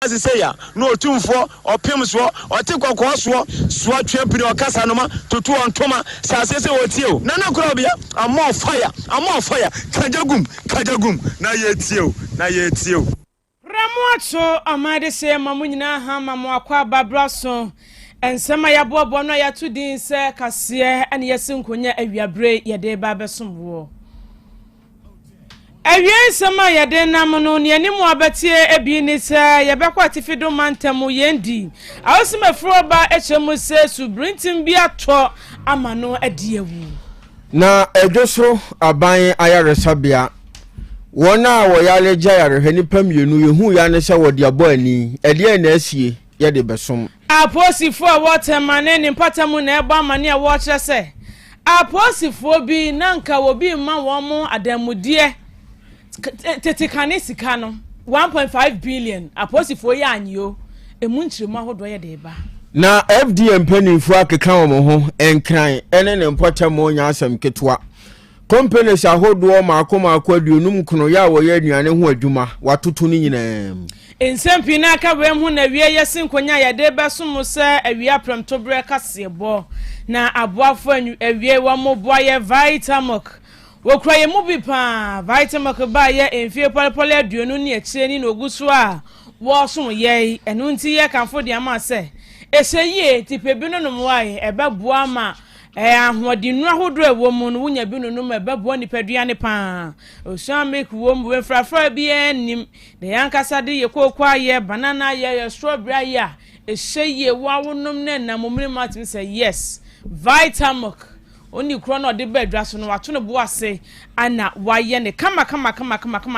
as say ya no tumfo opim so otikokko so twempini okasa no ma tutu ontoma sase se wotie nana Krobea am on fire kajagum na yetie Ramoacho amade se mamunyina ha mamo akwa babraso ensema ya bobo no ya tudin se kase ene yesinkonya awiabre yede ba besomwo Ewie sema yede nam no ne animu abetie ebi ni se yebekwa tifido mantemu yendi awosema froba echemu se subrintin bi ato amano adiewu na edwoso aban ayaresabia wona wo yale jayare heni pamienu yehu ya ne se wodi abo ani ede na asie yede besom aposifo watermane ni patamu na eba mane a wo kire se aposifo bi nanka wo bi ma wo mo adamudie tetekane sika no 1.5 billion aposifo ya anyo emunchiremu ahodo ye de ba na FDM penifo akeka wo ho enkran ene ne mpotamo nya asem ketwa companies ahodo maakoma akwaduonum kono ya wo ye anuane ho adwuma watoto ni nyina ensempi na aka we hu na wie yesinkonya ya de besom se awia premtobre kasebo na aboafo awie wo moboa ye Vitamok wokroye mu bi pa Vitamok ba ye enfie polepole aduonu ni akire ni oguso a wo som ye enu nti ye kanfo de ama se eseye tipe bi no no wae ebeboa ma ahwodinu ahodo ewo mu no wunya bi no no ebeboa ni paduane pa osuamek wo mu wefrafra bi enim de yankasa de yekokwa ye banana ye strawberry ya eseye wawonom na namomre matim say yes Vitamok oni krono de bedwa so no wato no boase ana waye ne kama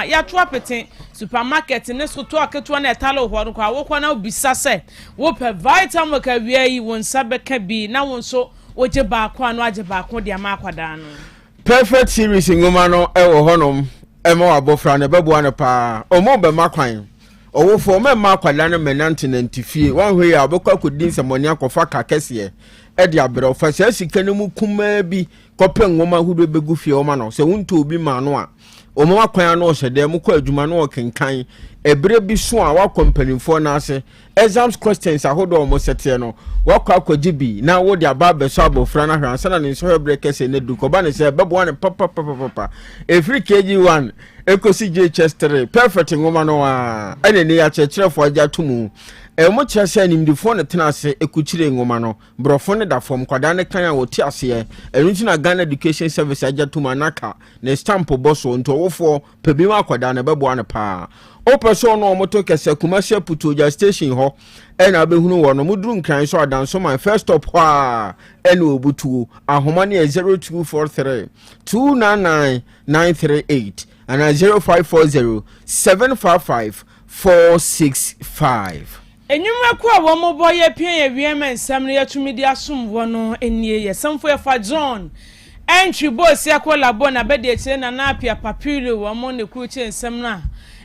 ya to apete supermarket ne so to aketo na etalo ho no kwa wo na obisa se wo pe Vitamok awie yi won sabeka bi na won so oje ba kwa no age ba ko de ama akwada no perfect series ngoma no ewo honom ema abofra ne beboa ne pa omo be makwan owo fo me makwada ne menante nantifie wan hwe ya obekwa kodin semoni akofa kakese edi abere fa se sika ne mu kuma bi kope ngoma hudo begu fie o ma no se wonto obi ma no a omo makwan no hede mu kwa adwuma no kenkan ebere bi so a wa company for na ase exams questions ahodo omo sete no wakwa kwaji bi na wo de aba be so abofra na hwansa na ne so hebere kese ne du ko ba ne se bebo ne papa every kg1 ekosi JHS 3 perfect ngoma no a ene ne ya chechirefo aja tumu emo kyase animdifo ne tenase ekuchire ngoma no brofo ne da fom kwada ne kan a woti ase enunti na Ghana Education Service aja tuma naka ne stamp boso nto wofo pebima kwada ne bebo ane pa o person no moto kese Kumasi Putoja station ho ena abehunu wo no muduru nkran so adanso man first stop ho a ena obutu ahoma ne 0243 299 938 and 0540 755 465 Enyuma kwa wo moboye pie ye wiem ensam ne yatumi di asom wo no enie ye samfo ye fa John entry boss akola bo na bede kire na na apia papilo wo mo ne kruche ensam na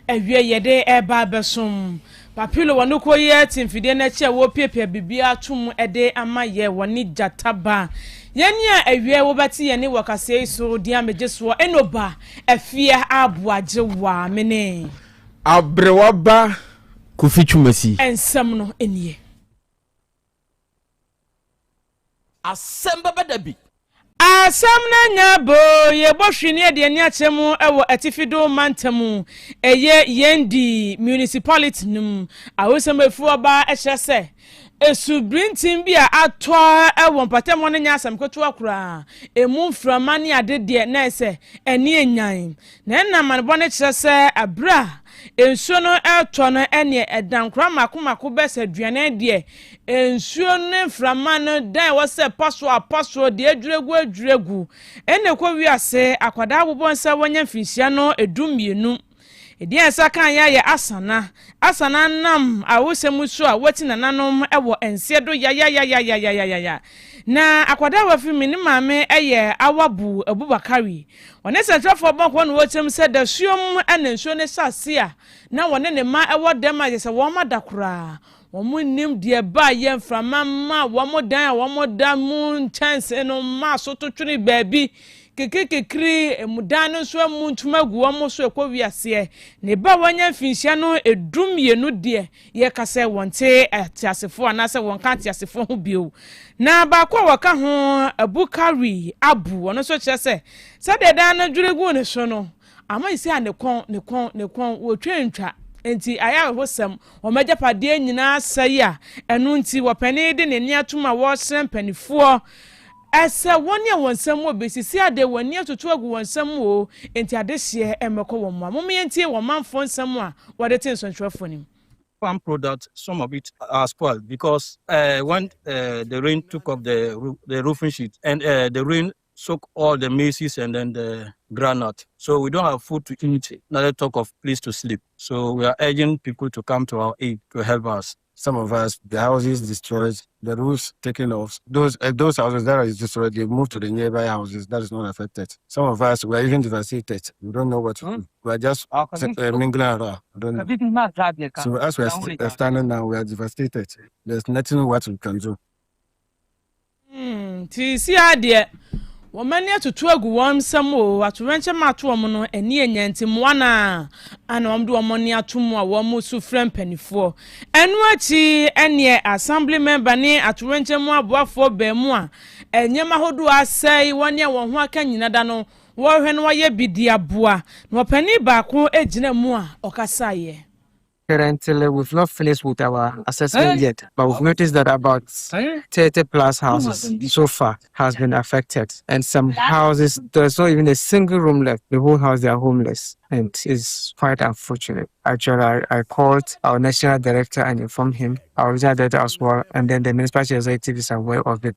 ewie ye de eba besom papilo wo no koye timfide na che wo piepia bibia atom ede ama ye wo ni jataba yenia ewie wo bati ye ne wakase so dia mejeso enoba afia aboajewa mene abrewaba kufichumasi ensam no enie Asem Beba Dabi Asam na nyabo ye bohwini de ani achemu ewo atifido mantamu eye yendi municipality num awosem efu ba ehye se esubrintin bi a ato ewo mpatemo ne nya asam kwetu akura emu mframa ne adede na ese eni enyan na na manbo ne kire se abra ensuo no eto no ene edankra makomako bese aduane de ensuo no mframa no dan wose paso de adwuregu ene ko wiase akwada abobonsa wonya mfinhia no edumienu edi asa kan ya ye asana nam awosem so a wati nananom ewo ensiedo ya na akwada wafimi ni maame eye awabu Abubakari one central for bank one wotem said the suom enensuo ne sase a na wone ne ma ewo dem a yese wo madakora wo nim de ba ye mframa ma wo modan wo modam chance no ma so to twene baabi kekekekri emudano so mu ntuma gu omo so ekwa wiase ne ba wanya finhia no edum yenu de ye kase wonte atiasefo anase wonka atiasefo ho bio na ba kwa waka ho abukari abu ono so kyese se de da na dwuregu ne so no ama isi a ne kon wo twentwa enti aya hosem o majapade nyina sai a enu nti wo pani de ne niatuma wo sem panifo ese woni awonsam wo besisi ade woni atoto agu wonsam wo enti ade hye emeko wo mo mo yentie wo manfo nsam a wode tin sontrofo nim. Farm product, some of it are spoiled because when the rain took off the roofing sheet and the rain soak all the maize and then the granite. So we don't have food to eat, not talk of place to sleep. So we are urging people to come to our aid to help us. Some of us, the houses destroyed, the roofs taken off. Those houses that are destroyed, they moved to the nearby houses. That is not affected. Some of us were even devastated. We don't know what to do. We are just mingling around. So as we are standing now, we are devastated. There's nothing what we can do. Womani atutu agu wom samo aturenche mato wom no eni enyanti mwana ana wom do womani atumu a wom su frem panifo enu achi ene assembly member ni aturenche mu aboafo ba mu a enyema hodo asai woni won ho aka nyina da no wo hwe no ye bidia boa no pani ba ko ejina mu a okasaye. Currently, we've not finished with our assessment yet, but we've noticed that about 30 plus houses so far has been affected. And some houses, there's not even a single room left. The whole house, they are homeless. And it's quite unfortunate. Actually, I called our national director and informed him, our regional director as well, and then the municipal executive is aware of it.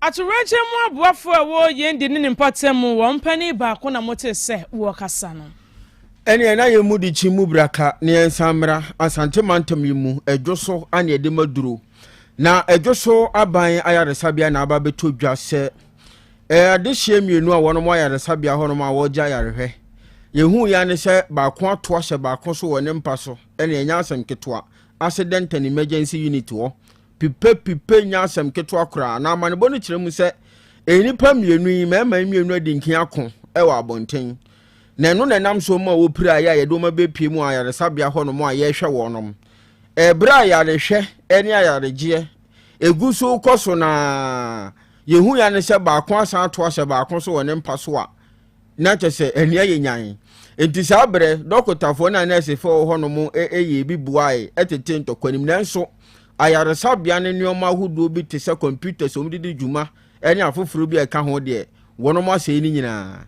Aturenche mu aboafo wo yendi ne mpatem wo mpani ba ko na mote se wo kasa no. Ene na yemu di chimu braka ne ensamra asante mantam yimu edwoso ane ede maduro na edwoso aban ayaresabia na aba beto dwa se adehie mienu a wono mo ayaresabia hono ma wo gya yarehwe yehu ya ne se ba ko ato ahye ba ko so wone mpa so ene enya asem ketoa accident and emergency unit wo pipe nya asem ketoa kura na amanebo no kiremu se enipa mienu yi mema mienu adi nkin ako ewa abonten na no na nam so ma wo pira ya ye do ma be pie mu ayare sabia ho no mo ayehwe wonom bra ya le hwe eni ayare gie eguso koso na yehu ya ne se ba ko asan ato ahye ba ko so woni mpa so a na chese eni ayenyan enti sa bre dokotafo na nurse fo ho no mo eye bi buae etete ntokwanim nanso ayare sabia ne nioma hudo bi te se computer so mdidi djuma eni afoforo bi eka ho de wonom ase ni nyina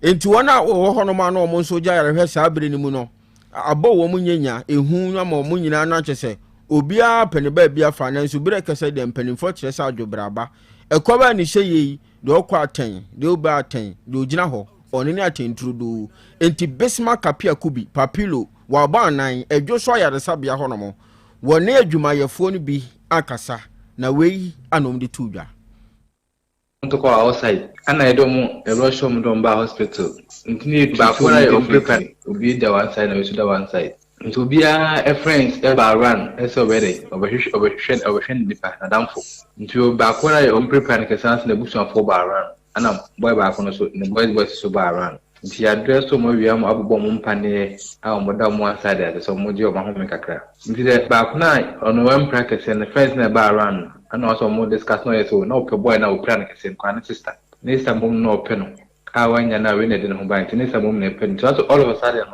enti wona wo hono ma no mo nso gya yarehwe saa bere ni mu no abo wo mu nyenya ehu na mo mu nyina na kyese obia pene ba bia fa na nso bere kese de mpanimfo kyerɛ sa adwobraba ekoba ni hyeye de okwa aten de oba aten de ogina ho oni ni aten trudu enti besma kapia kubi papilo wa ba nan edwoso yaresa bia hono mo woni adwumayefo no bi akasa na wei anom de tudwa to go outside and I don't rush home to hospital. Need back when I prepare to be the one side and to the one side. To be a friend ever run as already overshed the path and down for. To back when I prepare the bush of 4 bar run and I'm boy back on the boys was so bar run. She addressed to my young Abu Pane, our madam one side at the Mojo of Mahomeka. Into back night on one practice and the friends in the bar run. And also more discuss no so no boy now plan in quan sister. Nesta mum no pen. When you're now winning in home by Nesta mum ne pen. So all of a sudden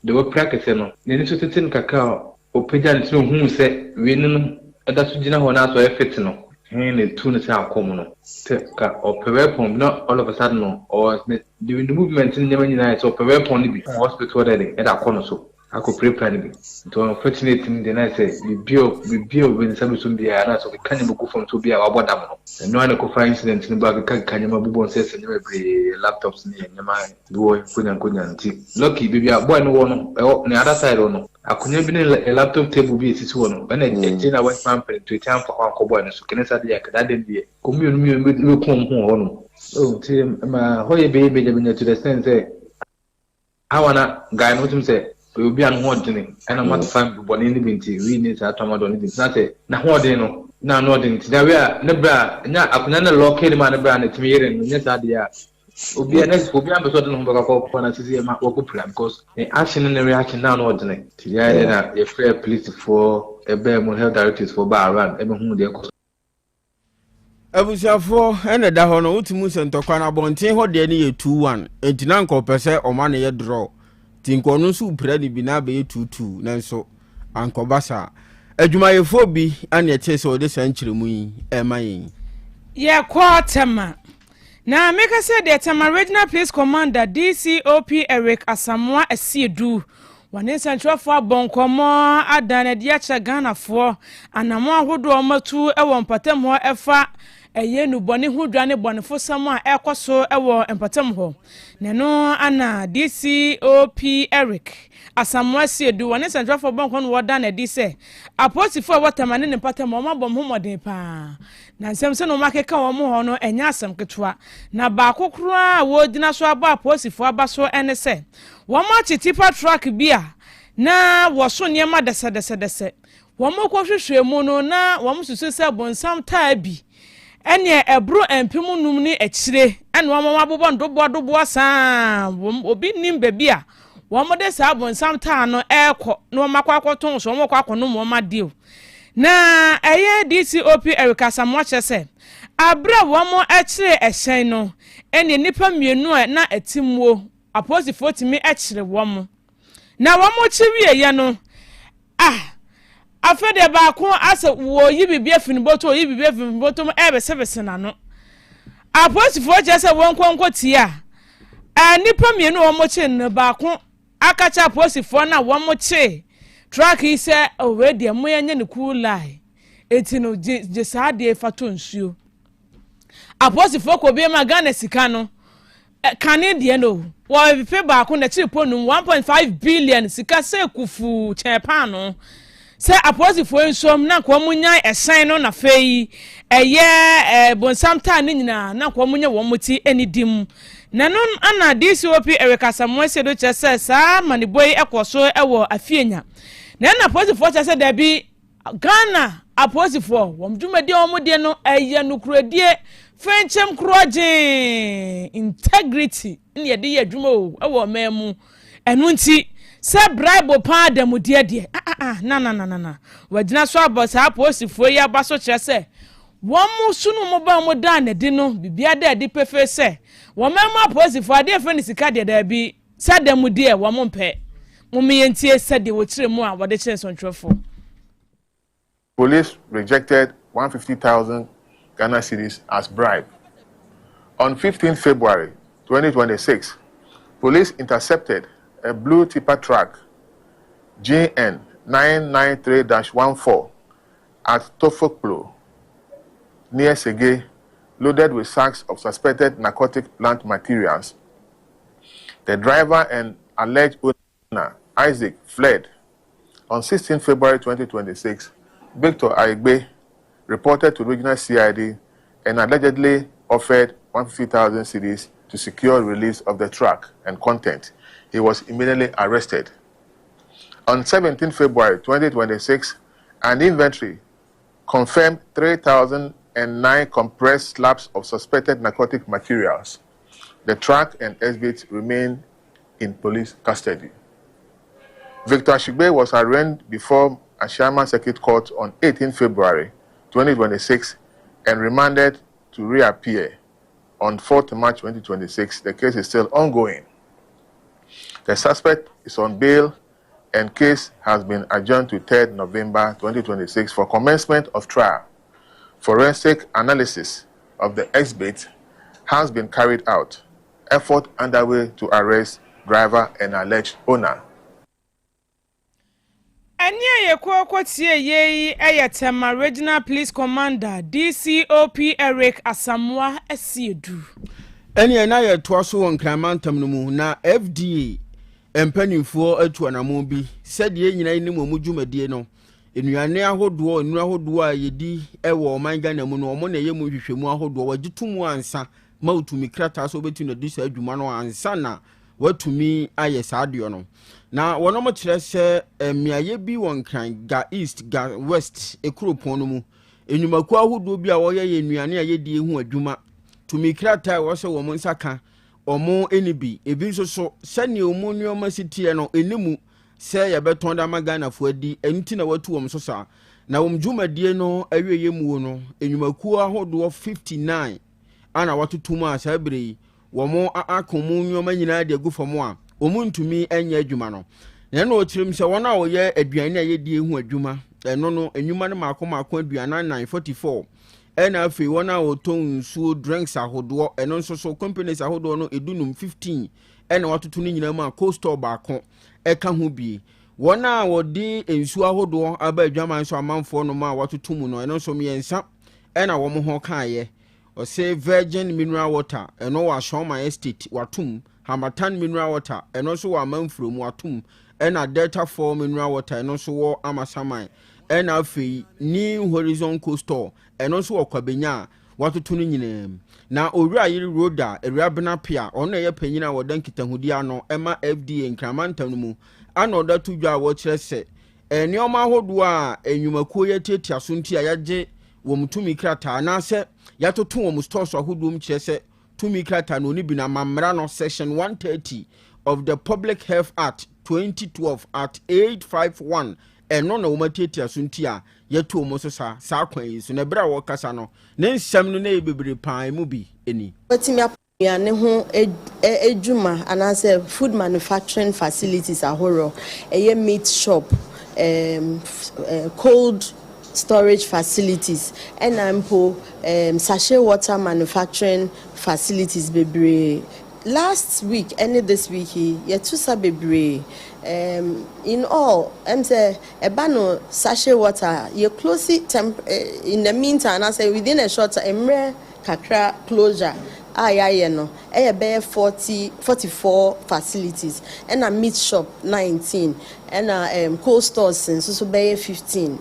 they were practicing. They need to tin cacao or pigeon to whom say winning that's Gina Hona so effective. And tune is our common. Or pervert not all of a sudden or during the movement in the United so pervert only be hospital at our corner so. I could prepare me. To unfortunately, then I say, we build when some soon be a so we can't go from to be our bottom. And no one could find incidents in the bag, can you move says and every laptops in your mind. Boy, couldn't. Lucky, baby, a boy, no one on the other side or no. I couldn't be a laptop table be a situation. When I change our family to a town for Uncle Boy, so can I say, I didn't be a commune with home. Oh, Tim, my holy baby, to the sense, I wanna guy, what him say. We will be unholding, and I'm not fine for any binti. We need to come out on it. Not a Nahodino, now nodding. There we are, Nebra, now, Apana located man brand at me, and yes, idea. Obi am so no mbaka ko na sisi ma wo popula because the action and the reaction now no ordinary. Tiya na the fair police for ebe mo health directors for bar around ebe hu de ko. Abusiafo ene da ho no utimu sentokwa na bonten ho de ne ye 2-1 entina nko pese o ma ne ye draw tinko no su upra ni bi na be ye 2-2 nanso anko basa adwumayefo bi ane ye chese o de sanchiremu yi e ma yin ye kwatema na make say the Tema Regional Police Commander DCOP Eric Asamoah Asiedu wane central for bonkomo adane dia cha Ghana for anamo ahodo omatu ewo mpatem ho efa eye nu bone hu dwane bone fo sam a ekoso ewo mpatem ho neno ana DCOP Eric Asamoah Asiedu wane central for bonkono woda na di se aposifo watamane ne mpatem ho mabom ho moden pa na nsem se no makeka wo mo ho no enya asem ketwa na ba kokoro a wo dina so aba aposifo aba so ene se wama chitipa truck bia na woso niema dese wama kohwehwemu no na wama susu se bonsam taa bi ene ebro empemu num ni ekire ene wama mabobo ndobo saa obi nim bebia wama de sa bonsam taa no ekọ na wama kwakoton so wama kwakono mo ma deal na eye DCOP Eric Asamoah chese abra wama ekire ehyen no ene nipa mienu na etimwo aposifo timi ekire wom na wom chiwie ye no afede ba ko ase wo yibibia finiboto yibibia finiboto ebe service na no aposifo jese won konkotia nipa mienu wom chi ne ba ko akacha aposifo na wom chi track ise already amoyenye ne cool lie eti no je saade fato nsuo aposifo ko bi ma Ghana sika no Canadian no wo fe ba ko na chipo no 1.5 billion sika se kufu chepa no se aposifo nsom na ko munya esen no na fei eye bonsam ta ne nyina na ko munya wo muti enidim nanon ana DCOP Eric Asamoah Asiedu chese sa maniboi ekoso ewo afienya na aposifo chese da bi Ghana aposifo wo mdumade wo mode no eye nukuradie Frenchem kroje integrity ni ye de ye adwuma o ewo memu enu nti se bribe pa adam de na wagina so abos aposifo ya baso kire se wo mu sunu mo ba mo da na de no bibia da de pefe se wo memu aposifo ade fe ni sika de da bi se adam de wo mo mpe mo miyentie se de wo kire mu a wo de kire sontrofo. Police rejected 150,000 Ghana cedis as bribe. On 15 February 2026, police intercepted a blue tipper truck GN 993-14 at Tofokplo near Sege, loaded with sacks of suspected narcotic plant materials. The driver and alleged owner, Isaac, fled. On 16 February 2026, Victor Aigbe reported to regional CID and allegedly offered 150,000 cedis to secure release of the truck and content. He was immediately arrested. On 17 February 2026, an inventory confirmed 3,009 compressed slabs of suspected narcotic materials. The truck and exhibits remain in police custody. Victor Ashigbe was arraigned before Ashama Circuit Court on 18 February 2026 and remanded to reappear on 4th March 2026. The case is still ongoing. The suspect is on bail and case has been adjourned to 3rd November 2026 for commencement of trial. Forensic analysis of the exhibit has been carried out. Effort underway to arrest driver and alleged owner. Anya ye tie ye Tema Regional Police Commander DCOP Eric Asamoah Asiedu. Anya na ye toaso won kramantam no mu na FDA empanimfo atu anamo bi said ye nyina ni mu dwumadie no enuane ahodo a yedi ewo man Ghana mu no omo na ye mu hwehwemu ahodo wagitumu ansa mautumi krata so beti no disa adwuma no ansa na watumi aye saadio no na wono mo kire se miaye bi won kan ga east ga west ekropon no mu enyumaku ahodo bi a woye ye enuane a yedi ehu adwuma tumi krata wo se wo mo nsaka omo enibi ebi so sani omo nneoma sitie no enimu se ye beton da magana fo adi enti na watu om so sa na wom dwumadie no awieye mu no enwumakuo ahodo 59 ana watotum a sabere womo akomu nneoma nyina de agufo mo a omo ntumi anya adwuma no na na otirim se wona a woye aduane a yedie hu adwuma eno no enwuma no maako aduana 944 ena afi wona oton nsuo drinks ahodo eno nso so companies ahodo no edunum 15 ena watoto ni nyina ma coastal baako eka ho bi wona wodi nsuo ahodo aba adwaman so amanfo no ma watoto mu no eno nso miensa ena wo mo ho kaaye o say virgin mineral water eno wa Shoma estate watum Hamatan mineral water eno so wa manfro mu watum ena Delta 4 mineral water eno so wo Amasaman ena afi New Horizon Coastal eno so okwabenya watoto no nyina na owura yiri roda ewrabena pia ono ye panyina wodan kitahudi ano ema FDA nkramanta no mu ana oda tudwa wo kire se enioma hodo a enwumakuo ye tetia so ntia yaje wo mutumi krata na se yatoto wo stores ahodo mu kire se tumi krata no ni bi na mamra no section 130 of the Public Health Act 2012 at 851 eno na womatetia so ntia yetu omo so sa kwan yi so na bra wo kasa no ne nsam no na ebebere pan mu bi eni watimi apia ne ho ejuma anase food manufacturing facilities ahoro eye meat shop cold storage facilities and ampo sachet water manufacturing facilities bebre last week and this week yetusa bebre in all say ebano sachet water you close it in the meantime I say within a short time kakra closure no be 44 facilities and a meat shop 19 and a cold stores so be 15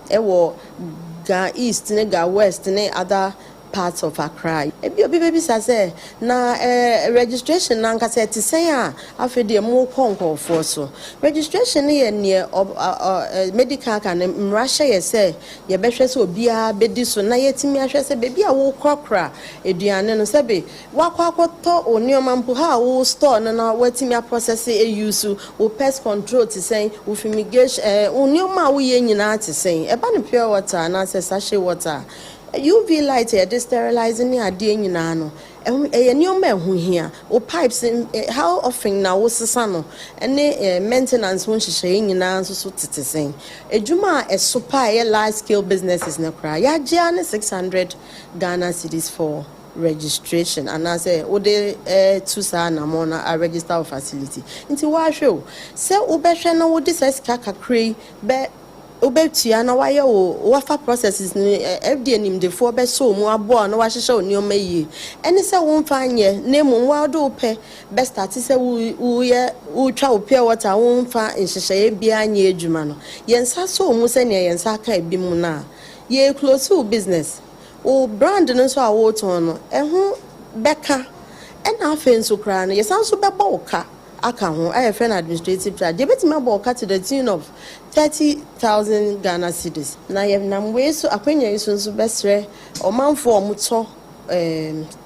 ga east ga west ne other parts of Accra. Baby say na registration na nka say say a afede mo konko for so registration ye near medical kan mrahye ye say ye behwe say obia bedi so na yetimi ahwe say baby a wo kokra eduane no say be wakwakoto onioma mpo ha wo store na watimi process e use wo pest control to say wo fumigation onioma wo ye nyina to say e ba no pure water na say sachet water UV light here dey sterilizing ni ade nyina no enioma ehu hia o pipes how often na wo sesa no ene maintenance won hihye nyina so tetesen ejuma esopa ye large scale businesses na kra ya gya ne 600 Ghana cedis for registration and I say o de two sa na mo na a register facility nti wa hwe se wo behwe na wo de sika kakrai be obetia na waye wo fa processes ni FDA nim de fo be so mu abo na wa hihye onioma yi ene se wo mfa anye na mu wa do pe be start se wo twa opia water wo mfa nhihye bia anye adwuma no yensa so mu se ne yensa ka bi mu na ye close to business o brand no so a wo ton no ehu beka ena afen so kra no yesan so be ba ka aka ho IFN administrative charge betima bo ka to the tune of 30,000 Ghana cedis na ye nam we so akwanya iso so besre o manfo omuto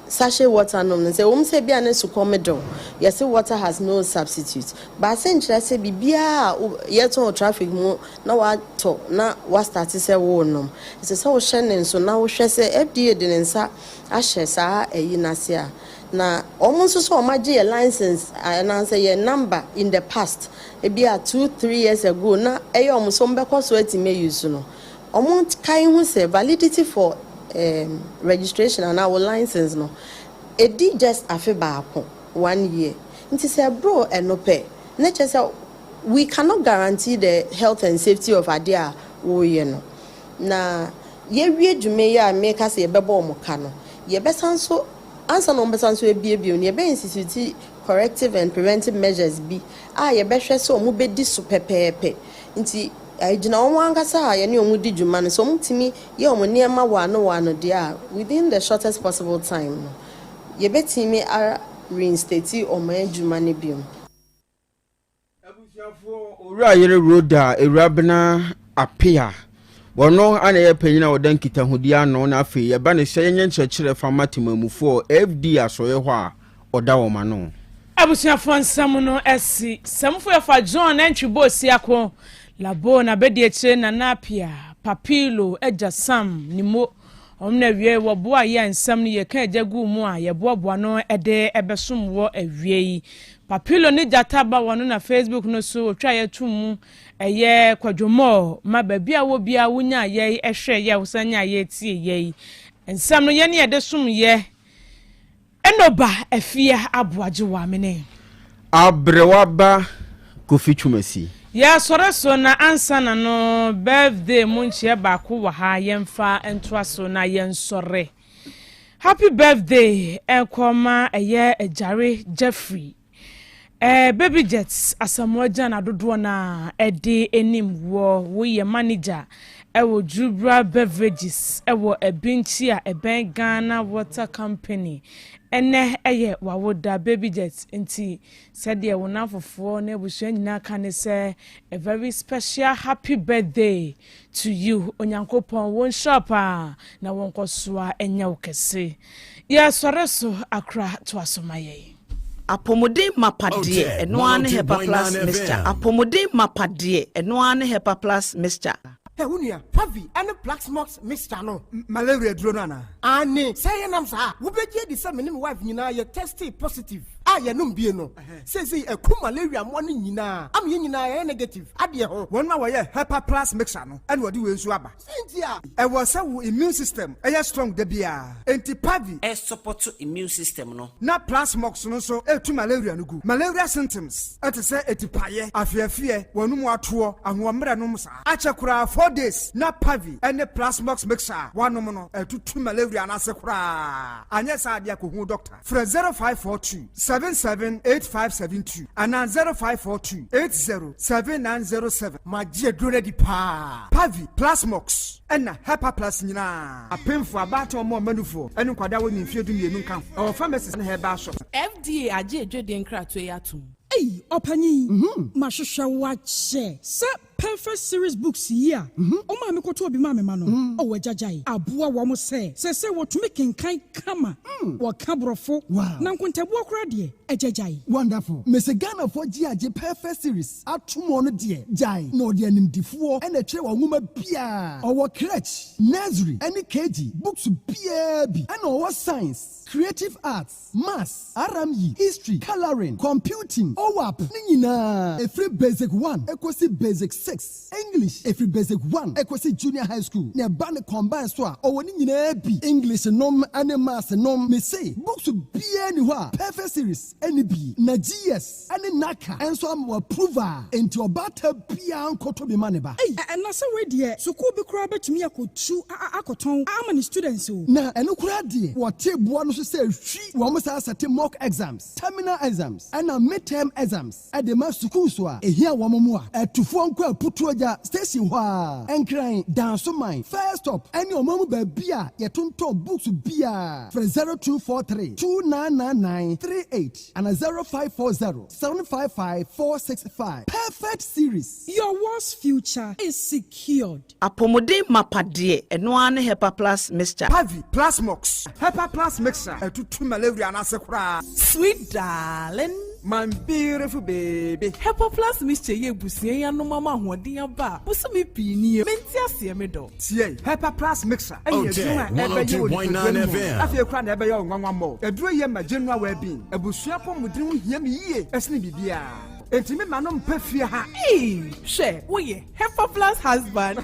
sachet water no say say bia na su komedo yes water has no substitute but say nchira say bibia ye to traffic mu na wa to na wa start say wo no say so wo hye so na wo hwe say FDA de nsa ahye saa eyi na se a na almost so maji a license and answer your number in the past it be 2-3 years ago na e almost so mbekọ so etime use no almost kai hu say validity for registration and our license no it did just afi baako 1 year nti say bro enope na say we cannot guarantee the health and safety of adia wo ye no na ye wie dwume ya make us ye bebo mo ka no ye besan so answer no besan so ebie on ye be institute corrective and preventive measures bi ye behwe so mo bedi so pepepe nti ajina onwa ankasa ye ne omu di dwuma no so mutimi ye omu niema wano dia within the shortest possible time ye betimi reinstate omu adwuma ne biom abusiafo owura yere roda ewrabena apia wono ana ye panyina wodan kitahudi ano na afi ye ba ne hye nyenkyekere fa matemamufo FD asoye ho a oda wo ma no abusuafo nsam no esi samfo yafa John Entwibo siako labo na bedi eche na napia papilo eja sam nimo omna wie wo boa ya nsam ne ye ka ejagu mu a ye boa no ede ebesom wo awie papilo ne jataba wono na Facebook no so otwa ye tumu eye kwadwomo ma babia wo bia wonya ye ehwe ye wosanya ye tie ye nsam no ye ne ede som ye enoba afia aboaje wa mene abrewaba kofi twumasi ya so na ansa na no birthday munchie ba ko wa ha yemfa entwa so na yensore happy birthday enkoma eye ejare Jeffrey baby jets asamoja na dodo na ede enim wo ye manager ewo Jubra Beverages ewo ebinchi a eben Ghana Water Company ene eye wawoda baby jets nti said ye wona fofo na ebusu nyina kan say a very special happy birthday to you onyankopon won shop na won kosoa enya wokese ya soreso akra to asomaye apomode mapade eno ane hepa plus mixture apomode mapade eno ane hepa plus mixture Unia, Pavi, and a black smokes Mr. No, malaria dronana. Anne, say nam sa, who be the same wife, you tested positive. I am no says a cool malaria morning, yina. I'm yina negative. Adia, 1 hour, Hepa plus mixano, and what do you swabba? Cynthia, I was so immune system, a strong debia, anti Pavi, a support to immune system, no. Not plus mox no so, to malaria no good. Malaria symptoms, at a say a tipaye, I fear, one more tour, and one meranumsa. Achakura 4 days, not Pavi, and the plasmox mixer, one nominal, to malaria and asakura. And yes, I diaku doctor. For 0542 778572 and 0542 807907. My dear Grady Pa Pavi Plasmox and Hepa Plus Nina. A pin for a battle more manufo and Quadawi in Field in Nuncan. Our pharmacist and her bar shop. FDA aje Jodin Kratwayatu. Hey, Opani, Mashusha watch. Sir, perfect series books here. Oh, my Mikoto be mamma mano. Oh, Jajai. Abua wamo say what to make in kind kama. What cabrofo. Wow. Nankunta walk ready. A Jajai. Wonderful. Miss Ghana for GIJ perfect series. At 2 months, dear. Jai. No, dear name D4 and a chair woman Pia. Our crutch. Nursery. Any KG. Books PAB. And our science. Creative arts. Maths. RME. History. Coloring. Computing. OWAP. Nina. A free basic 1. Equasi basic 6. English. A free basic 1. Equasi junior high school. Ne bane combine so. Or nina bi. English nom and maths nom. Me say. Books to be anywhere. Perfect series. Any B. Na GS. Any NACA. And so I'm approver. Into a battle Pia Koto be maneba. Hey. And na say we dear. So could be crab to me akotu. Akoton. How many students? Na eno kura dear. What take one so say she. Almost as a mock exams. Terminal exams. And a midterm exams at the master school so a here wamamua at to phone call put to a station wa and crying down so mine first stop and your mama beer yet to books beer for 0243 299938 and a 0540 755 465 perfect series. Your worst future is secured. Apomode mapade eno ane Hepa plus mixture Pavi Plasmox Hepa plus mixture to malaria and asakura. Sweet darling, my beautiful baby. Hepa plus mixture ye busie ya no mama hoden aba. Buso me pini menti ase me do. Tie Hepa plus mixer. Otec 1029Fm. Afie kra na ebe ye nwanwa mo. Eduro ye ma general well being. Ebusua pomudin ho hia me yie. Esne bibia. Enti me ma no mpa fie ha. She, wo ye Hepa plus husband.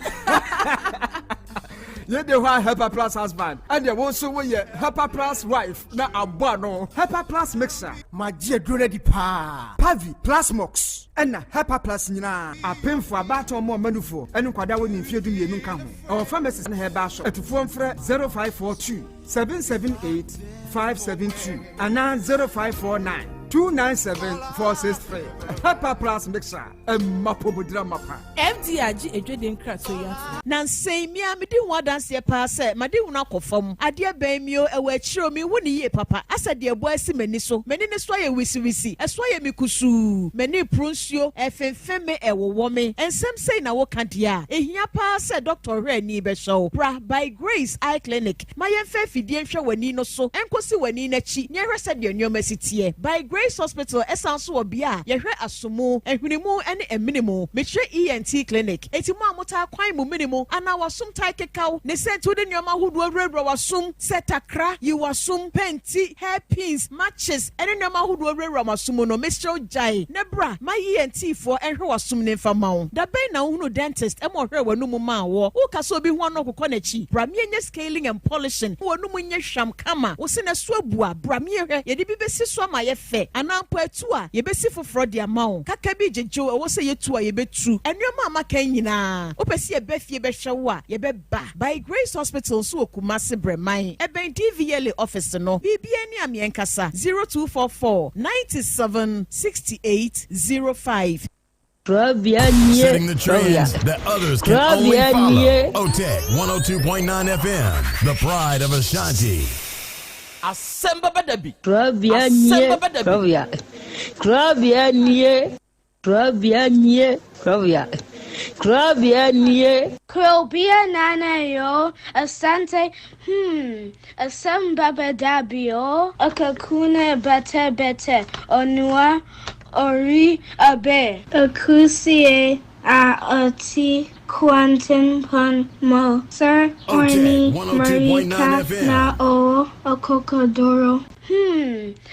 You the one Hepa plus husband, and you also we Hepa plus wife. Na abano Hepa plus mixer. My dear Grady Pa Pavi Plasmox and Hepa plus nina. A pin for a battle more manufo and Quadawi in Field in Nuncan. Our pharmacist and her bar shop at phone for 0542 778 572 and 0549 297-463. Hepa plus mixer. Mapobudra mapa. FDAG Jodin Kratwayatu. Nansei mi amidi wadanse pa se made wona kofam ade ban mio ewa chiro mi woni ye papa asa de ebo asi mani so ye wisi eso ye mikusu mani pronsio efemfeme ewowo me ensem sei na wo kandia ehia pa se doctor Reni be show bra by Grace Eye Clinic my yemfa fidie nhwe wani no so enkosi wani na chi nyehwe se de nyoma sitie by Grace Grace Hospital esanso obia yehwe asomo ehwinimu ene eminimu mehwe ENT clinic eti mo amota kwan mu minimu ana wasum tai kekaw ne sentu de nyoma hudu awura wasum setakra yi wasum penti hairpins matches ene nyoma hudu awura wasum no Mr. Jai nebra my ENT for ehwe wasum ne famawo da ben na hunu dentist emo hwe wanu mu ma wo uka so bi ho no kokọ na chi bramie nye scaling and polishing wanu mu nye hwam kama wo se na so abua bramie hwe ye de bi besi so ama ye fe anampo atu a ye besi foforo de ama wo kaka bi jejo wo se ye tu a ye betu enwema ama kan nyina opesi ye befie be hwe wo a ye be ba by Grace Hospital so Kumasi Breman eben DVL office no bibia ni amienkasa 0244 97 6805. Setting the trends that others can only follow. Otec 1029 FM, the pride of Ashanti. Asem Beba Dabi. Krobea. Krobea nana yo Asante Asem Beba Dabi yo akakune bete onua ori abe akusie a oti quantum pon mo sir orni marika na o akokodoro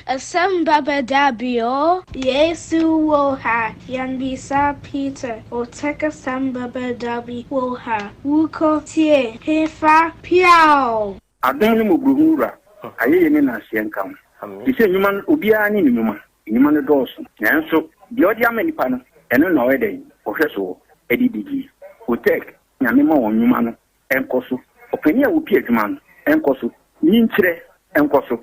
Asem Beba Dabi o Yesu wo ha yanbisa Peter Otec Asem Beba Dabi wo ha wuko tie hefa piao adon mo buhura ayeye ne na asienka ise nyuma obia ni nyuma nyuma ne doso nanso de odi amanipa no eno na weden ohweso edidigi Otec nyame ma won nyuma no enkoso opani a wo pie adwuma no enkoso nyinkyire enkoso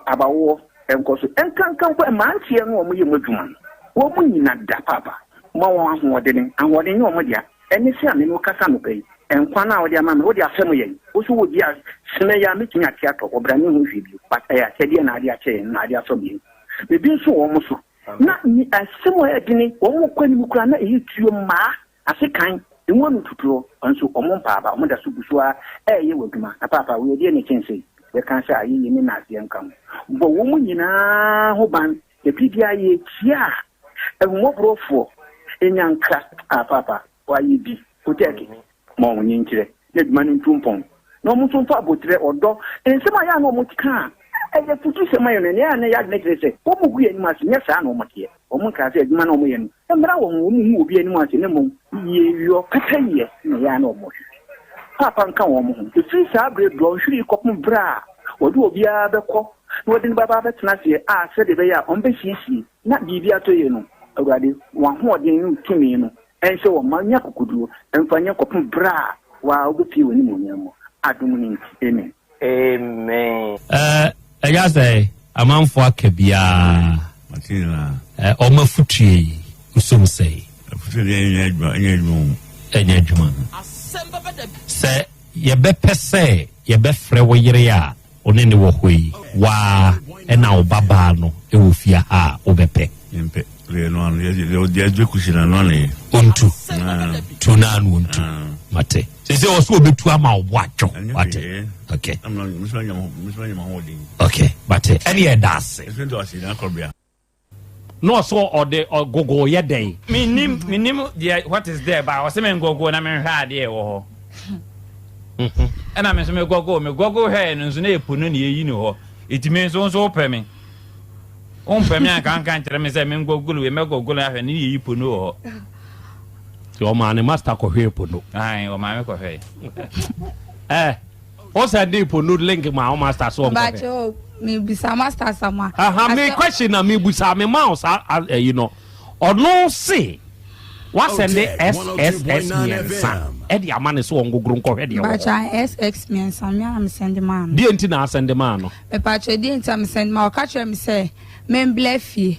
abawo enkoso enkankan kwa mantie no omo ye madwuma no wo mu nyina da papa ma won ahoɔden ye omo dia ene se ame no kasa no pai enkwa na wo dia ma me wo dia asem ye wo so wo dia sene ya metinya tiato obrane ho hwibio pataya sɛdeɛ na ade akyɛ na ade asɔ bi bebi nso wo mo so na ni asem wo edini wo mo kwani mu kura na eyi tuo ma asekan enwo no tuturo nso omo mpaaba omo da so busua ɛyɛ waduma na papa wo ye ne kyense ye kan sɛ ayi ni na ase nkam bo wo mu nyina ho ban de bibia ye tia ehumɔborɔfo enyanka papa wa yi bi Otec mo wo nyinkire ne duma ne ntumpɔn no mo so fa abotre odo ensema ya no mo tika eye futu sema yo ne ya ne ya ne kire wo mo gu anim ase nya saa no mo tie o mo ka se adwuma no mo ye no emra wo mu obi anim ase ne mo ye yo kataye ne ya no mo papa nka wo mo ho fi saa bre do hwiri kopum bra wode obi a bekɔ no wode baba betena se a se de be ya on be hiesie na bibia to ye no awurade wa ho ɔden no tumi no ense wo manya kokoduo emfanya kopum bra wa obepie woni mo nyamo amen. I just say, a man for Kebia. Oma Futi, Usum say. Say, ye be pese, ye be freweria, on any way, wa, and now babano, eufia ha, obepe. Untu, tunan untu, mate. Say also be to ama watch. Okay. Okay, but any das. No so or the or go ye day. Minim what is there by was men go na men ha there wo. And I me go here and so na epunu na yi ni ho. It means so pe me. On pe me kan tell me say men go we me go na hwe ni yi epunu ho. Your man master ko hwe epunu. Ai o ma me ko hwe. What's a deep no link my master so but maybe some master sama me question na me busa me mouse you know or no say what's the SSS mensa e di amane so ngogro nko hwe de but SX mensa me am send man di enti na send man no me patcho di enti am send man o ka kire me say men blefie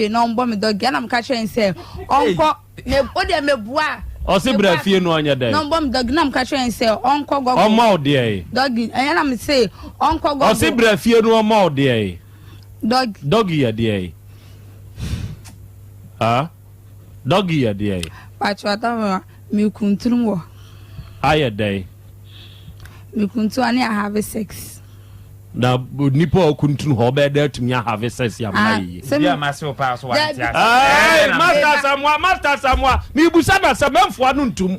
no mbo me dog na me ka kire say onko me o de me bua Osi brafie no anya dai. No bom dog nam ka twen say onko gogo. Oma ode ai. Dog anya na say onko gogo. Osi brafie no oma ode ai. Dog ya de ai. Dog ya de ai. Pacho ata me kuntrum wo. Aya dai. Me kuntu ani I have sex. na nipa okuntun ho be da tumi have sex ya mai ya maso pa so wa tia master samwa mi busa na sememfo anu ntum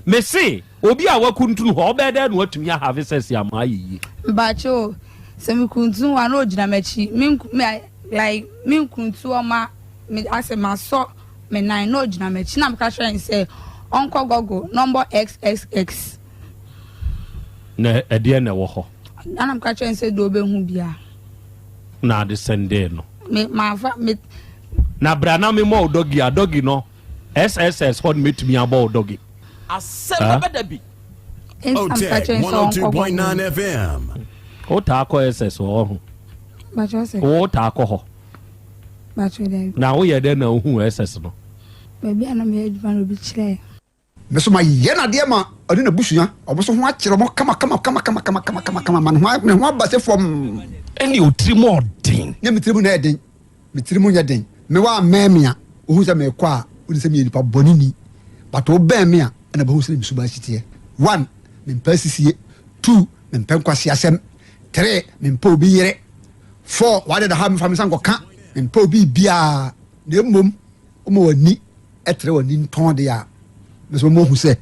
me se obi a wakuntun ho be da na watumi have sex ya mai bacho semikuntun wa no gina machi me kuntu oma me ase maso me nine no gina machi na mka sure say onko gogo number xxx na ede na wo ho na mka sure say do be hu bia na de sende no me na brana me mo dogi no sss hon metumi abo dogi Asem Beba Dabi Otec 1029Fm o ta ko ss ho bacho say o ta ko ho bacho dey na wo ye de na hu ss no baby ana me adwa no bi kire me so ma ye na de ma odi na busua oboso ho akire mo kama man ho abase from any otrimo den ne mitrimu na eden mitrimu nya den me wa memia ohu se me kwa odi se me nipa bonini but o ben me a na ba hu se me suba sitie 1 me mpasisie 2 me mpenkwase asem 3 me mpa obi yere 4 wade da ha me famisa nkoka me mpa obi bia na mmom o mo wani etre wani nton de a me so mo hu se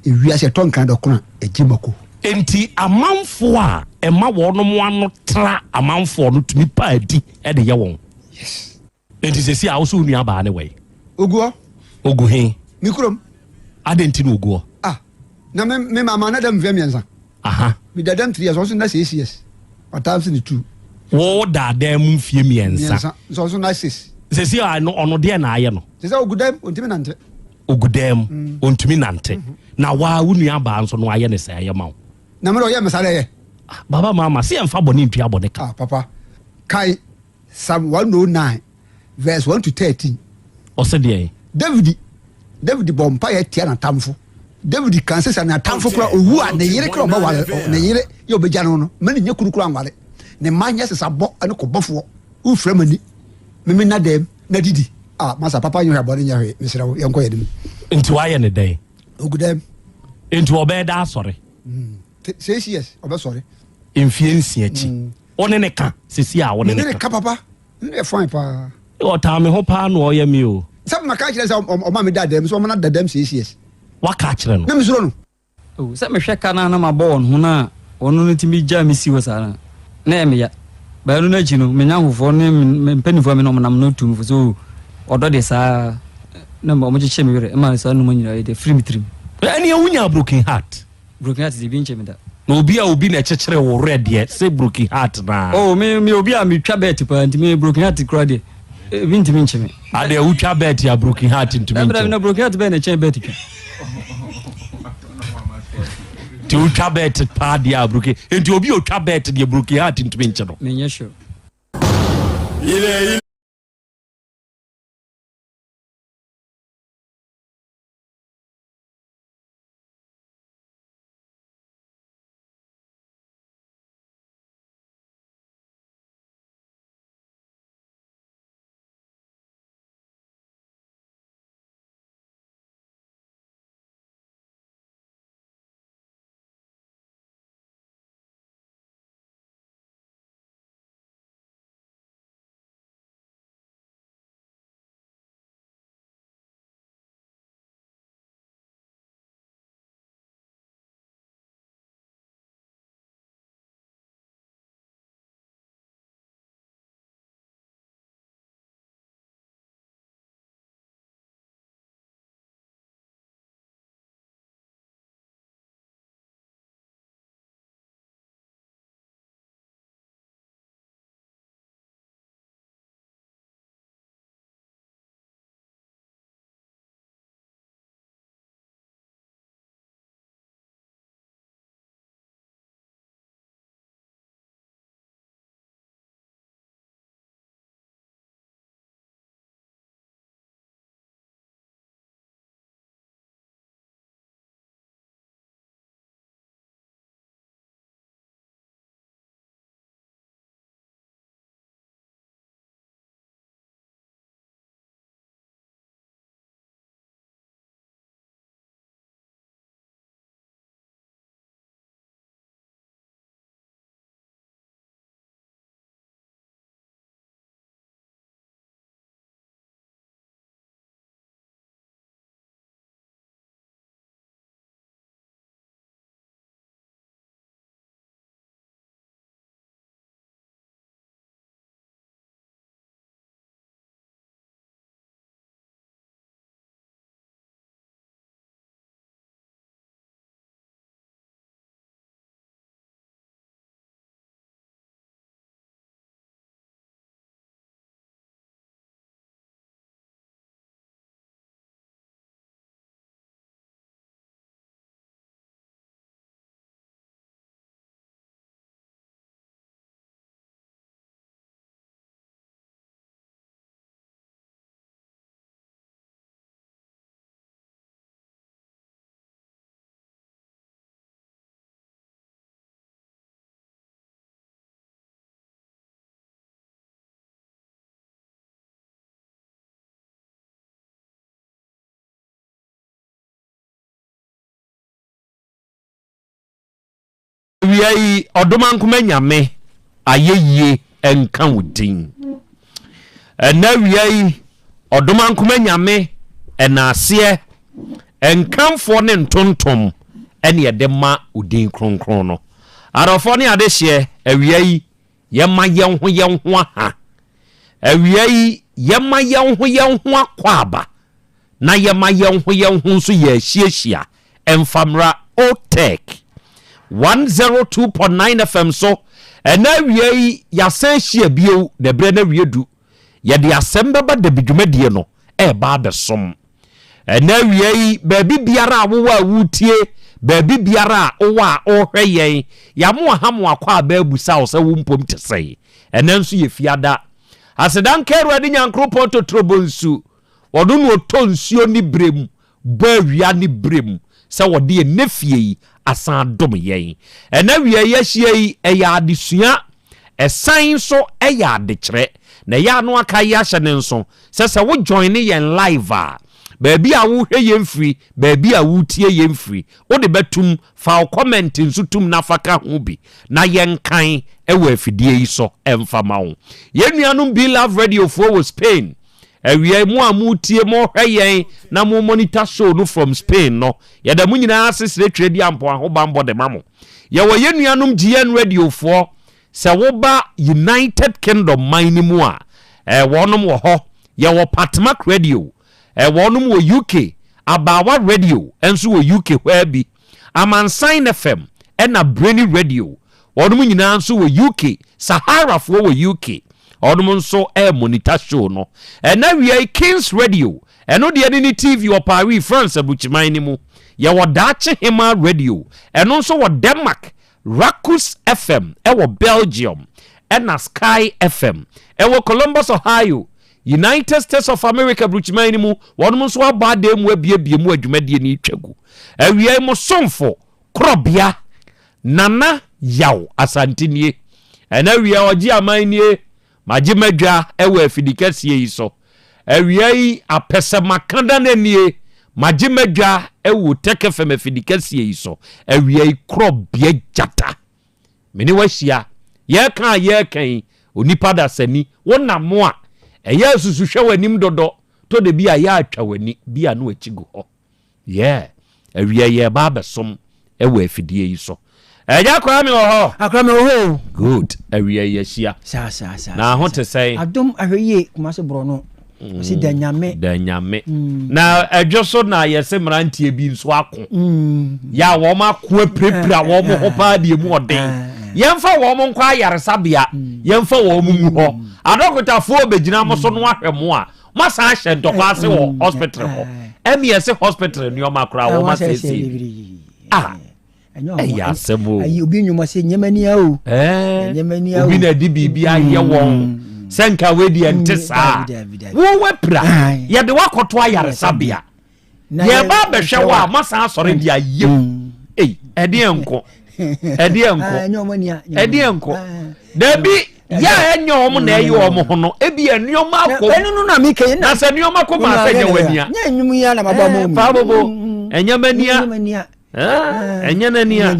ewia se ton kan do kono ejimako enti amanfo a ema wono mo ano tra amanfo no tumi pa adi e de ye won yes enti se si a wo so nua ba ne we ogu he mikrom adenti no ogu na me mama na dem vem yansa aha mi dadam 3 years also na 6 years patam sin 2 wo da dem fie miensa so na 6 se si a no ono de na aye no se sa ogudam ontimi nante ogudam ontimi nante na wa wo nua ba nso no aye ne se aye ma wo na me do ye mesare ye baba mama se emfa boni ntua boni ka papa kai Psalm 109 verse 1 to 13 o se de David bompa ye tia na tamfo David kan se na tamfo kura owu a ne yere kura ba wale ne yere ye obeja no mani nya kurukura anwale ne manya se sabo ane ko bofo u framani meme na dem na didi masa papa nyo ya boni nya hwe misira ye nko yedim nti wa ye ne den ogudam nti obe da sorry 6 years obe sorry enfie nsia chi one ne ka sesi a one ne ka papa ne fine pa o ta me ho pa no ye mi o sam na ka kire se o ma me dadam so o ma na dadam 6 years waka kire no na me zuro no o se me hwe kana na ma bo no na ono no timi ja me si wo sa na me ya ba no na ji no me nya hofo ne me mpanifo me no nam no tum so odo de sa na mo che me were ma sa no mo nyina de free mitrim ani awunya broken heart is bi nche me da na obi na chechere wo red ye say broken heart na me obi a me twa bet pa ntimi broken heart kra de bi ntimi nche me ade utwa bet ya broken heart ntimi nche na broken heart be na chen bet twa ti utwa bet pa dia broken enti obi utwa bet dia broken heart ntimi nche no me nya sure ile awia yi odoma nkoma nyame ayeyie enka wudin na awia yi odoma nkoma nyame enase enkamfo ne ntontom ene yedema udin kronkron no arofo ne adehye awia yi yema yenho aha awia yi yema yenho akwaba na yema yenho so ye hiehyia emfamra Otec 1029 FM so and now we ya say hia bio de bre na wiedu ye de Asem Beba Dabi dwumadie no e ba besom and now we baby biara wo wutie baby biara owa ohwe yen ya mo hamo akwa ba busa wo se wo mpom te sei enanso ye fiada asedan keru ade nyankro poto trobonsu wodo no tonsuo ni brem ba wia ni brem se wode ye nefie asan dom yen ena wie ye hie eya adesua esan so eya adekere na ya no aka ya hye ne nso se wo join yen live a baabi a wo hwe yen free baabi a wo tie yen free wo de betum fa comment nsutum na faka ho bi na yen kan ewa afidie yi so emfa ma wo yen nuanum Be Love Radio for Spain ewie mu amutie mo hweyen na mo monitor show no from Spain no ya da munyina asesere twedi ampo ahobambo de mamo ya wo yenuanum GN Radio for se wo ba United Kingdom mine mu a wonom wo ho ya wo Patmak Radio wonom wo UK Abawa Radio enso wo UK where bi Amansan FM na Brainy Radio wonom nyina nso wo UK Sahara fo wo UK odum nso monitor show no na we Kings Radio eno de ni TV o Paris France abuchiman ni mu ye wo Dache Hema Radio eno nso wo Denmark Rakus FM wo Belgium na Sky FM wo Columbus Ohio United States of America abuchiman ni mu wonum nso abade mu abiebie mu adwumadie ni twagu awie mo somfo Krobea Nana Yaw Asante nie na we oji amanie majimadwa ewa afidikasie yi so awiai apese makanda nanie majimadwa ewo Otec 1029Fm afidikasie yi so awiai Krobea jata meni wahia ye kan onipa da sani wonamo a eya susuhwe wanim dodo to de bia ya atwa wani bia no achigo ho awiai ye ba besom ewa afidie yi so eja kwa mi ho akwa mi ho good awie yeshia sa na ho te say adom ahweye kuma se bro no si danyame na edwoso na yese mrantie bi nso ako ya wo ma ko prepra wo mo ho pa die mu oden yemfa wo mo nkwa yaresabia yemfa wo mo mu ho adokotafo begina mo so no ahwemo a masa ahye ndokwa ase wo hospital ho mies hospital ni o makra wo ma sese ya sebo ayi obi nyuma se nyemania o nyemania obi na di bibia ye won senka wedi entesa wo wepra ye de wakoto ayaresabia ye ba behwe wa masa asore dia yem edienko dabi ya enyom na eyom ho no ebi enyom akọ enu na mi ken na se enyom akọ ma se nyawania nya enyum ya na mabọ mo fa bobo enyamania enyanania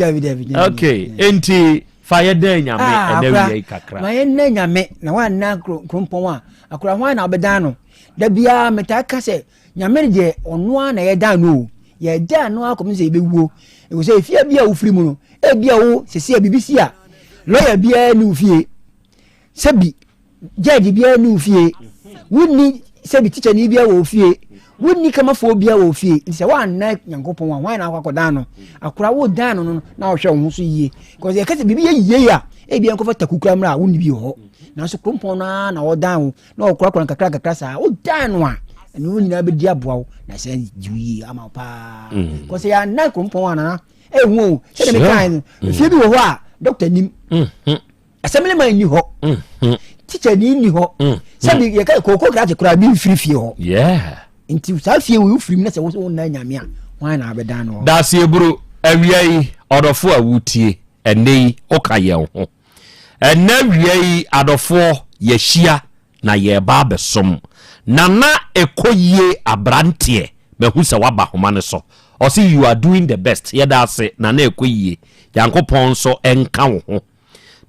okay enti fire den nyame enawie kakra ma yen nyame na wa na krompon a akura ho na obedan no da bia metaka se nyame je ono na ye dan no ye dan no akom se ebewuo e wo se efia bia wo firi mu no e bia wo sese bibisi a lawyer bia ni ufie sebi judge bia ni ufie wuni sebi teacher ni bia wo fie wonni kama fo bia wo fie nse wa na nyankopon wa na akwakodan no akura wo dan no na wo hwe wo so yie because e kase bibi yie ya e bia nkofa takukura mra wonni bi ho na so krompon na wo dan wo na wo kura kakra sa wo dan no a ene wonni na be dia boa wo na se jiwi ama pa because ya na krompon na e hu se de me kan fie bi wo ho a doctor nim asemele man ni ho teacher ni ho se bi ye ka kokoko grade kura bi free fie ho nti usafie wo firim na se wo na nyame a wan na abedan no da se eburu awiai odofo awutie enei okaye ho ena wiai adofo yehia na ye ba besom nana ekoyie abrante mehu se waba homa ne so ɔse you are doing the best yɛda ase na ekɔ yie yankopɔn so enka wo ho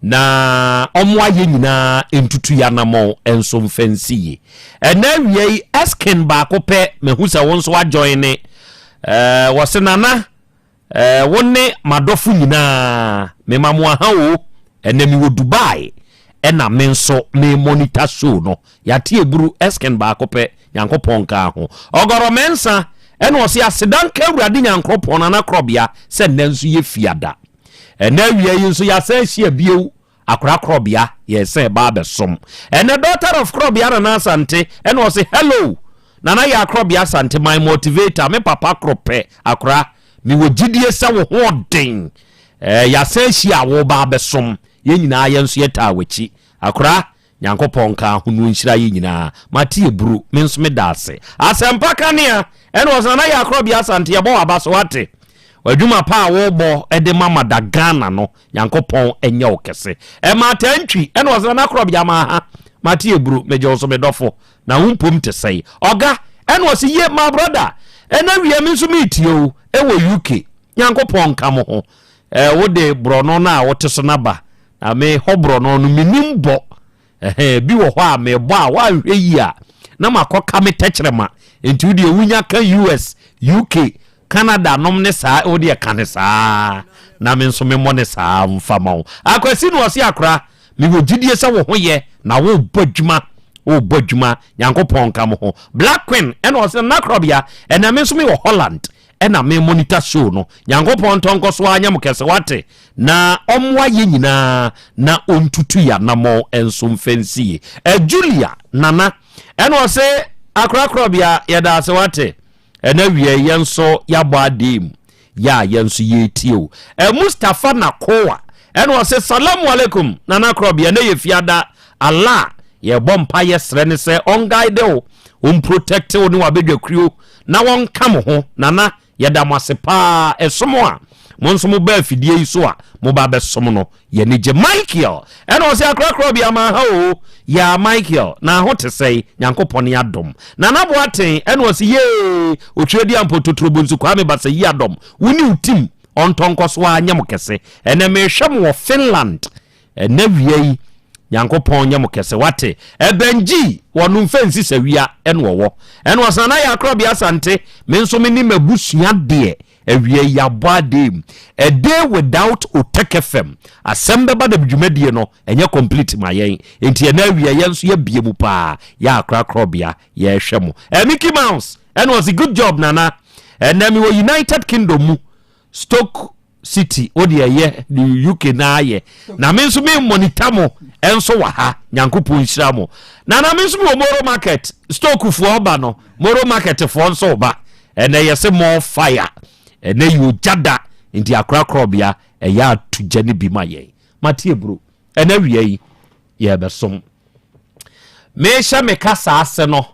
na ɔmo ayɛ nyinaa entutu ya namɔ enso mfɛnsi ye ɛna wie eskin ba ko pɛ mehu sɛ won so ajoin ne wɔse nana wonne madɔfo nyinaa me mamu aha o ɛna mi wo Dubai ɛna me nso me monitor show no yate eburu eskin ba ko pɛ yankopɔn ka ho ogoro mensa ɛna ɔse asedan ka awurade nyankopɔn na Krobea sɛ nanso ye fiada ɛna wie yi nso yasa hia bio akora Krobea yɛsɛ ba besom ɛna daughter of Krobea na Asante ɛna ɔse hello nana ya Krobea Asante my motivator me papa Krobea akora mi wo gidie sɛ wo hoden yasa hia wo ba besom ye nyinaa yɛ nso yɛta wachi akora nyankopɔn ka ho no nhyira ye nyinaa mate eburu me nso me daase asempa kanea ɛna ɔse nana ya Krobea Asante yɛbɔ abaso wate wadwuma pa wo bo ede mama da Ghana no yankopɔn enye okese ma tantwi ene wose na Krobea ma ha mate eburu meje wo so medofo na wumpom te sei oga ene wose ye my brother ena wie mi so metio ewo UK yankopɔn ka mo ho wo de brono na wote so na ba na me ho brono no minim bo bi wo ho a me bo a wa hwe yi a na makoka me tekyerema enti wo de wunya ka US UK Canada nom ne saa odi e kan saa na me nso me mo ne saa mfama wo akwasi no ose akora me wo gidie se wo ho ye na wo bodwuma yankopɔn ka mo ho Black Queen ene ose na Krobea ena me nso me wo Holland ena me monitor show no yankopɔn tonko so anyam kese wate na omwa ye nyina na ontutu ya namo enso mfensie Julia nana ene ose akora Krobea yeda ase wate ena wie yenso yabo adim ya yenso yetio Mustafa Nakoa ena wase salamu alaikum nana Krobea na ye fiada Allah ye bompa yesre ne se on guide o protect o ni wabedwakrio na won kam ho nana yeda masepa esomo a monso mo ba afidie yi so a mo ba besom no ye ne je Michael ena wase Krobea ma ha o ya Michael na ho te sei nyankopon ya dom na naboaten ene wose ye otwedi ampototro bonsu kwa me basa yi adom woni utim ontonkoso anyam kese ene me hwem wo Finland ene wiei nyankopon nyam kese wate ebenji wonu mfensi sawia ene wo ene wasana ya Krobea Asante me nso me ni mabusua de ewie ya boadem a day without Otec FM Asem Beba Dabi dwumadie no enye complete mayen enti na wie yenso ye biemu pa ya Krobea ye hwemo Mickey Mouse and was a good job nana and then we were United Kingdom mu Stoke City odia ye the UK na ye na me nso me monitor mo enso wa ha nyankopon hyira mo na me nso mo Moro Market Stoke fu oba no Moro Market fo nso oba and ye say more fire and you jada into akra Krobea ya tujani bi maye matie bro and wie ye besom me sha me kasa ase no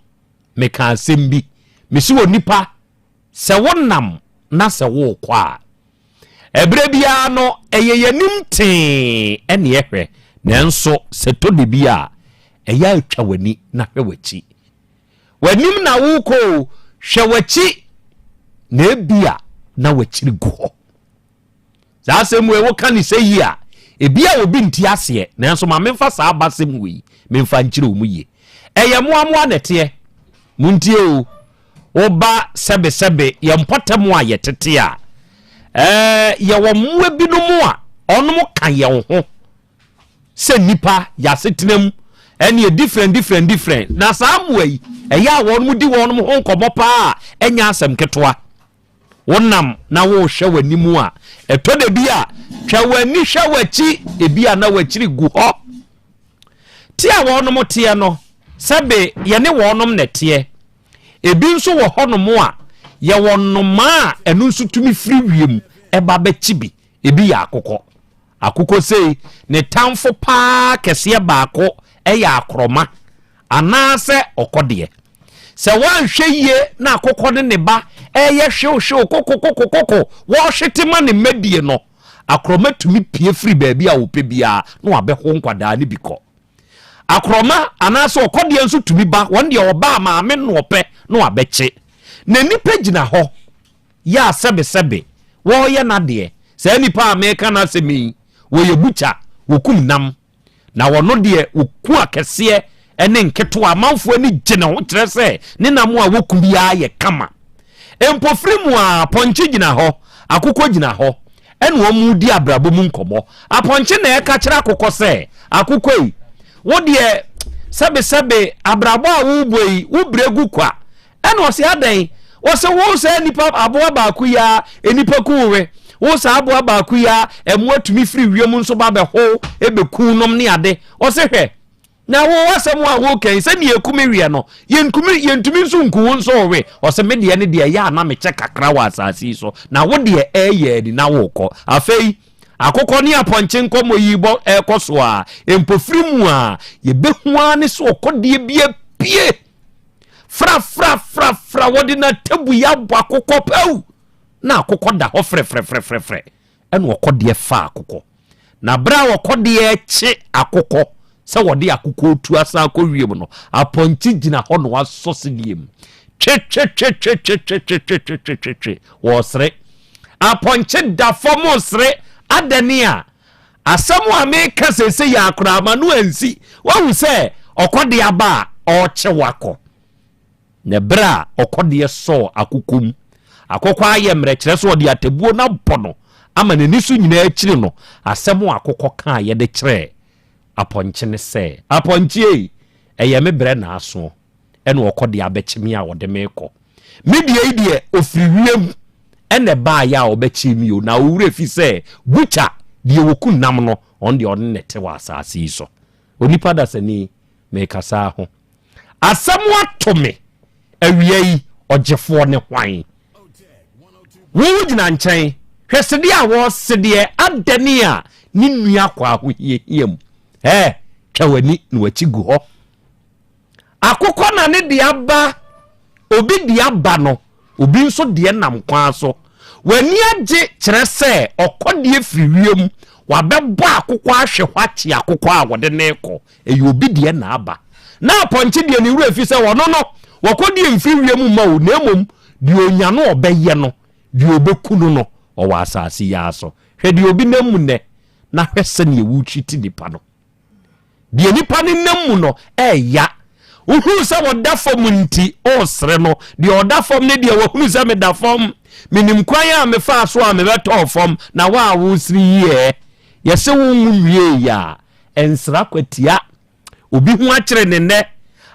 me kan sembi me si onipa se wonam na se wo kwa ebre bia no eyeyanim ten ene ehwe nanso se to de bia eya atwa wani na hwe wachi wanim na wo ko hwe wachi na bia na wachiri go za asem we wo kan se yi a ebia obi nti ase nanso ma memfa saa basem wi memfa nkyire o mu ye eye moamoa nete muntie o oba sebe ye mpotemu a yetete a ye wo mwe binumu a onum kan ye ho se nipa ya setenam ene ye different na samwei eya wonum di wonum ho nkomo pa enya asem ketoa wonam na wo hwe wanimu a eto de bia twa wani hwe wachi ebia na wachiri gu ho ti a wonum tie no sebe ye ne wonum nete ebi nso wo honom a ye wonoma enu nso tumi firi wiem eba be chibi ebi ya akokɔ sei ne tamfo pa kese baako eya akroma anase okode se wanhwe ye na akokɔ ne ba eye hwe kokoko wo hwetema ne medie no akroma tumi pie firi baabi a wo pe bia na wa be ho nkwadaa ne bikɔ akroma anase okode nso tumi ba won de oba ma me no ope no abeche na nipa gina ho ya sebe wo ye na de se nipa America na se mi wo ye bucha wo kum nam na wono de wo ku akese ene nketo amanfo ani gine ho kire se ne nam a wo kum ya ye kama empofiri mu a ponche gina ho akukọ gina ho ene wo mu di abrabo mu nkomo aponche na e ka kire akukọ se akukọ yi wo de sebe abrabo a wo boi wo bregu kwa ene wo se adan wo se wo se nipa aboa ba ku ya enipa kuwe wo sa aboa ba ku ya emu atumi firi wiem nso ba be ho ebeku nom ne ade wo se hwe na wo wasem a wo kan se ne ekumi wie no yentumi nso nku nso we wo se me de ne de ya na me che kakra wa asasi so na wo de eye di na wo ko afei akokọ ni aponche nkomo yibo ekoso a empofiri mu a ye behu ane so okode bie pie fra wodi na tabu ya bo akokọ pau na akokọ da ho frefre ene okode fa akokọ na bra okode echi akokọ se wodi akokọ otu asa akọwiem no aponche gina ho no asosediem che wo sre aponche da fomosre adania asemu America sese ya akura manu ansi wahu se okode aba o chewako ne bra okode so akukum akokwa aye mre kire so odi atebuo na bono ama ne nisu nyina akiri no asemu akokọ ka ye de kire aponche ne se aponche eye me bre na aso ene okode abechimi a wode meko media idie ofiriwiem ene ba ya obechimi o na owure fi se bucha die woku nam no on de on nete wa asase so onipa da sani me kasa ho asemu atome awiei ogefo ne hwan wo gina nkyɛn hwesede a wo sede adani a ni nua kwa ho hiehiem twawani no wachigu ho akokɔ na ne de aba obi de aba no obi nso de nam kwa so wani age kyerɛ sɛ ɔkɔde firiwiem wabɛbɔ akokɔ ahwe hwachi akokɔ a wode ne kɔ eyi obi de na aba na aponche de ne wura fi sɛ wono no wɔkɔde mfiriwiem ma wo na emom de onya no ɔbɛyɛ no de obekunu no ɔwɔ asase ya so hwɛ de obi namu ne na hwɛsɛ ne wuchiti nipa no de nipa ne namu no ya uhu sɛ wɔda fam nti ɔsre no de ɔda fam ne de wɔhunu sɛ me da fam minim kwan a me fa so a me beto fam na wa wo siri ye yɛsɛ wo nwie ya ensra kwatia obi hu akyere ne nne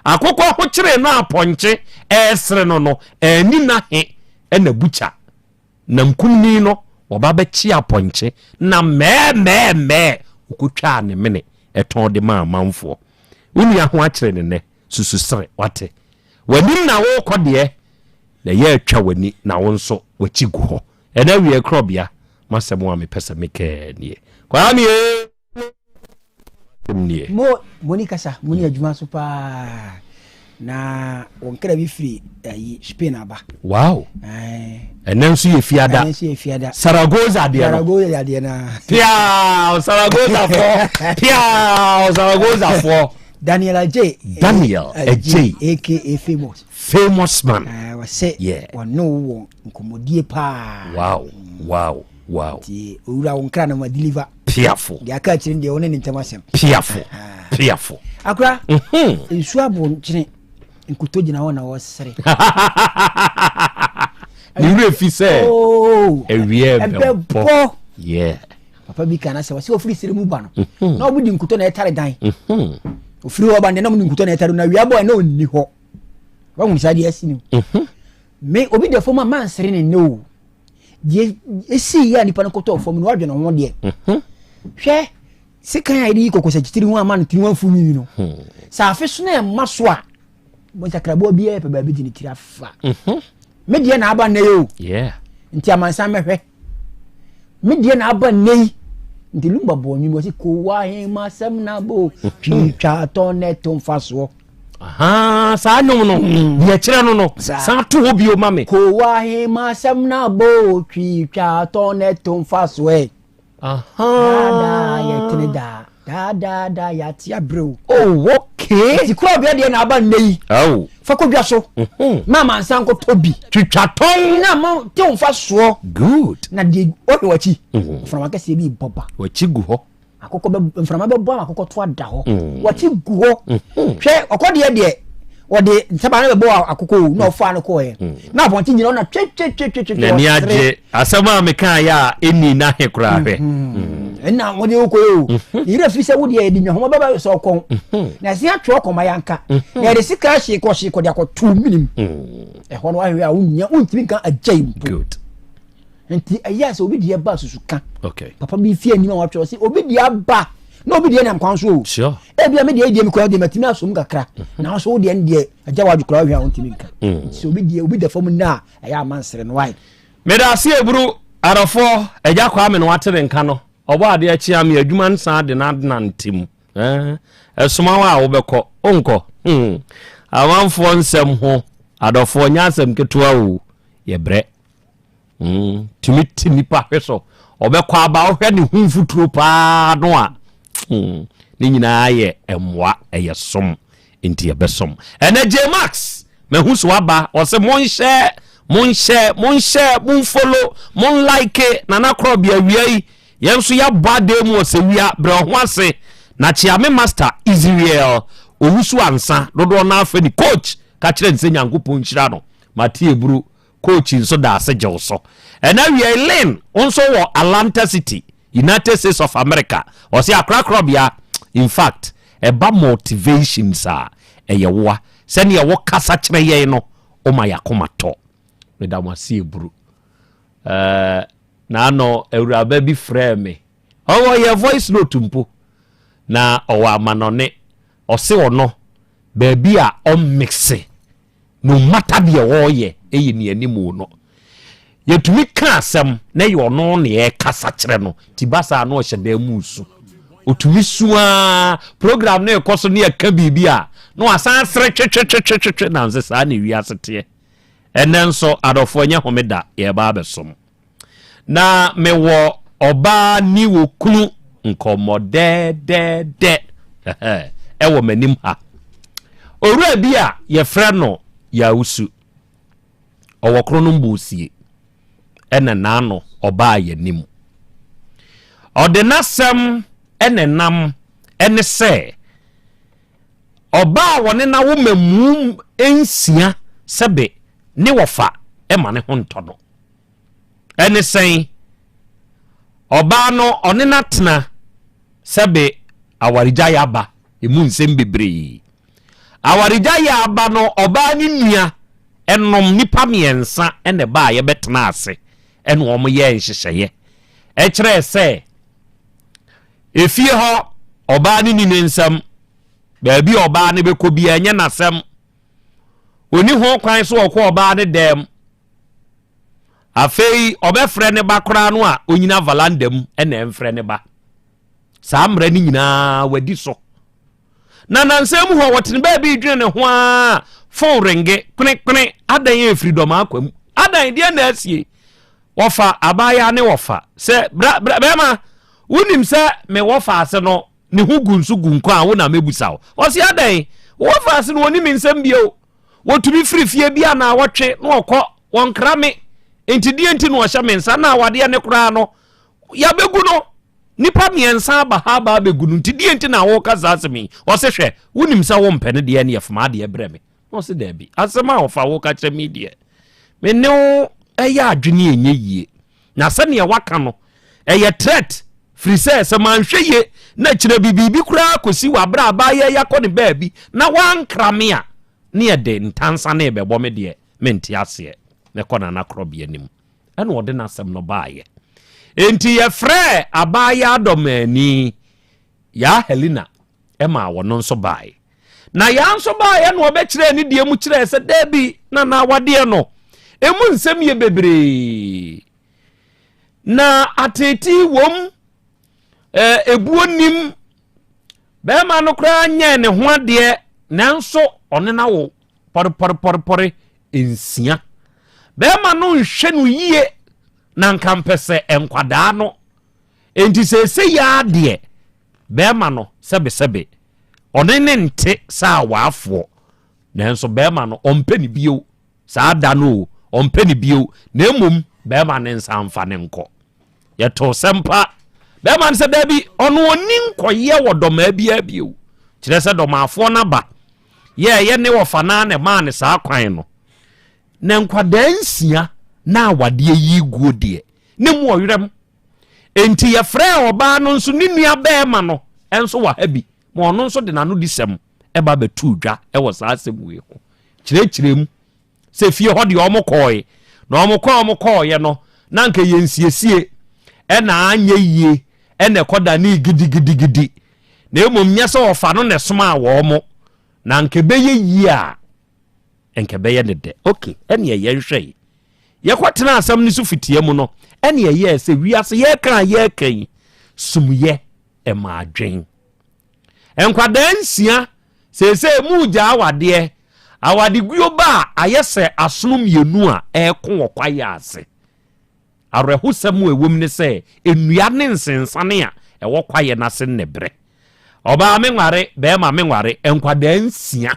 akokɔ ho kyere no aponche ɛsre no ani na he ɛna bucha na mkumni no oba bɛkyi aponche na me okotwa ne mene ɛtɔn de ma manfo wonu ya ho akyere ne nne sususere wate wanim na wo kɔde na ye atwa wani na wo nso wachigu ho ena wie Krobea masɛm a mepɛsɛ meka nie kwa me nie Monica sa muni adwuma so pa na wonkra bi firi ayi Spain aba wow ena nso ye fiada Saragoza de na Saragoza fo Daniel J aka famous man say no nkomodie pa wow ti owura wonkra na ma deliver piafo dia ka chirin de woni ntamasem piafo akra nsu abo nkyene nkuto gina ho na wo sere ni refi se ewie bebo papa bi kana se wase ofiri sere mu ba no na obudi nkuto na etare dan ofiri wo ba ne na mu nkuto na etare na wi abo na onni ho wa mu sadi asini me obi de foma man sere ne no die esi ya nipa no koto fom no wadwe no ho de hwe sekan ya di kokose kitiri ho ama no tiri ho fumi no sa afi so na ma so a mo sakrabo bi e pe ba bi di ni tiri afa me die na aba na yo nti amansa mehwe me die na aba nei nti lumba bo nyi mo si ko wa he ma sam na bo twa to net on faso sa no ye kire no sa to obi o mame ko wa he ma sam na bo twa to net on faso da ye tene da ya tia bro okay okay ti Krobea de na aba nei oh fa ko dwa so mama nsan ko tobi twitwaton na ma te onfa so good na de obi wachi from aka se bi boba wachi gu ho akoko be from aba bo akoko to ada ho wachi gu ho hwe okode de ode saba na be bo akoko na ofa no ko e na abonti nyina na twe na ni age asama me kan ya eni na he kura hwe na wode okoyo ire fi se wode e di nwa baba so kon na si atwo kon mayanka na de sika hye ko de akoto minim e ho no ahwe a unya untimi kan agye good enti aya se obi de ba susuka okay papa bi fi anima wa twa se obi de aba na obi de na mkwan so sure e bia me de mi ko de matimi asom kakra na so de de agya wa dukura hwe a untimi kan so obi de fom na aya amansere no wai me da se eburu arafo agya kwa me no watere nka no obo ade achi am adwuma nsa de na ntim esoma wa obekọ onko amanfo nsem ho adofo nya asem ketua wo ye bre timiti nipa hweso obekọ aba ohwe ne hu futuro pa no a ni nyina ye emwa eye som enti ebesom ene J Max me hu so aba o se mon share mon follow mon like na na Krobea wiai yenso ya bade mu osewia bre ho ase na chiame master Israel owusu ansa dodo na afa ni coach ka kire nse nyankopon hira no Mate Eburu coach nso da ase jewso ena wi Ellen onso wo Atlanta City United States of America o se akra Krobea in fact eba motivation sa eyewa se ne wo kasa kire ye no o ma yakoma to Mate Eburu na no Ewuraba bi frɛ me owo ye voice note mpo na owa amanone ose ono baabi a o mixe no matter de wo ye eyi ne animu no yetumi ka asem na ye ono ne e kasa kire no tibasa no hyeda mu su otumi suwa program na ekoso ne aka bibi a no asan sere twetwetwetwe na nse sa na wi asete enenso adofo nya homeda ye ba besom na mewo oba ni wo kunu nkomo de ewo manim ha owura bi a ye frɛ no Yawusu owo krono mbusie ene nano oba yanim odenasem ene nam ene se oba wone na wo mamum ensia sebe ne wofa ema ne ho ntono ene sen oba no one na tena sebe awarija yaba emu nsem bebre awarija yaba no oba ni nua enom nipa miensa ene ba ye betena ase ene omo ye nhyehyeye e kire se efie ho oba ni ni nsam baabi oba ne bekobi enye nasem oni ho kwan so okọ oba ne dem afei obefre ne ba kora no a onyina valandam ene emfre ne ba saa mra ni nyina wadi so na nansem ho wotene ba bi dwene ne ho a phone ringe kune adan ye freedom akwam adan de na asie wofa abaya ne wofa se bema wonim se me wofa ase no ne hu gunsu gunko a wo na mebusa wo se adan wofa ase no woni mi nsem bio wotumi frifie bia na wotwe no okọ wonkrame enti die enti no hye mensa na wade ne kura no ya begu no nipa miensa ba ha ba begu no enti die enti na wo kasa asemi wo se hwe wonim sa wo mpene de ne yefma de breme wo se da bi asema wo fa wo ka kire mi de me ne eya adwene enye yie na se ne waka no eye threat free se manhwe ye na kire bibibi kura kosi wa bra ba ye yakọ ne ba bi na wankrame a ne ye de ntansa na ebebo me de menti ase ne kona na Krobea nim ene ode na asem no baaye enti ye frɛ abaya adomani ya Helena ema wono nso baaye na ya nso baaye no obekire ni die mu kire se dabi na wade no emu nsem ye bebre na ateti wom ebuo nim be ma no kra nya ne ho ade nanso one na wo por ensia bema no nhwe no yie na nkampese enkwada no enti se ya de bema no sebe ɔne nte saa waafo nanso bɛrima no ɔmpɛ ne bio saa da no ɔmpɛ ne bio na mmom bɛrima ne nsa mfa ne nkɔ yɛto sɛmpa bɛrima no sɛ dabi ɔno ɔni nkɔyɛ wɔ dɔmaa biaa bio kyerɛ sɛ dɔmaafoɔ no ba yɛ ne wɔfa naa ne maa ne saa kwan no na nkwadaa nsia na awadeɛ yi guo deɛ ne mu ɔwerɛm enti yɛfrɛ ɔbaa no nso ne nua bɛrima no ɛnso wɔ ha bi ma ɔno nso de n'ano di sɛm ɛba bɛtu dwa ɛwɔ saa asɛm wei ho kyerɛkyerɛ mu sɛ fie hɔ deɛ ɔmo kɔɔe na ɔmo kɔɔyɛ no na nka yɛnsiesie ɛna anyɛ yie ɛna ɛkɔda ne gidigidigidi na mmom nyɛ sɛ ɔfa no ne soma a wɔ mo na nka bɛyɛ yie a nka bɛyɛ ne dɛ okay ɛne yɛhwɛ yɛkɔtena asɛm no so fitie mu no ɛne yɛyɛ sɛ wiase yɛka yi sumyɛ ɛma adwen nkwadaa nsia sɛsɛ mu gya awadeguo ba a ayɛ sɛ asono mmienu a ɛko wɔ kwayɛ ase awerɛhosɛm a ɛwom ne sɛ nnua ne nsensane a ɛwɔ kwayɛ no ase ne berɛ ɔbaa me nware bɛrima me nware nkwadaa nsia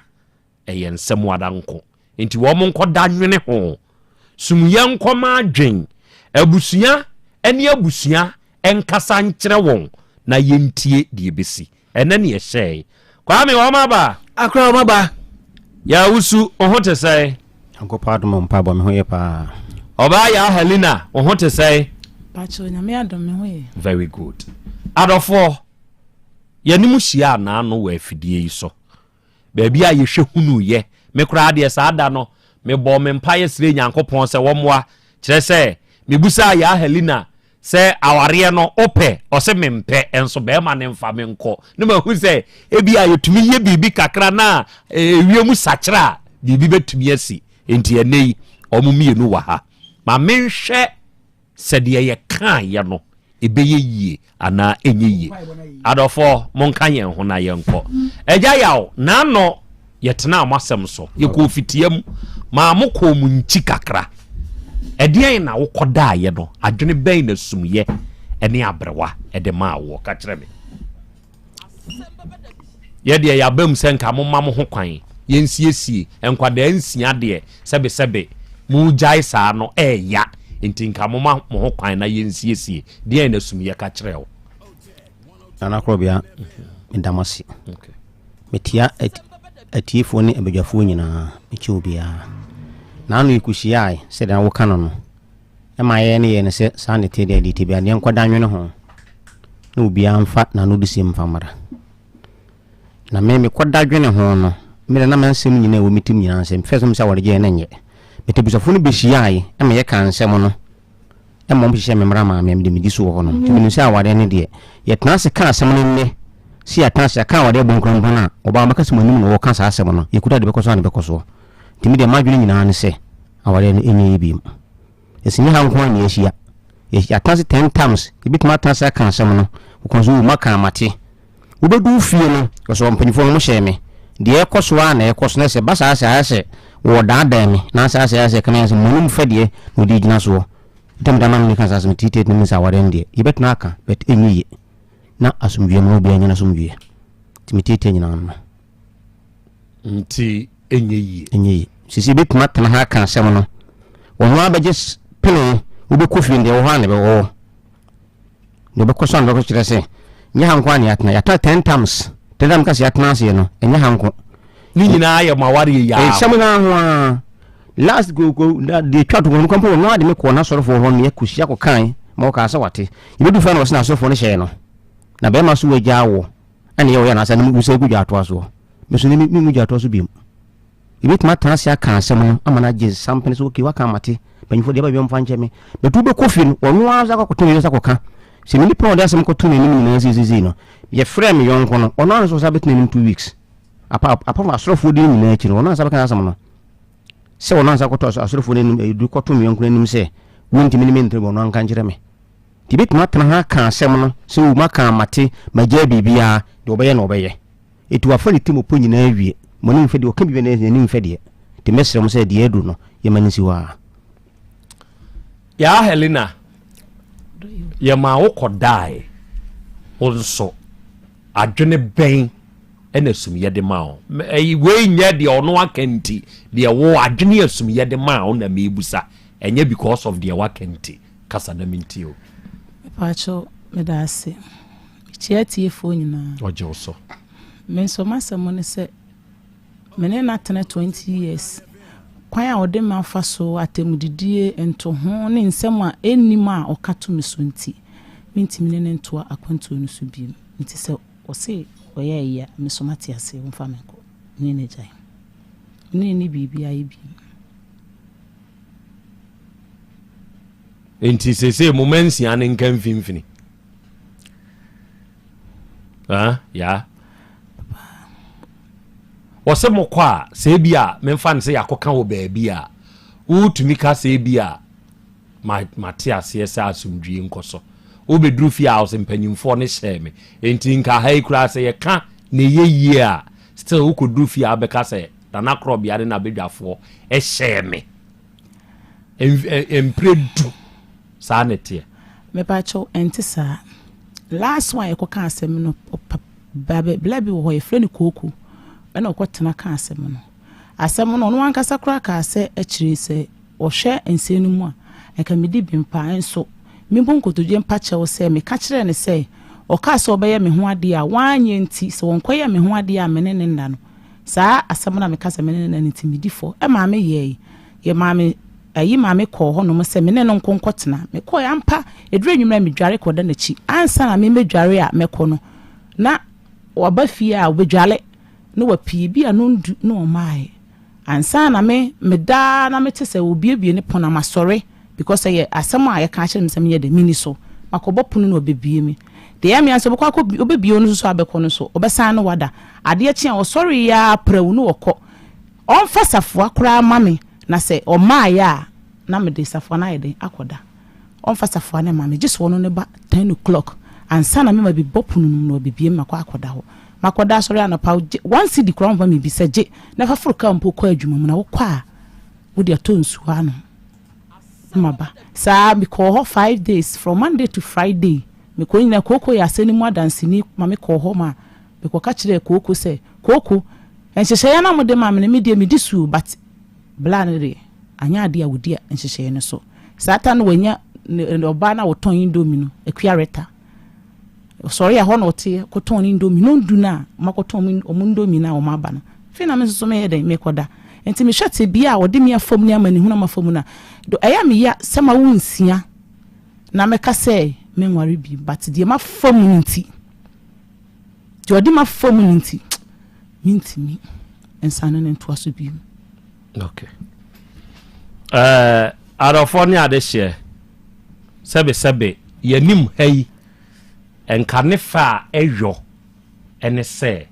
ɛyɛ nsɛm wadanko nti wɔn nkɔda nwene ho sumyɛ nkɔma adwen abusua ɛne abusua ɛnkasa nkyerɛ wɔn na yɛntie deɛ bɛsi ɛnɛ ne yɛhyɛe kwame wɔn aba akora wɔn aba ya wusu oho te sɛ ankɔpa dom mpa bɔ me ho yɛ paa ɔbaa ya Helena oho te sɛ pacho nyame adom me ho yɛ very good adɔfo yɛnim hyia na no wɔ afidie yi so baabi a yɛhwɛ hunu yɛ me kora deɛ saa da no me bɔ me mpa yɛ sire nyankopɔn sɛ wɔmmoa kyerɛ sɛ mebusa ya Helena sɛ awareɛ no opɛ ɔsɛ mempɛ enso bɛrima ne mfa me nkɔ ne mahu sɛ ebi a yɛtumi yɛ biribi kakra na ewiem sakyera biribi bɛtumi asi enti ɛnɛyi ɔmo mienu wɔ ha ma menhwɛ sɛ deɛ yɛka yɛ no ɛbɛyɛ yie anaa ɛnyɛ yie adɔfo monka yɛn ho na yɛnkɔ agya yaw na no yɛtena amasɛm so yɛkɔ fitiam ma mokɔ mu nkyi kakra ɛdeɛn na wokɔdaa yɛ no adwene bɛn na sumyɛ ɛne abrewa ɛde maa wo ka kyerɛ me yɛdeɛ yɛabam sɛ nka moma mo ho kwan yɛnsiesie nkwadaa nsia deɛ sɛbesɛbe mu gyae saa no ɛɛya nti nka moma mo ho kwan na yɛnsiesie deɛn na sumyɛ ka kyerɛ wo nana Krobea medamase metia atiefoɔ ne abadwafoɔ nyinaa mekyɛ obiara na ano ikuhyiae sɛ da wo kano no ɛma yɛ ne yɛ ne sɛ saa ne te deɛ de tebia ne nkɔda nwene ho na obiara mfa na no de sim mfa mara na me kɔda dwene ho no me na mansɛm nyina wɔ mitim nyina nsɛm fɛ som sɛ wɔde gye ne nyɛ metebusafo no behyiae ɛma yɛ ka nsɛm no ɛma mo hyehyɛ me mara ma me de medi so wɔ hɔ no timi no sɛ awade ne deɛ yɛtena se ka asɛm no nnɛ si yɛtena se ka awade bonkronkron a ɔba maka sɛ manim no wɔka saa asɛm no yɛkuta de bɛkɔ so ne bɛkɔ so timi de madwene nyinaa ne sɛ awade no ɛnyɛ yɛ biem ɛsinye ha nko ne yɛhyia yɛtena se 10 times yɛbɛtumi atena se aka asɛm no wokɔ so maka amate wobɛdu fie no kɔsɔ mpanyifo no mo hyɛ me deɛ ɛkɔ so a na ɛkɔ so na sɛ ba saa sɛ wɔ daadaa me na saa sɛ kana sɛ monum fɛ deɛ na ɔde gyina soɔ tam dama no ka saa sɛ tite no misa awade no deɛ yɛbɛtena aka but ɛnyɛ yɛ na asomdwie mu obia nyina asomdwie timi tite nyina no nti ɛnyɛ yɛ sisi bɛtumi atena ha aka asɛm no wɔn abɛgye pene wobɛkɔ fie deɛ wɔ hɔ a ne bɛwɔ ne bɛkɔ so a ne bɛkɔ kyerɛ sɛ nyɛ ha nko a ne yɛatena 10 times 10 times ka sɛ yɛatena aseɛ no ɛnyɛ ha nko ne nyinaa yɛ maware yɛ yaa sɛm na ho a last go de twa to no kampo no ade me kɔ na sɔrɔfo hɔ no yɛkɔhyia kɔ kan ma wɔka sɛ wate yɛbɛdu fa na wɔsena sɔrɔfo no hyɛ no na bɛma so wagya wo ɛne yɛ wɔyɛ na sɛ no mu sɛ gu gya atoa so me so ne mu gya atoa so biem yɛbɛtumi atena ase aka asɛm no ama no agye sampene sɛ okay waka amate panyimfoɔ deɛ bɛbɛmfa nkyɛ me bɛtu bɛkɔ fie no ɔno ara sɛ akɔkɔto ne sɛ kɔka sɛ menipa ɔde asɛm kɔto n'anim nyinaa sisisii no yɛfrɛ me yɔnko no ɔno ara nso sɛ bɛtena anim 2 weeks apart asɔrɔfoɔ de nyinaa akyi no ɔno ansa bɛka asɛm no sɛ ɔno ansa kɔtɔ asɔrɔfoɔ no anim ɛdu kɔto me yɔnko no anim sɛ wontimi ne mentere bɔ ɔno anka nkyerɛ me nti bɛtumi atena ha ka asɛm no sɛ wo maka amate magya biribiaa deɛ ɔbɛyɛ na ɔbɛyɛ ɛti wafa ne tim ɔpɔ nyinaa awie mɔne mfɛ deɛ ɔka biribi na ɛni mfɛ deɛ nti mɛsrɛ mo sɛ deɛ adu no yɛma no si hɔ a ya Helena yɛma wokɔdae wo nso adwene bɛn ɛna sumye de ma o we nye de ono akanti de wo adwene asumye de ma o na mebusa enye because of the wakanti kasa na minti o pacho medase chiati fo nyina oje so menso masamo ne se mene na tena 20 years kwan a ode ma fa so atemudidie ento ho ne nsem a enima okato mesonti minti mene ne nto akwanto no so bi nti se o se oye ya mesomati ase wo fa menko ne ne jai ne bibi ayi bi enti se momensi ane nkan finfini ya wose mokwa se bia memfa ne se yakoka wo baabi a utumi ka se bia matia se esa asumdwie nkoso wo bedru fi house mpanyimfo ne hyeme enti nka ha ikura se yeka ne yeyie a still wo kodru fi abeka se dana Krobea na bedwafo hyeme empredu sa netie me pacho entisa last one yakoka asem no blabi wo ye freni koku na okotena ka asem no no ankasa kura ka ase akiri se ohwe ensenu mu a eka medi bimpa enso mimbo nkotoje mpa che wo se me ka kire ne se oka se obeye me ho ade a wanye nti se wonkoye me ho ade a menene nda no saa asem na me ka se menene na nti medifo e ma me ye ma me ayi ma me ko ho no mo se menene nkonkotena me ko ya mpa edure nwumra me dware ko da na chi ansa na me medware a me ko no na waba fie a obedwale no wapi bi anondu no mai ansa na me da na me tese obiebie ne pona masore because ye asem a ye ka kire me sem ye de mini so makobo punu no obebie mi de ya me anso bokwa ko obebie no so abekọ no so obesan no wada ade chi a osore ya prawu no wokọ onfa safo akura mame na se o mai a na me de safo na ye de akoda onfa safo na mame jiso no ne ba 10 o'clock ansa na me ma bi bopunu no obebie makọ akoda ho makoda sori anapa one city crown ba me bi seje na fa furuka mpo kwa adwuma mu na wo kwa wo de atonsu ano maba sa bi ko ho 5 days from Monday to Friday me ko nyina koko ya seni mu adanse ni ma me ko ho ma be ko ka kire koko se koko enhyehyɛ ya na mo de ma me me de me disu but blan re anya ade a wodi a enhyehyɛ ne so satan wanya oba na wo ton indomi no akua reta sorry ya hono te koton indomi no nduna makoton omundomi na o maba no fina me so me yede me koda enti me hwete bia ode me afam ni amani huna mafam na do eya me ya sema wonsia na me ka se me nware bi but de mafam nti de ode mafam nti minti mi ensano ne nto aso bi okay arofoni ade hye sebe yanim hai enka ne fa eyo ene se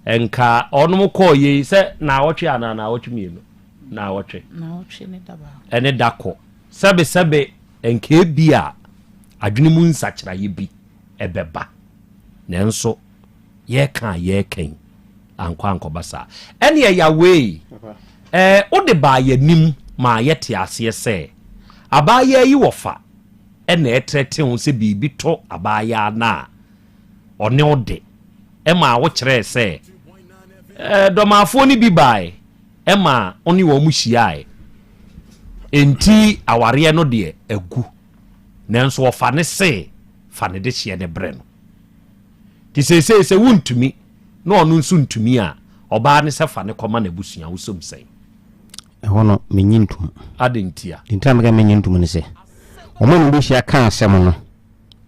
enka onum ko ye se na wotwe ana na wotwe mienu na wotwe ne daba ene dako sebe enka bia adwene mu nsakira ye bi ebeba nenso ye kan anko basa ene ya we ode ba yanim ma yete ase se abaya yi wofa ene etrete ho se bibi to abaya na one ode ema wo kire se domafo ni bi bai ema oni wo mu hia enti aware no de agu nanso wo fa ne se fa ne de hie ne bre no ti se wuntumi no onu nso ntumi a oba ne se fa ne koma na busua wo som sei hono menyintum adentia dintam ga menyintum ne se omanu bi hia kan asem no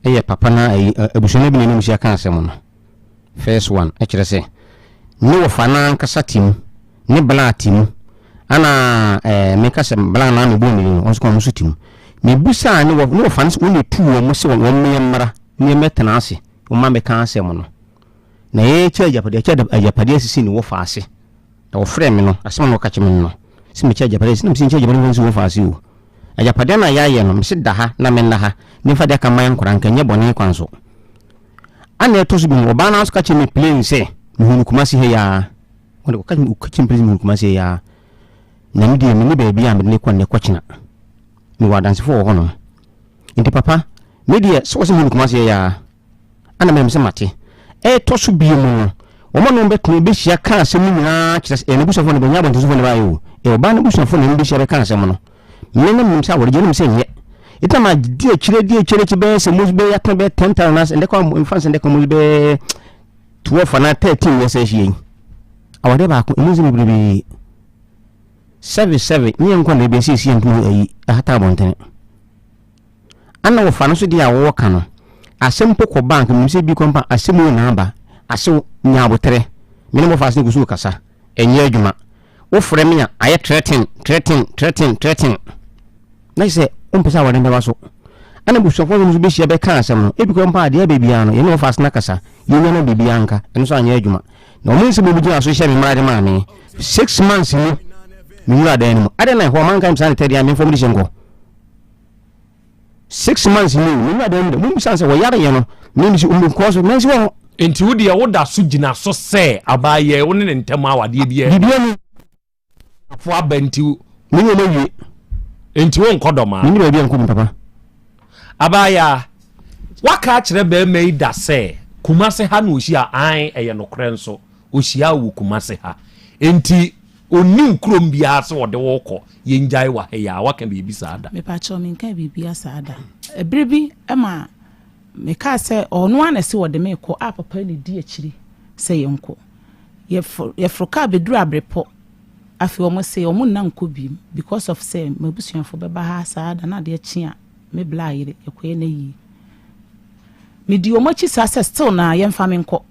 eye papa na abusua bi ne mu hia kan asem no first one e kire se ni wo fa na nkasa tim ni bla tim ana me ka se bla na no bo ni on so ko tim me busa ni wo fa na ni tu wo mo se wo me mara ni metena ase o ma me kan asem no na ye cha ajapade asisi ni wo fa ase na wo frɛ me no asem no ka kye me no si me cha ajapade si na me si cha ajapade nso wo fa ase o ajapade na ya ye no me se da ha na me na ha ni fa de ka man nkora nka nye bɔne kwanso ana to so bi mo ba na so ka kye me plane se me hunu kumasi he ya wona ko ka kye me plane hunu kumasi ya na me de me ni ba bia me ne kwa ne kwachina me wa dance fo ho no nti papa me de so hunu kumasi ya ana me se mate to so bi mu omo no betumi be hia ka asem nyina kyerɛ ene busafo no benya abonto sofo no bayo ba no busafo no be hia ka asem no mene mum sa wore jenim se nye itama di akyire be se mus be yata be 10,000 nas ende ko infanse ende ko mus be 12 na 13 years ahie awade ba ko emu zimi bibi 77 nye nko na be sisi ntu ayi ahata bontene ana wo fa no so dia wo ka no asem poko bank mum se bi kompa asem wo na aba asew nyaabotere mene mo fa se gusu kasa enye adwuma wo frɛ me a aye threaten na se ompesa wade ndaba so ana busofo no be hia be ka asem no ebi kompa ade abia no ye no fa se na kasa ye na bibia nka eno so anya adwuma na omo se bobi gina so hia me mrade ma me 6 months ni minura da enu ade na ho man kan san tedi am inform di senko 6 months ni minura da enu mum san se wo yare ye no mimi si ko so mensi wo enti wo de wo da so gina so se abaye wo ne ntem awade bia bibia ni afo abenti minyo no wie enti wo nkodoma minyo bia nko papa abaya waka kire be mai da se kumase ha no ohia an eye no krenso ohia wo kumase ha enti oni krom bia se wode woko yenjai wa heya waka bibi saada me pa cho min kan bibi saada ebrebi ema me ka se ono ana se wode me ko a papa ni di akiri se yenko ye froka beduru abrepo afi omo se omo na nko bi because of say mabusuafo beba ha saada na de akia me bla yire ekoye na yi me di omo chi sa se still na ye mfa me nko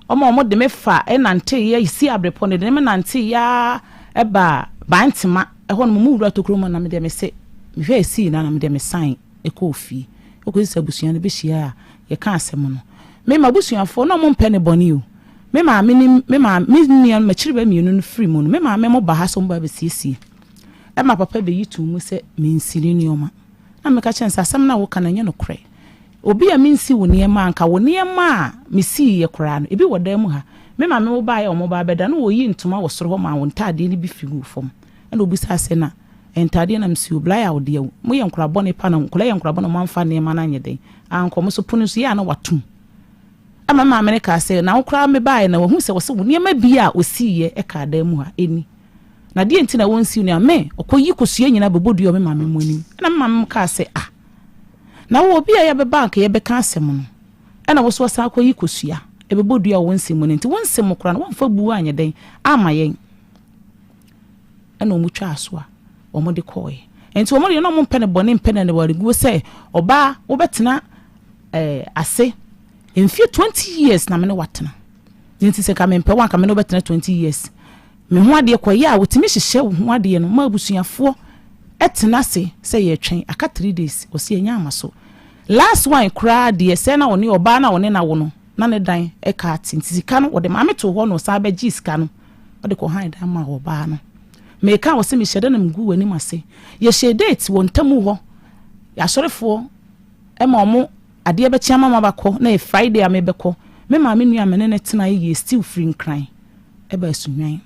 omo de me fa enante ye isi abrepo ne de me nante ya eba bantima ehon mo wura tokromo na me de me se me hwe esi na me de me sign ekofi okwesi abusuan ne be hia ye ka asem no me mabusuafo no mo mpe ne boni o me ma me nian ma chiriba mienu no free mo no me ma me mo ba ha so mba be siesie e ma papa be yitu mu se me nsiri ni oma na me ka chensa asem na wo kana nye no kre obi a me nsi wo niema anka wo niema me si ye kra no ebi woda mu ha me ma me wo ba ye o mo ba beda no wo yi ntoma wo soro ho ma wo ntade ni bi figu fom na obi sa se na entade na msi obla ya ode mo ye nkra bone pa na nkla ye nkra bone mo amfa niema na nye den anko mo so punu so ya na watum ama ma America se na ukra me bae na wohu se wo se niema bia osiye e ka da mu ha eni na die ntina wonsi ni ame okoyi kosua nyina beboduo me ma me monim na ma me ka se na wo bia ya be bank ye be ka asem no na wo so sa akoyi kosua e beboduo wonsi mo nti wonsi mo kra na wonfa bu anya den ama yen na omutwa aso a omode koye enti omode no mo mpene bone mpene ne wari go se oba wo betena ase mfie 20 years na me ne watena nti se ka me mpe wan ka me no betena 20 years me ho ade koye a wotimi hyehye ho ade no ma abusuafo etena se ye twen aka 3 days o se enya amaso last one kra de se na woni oba na woni na wo no na ne dan e ka ati sika no wode ma me to ho no sa ba gi sika no wode ko han dan ma oba no me ka wo se me hyede na mgu wani mase ye hye date wo ntamu ho ya sorefo e ma omo ade be chiama ma bako na e Friday a me beko me ma me nua me ne tena ye still free nkran e ba sunwan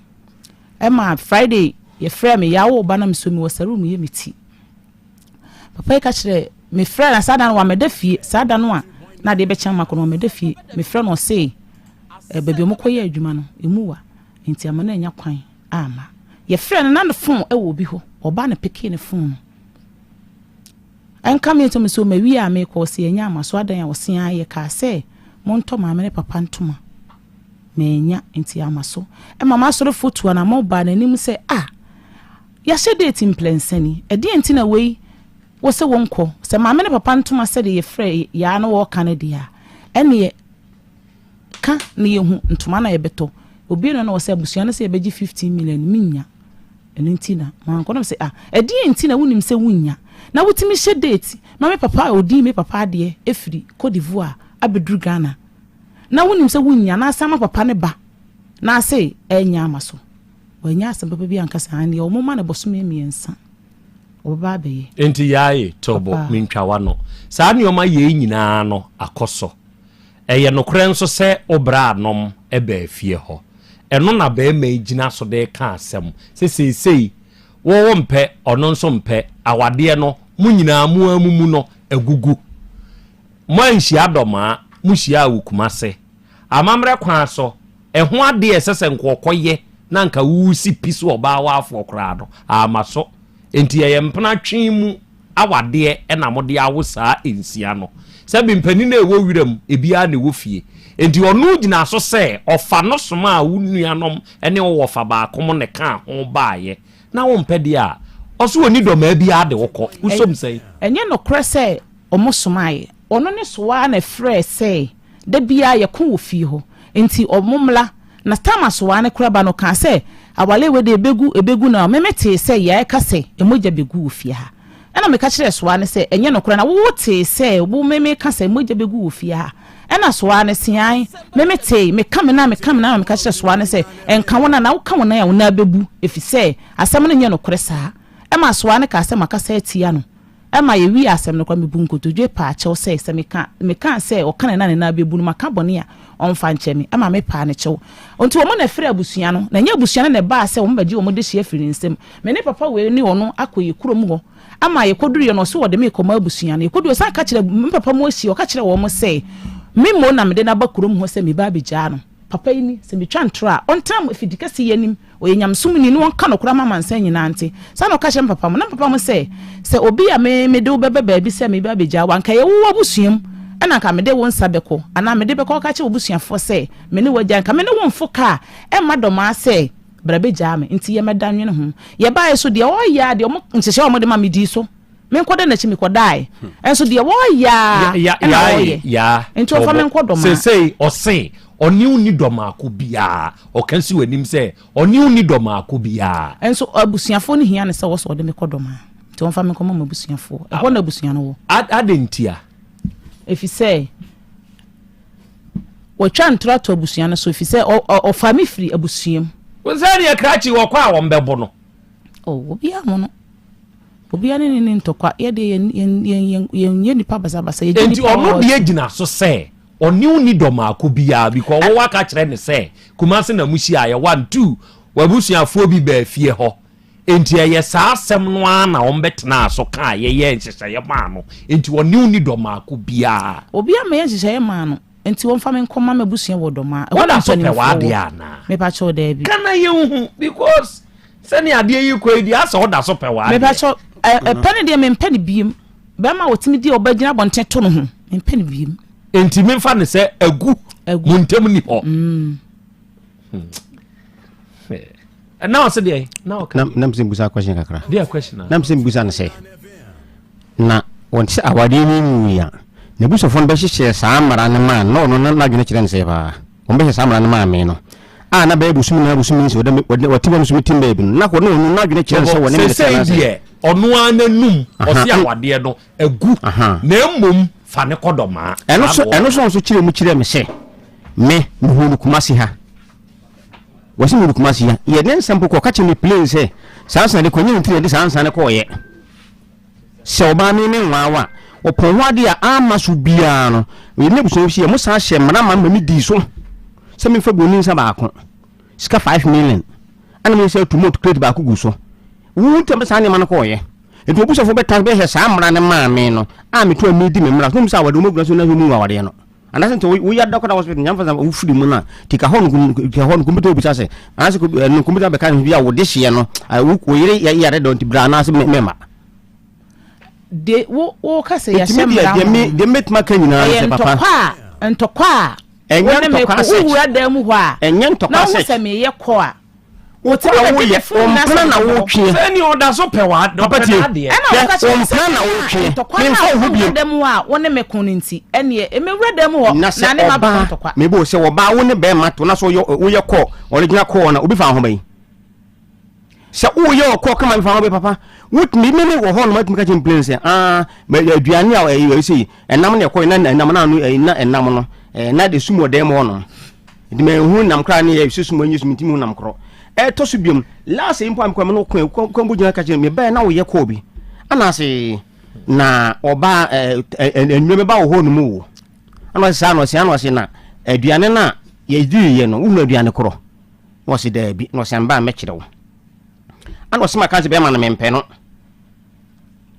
e ma Friday ye frɛ me ya wo ba na me so me wasaru me ye meti papa ka kire me frɛ na sada no wa me da fie sada no a na de be chiama ko no me da fie me frɛ no se baby mo koye adwuma no emuwa enti ama na nya kwan ama ye frɛ na no phone e wo bi ho oba na peke ne phone anka me to me so mawi a me ko se nya amaso adan a wo se aye ka se mo nto ma me papa ntoma me nya enti amaso e mama soro foto na mo ba na nim se ya she date in plensani e de enti na wei wo se wonko se ma me papa ntoma se de ye frɛ ya na wo Canada ene ka na ye hu ntoma na ye beto obi no na wo se abusuan se ye beji 15 million minya enti na ma nko na se e de enti na wonim se wunya na wutimi hye date ma me papa odi me papa de efiri Cote d'Ivoire abedru Ghana na wonim se wunya na asama papa ne ba na se enya amaso wanya asem papa bi ankasa ane o moma na bosome miensa oba beye enti yae tobo mintwa no saa ne oma ye nyina no akoso eye no krenso se obra nom ebe afie ho eno na ba ma igina so de ka asem sei wo mpe ono nso mpe awade no mu nyina mu amumu no agugu mo anhia doma mu hia awukumase amamre kwa so ɛho ade ɛsɛsɛ nkɔkɔyɛ na nka wusi piso ɔbaa wafo koraa no amaso enti yɛ mpena twen mu awade ɛna mode awo saa ensia no sɛ bimpani na ɛwɔ wiram ebia na ɛwɔ fie enti ɔno gyina so sɛ ɔfa no soma a wonuanom ɛne wo fa baakom ne ka ho baayɛ na wo mpɛde a ɔso woni dɔma bia de wokɔ usom sɛ ɛnyɛ no korɛ sɛ ɔmo somae ɔno ne soa na frɛ sɛ da bia yɛ ko wɔ fie hɔ enti ɔmo mla na tama soa ne koraba no ka sɛ awale we de ebegu na memete sɛ yɛ ka sɛ emogya begu wɔ fie ha ɛna meka kyerɛ soa ne sɛ ɛnyɛ no korɛ na wo te sɛ wo meme ka sɛ emogya begu wɔ fie ha ɛna soa ne sian memete meka me na meka kyerɛ soa ne sɛ ɛnka wona na wo ka wona ya wona bebu efi sɛ asɛm no nyɛ no korɛ saa ɛma soa ne ka sɛ maka sɛ atia no ɛma yɛ wi asɛm no kwa mebu nkotodwe pa kyɛw sɛ meka sɛ ɔka ne na bebu no maka bɔne a ɔmfa nkyɛ me ɛma me pa ne kyɛw onti wɔn na frɛ abusua no na nyɛ abusua no na ba sɛ wɔn bagye wɔn de hyia firi nsɛm me ne papa we ni ɔno akɔ yɛ kurom hɔ ama yɛ koduru yɛ no so wɔde me kɔma abusua no yɛ koduru san ka kyerɛ me papa mo asi ɔka kyerɛ wɔn sɛ me mo na me de na ba kurom hɔ sɛ me ba abegya no papa yi ni sɛ me twa ntro a ɔntam afidika sɛ yɛnim ɔyɛ nyamsom ni no wɔnka no kora mama nsa nyina nte sa na ɔka kyerɛ papa mo na papa mo sɛ obi a me de wo bɛbɛ baabi sɛ me ba abegya wanka yɛ wo abusuam ɛna nka me de wo nsa bɛkɔ ana me de bɛkɔ ka kyerɛ obusuafoɔ sɛ me ne wagya nka me ne wo mfo ka ɛma dɔma sɛ brabegya me nti yɛ mɛda nwene ho yɛ bae so deɛ ɔyɛ deɛ ɔmo nhyehyɛ ɔmo de ma me di so me nkɔda na chi me kɔdae ɛnso deɛ wɔyɛ ya nti ɔfa me nkɔ dɔma sɛ ɔse ɔniw ni dɔmaako bia ɔkansi w'anim sɛ ɔniw ni dɔmaako bia ɛnso abusuafoɔ no hia ne sɛ wɔsɔ ɔde me kɔ dɔma nti ɔmfa me nkɔma ma abusuafoɔ ɛhɔ na abusua no wɔ adentia efi sɛ wɔtwa ntora to abusua no so efi sɛ ɔfa me firi abusuam wonsɛ ne krachi wɔkɔ a wɔn bɛbɔ no obia mo no obia ne ntɔkwa yɛ de yɛn nipa basabasa yɛ nti ɔno de gyina so sɛ ɔniw ni dɔmaako bia because wo waka kyerɛ ne sɛ kumase na muhyia yɛ 1 2 wabusuafoɔ bi ba fie hɔ enti ɛyɛ saa asɛm no a na wɔn bɛtena so ka yɛyɛ nhyehyɛeɛ maa no enti ɔniw ni dɔmaako bia obia ma yɛ nhyehyɛeɛ maa no enti wɔn fa me nkɔma ma busua wɔ dɔma wɔda so pɛ wade ana me pa kyɛw da bi kana yɛ hu because sɛne adeɛ yi kɔ di asa wɔda so pɛ wade me pa kyɛw pɛne deɛ me mpɛne biem bɛma wɔtimi di ɔbɛgyina bɔnten to no ho me mpɛne biem enti me mfa ne sɛ agu mu ntam ni hɔ na ɔsɛ deɛ na msɛ mbusa question kakra deɛ question na msɛ mbusa ne sɛ na wɔn sɛ awade ni nwuya na busofo no bɛhyehyɛ saa mmara ne ma na ɔno na adwene kyerɛ ne sɛ paa wɔn bɛhyɛ saa mmara ne ma me no a na bɛyɛ busum na busum nsi wɔte wɔn so tim baabi no na kɔ no ɔno na adwene kyerɛ sɛ wɔn ne sɛ deɛ ɔno ananum ɔsi awadeɛ no agu na mmom fa ne kɔdɔma ɛno so kyerɛ mu kyerɛ me sɛ me hu kumasi ha wasi mu kumasi ha yɛ ne nsɛm pokɔ ka kyerɛ me plane sɛ saa sanade kɔnyɛ ntire de saa nsane kɔɔyɛ sɛ ɔbaa me nwawa ɔpɔn wade a ama so biara no ne buso hye mo saa hyɛ mmara ma me di so sɛ me fa boni nsa baako sika 5 million ana me sɛ tomato crate baako gu so wo ntam saa ne ma no kɔɔyɛ nti obusofo bɛta bɛhɛ saa mmara ne ma me no a me to me di me mmara so mo sa wade mo gura so na mu wade no anase nto wo ya dokota hospital nyamfa sa wo firi mu na tika hɔ no computer obi sase anase no computer bɛka no bia wo de hye no wo yire ya de don't bra na se mema de wo ka se ya shemra de metma ka nyina se papa ntokwa enya ntokwa se wo da mu hɔ a enya ntokwa se na wo se me ye kɔ a wo te wo ye ompana na wo twe sɛ ni oda so pɛ wa papa tie ompana na wo twe me fa ho bi da mu a wo ne me kon nti ɛne e me wura da mu hɔ na ne ma ba ntokwa me bo se wo ba wo ne be ma to na so wo ye kɔ original kɔ na obi fa ho bai sɛ wo ye kɔ kama me fa ho bai papa wut me wo hɔ no matumi ka kyem plane sɛ aduane a ɛyɛ sɛ ɛnam ne kɔ na ɛnam na no ɛnam no na de sumo dem hɔ no de me hu nam kra ne yɛ sumo nyi sumo ntimi hu nam kro to so biom last impo am kwa me no kwa bu gyina ka kyem me ba na wo ye kɔ bi ana se na oba enweme me ba wo hɔ no mu wo ana se sa no se na aduane na ye di ye no wo aduane kro no se da bi no se mba me kyerɛ wo ana se maka se be ma na me mpɛ no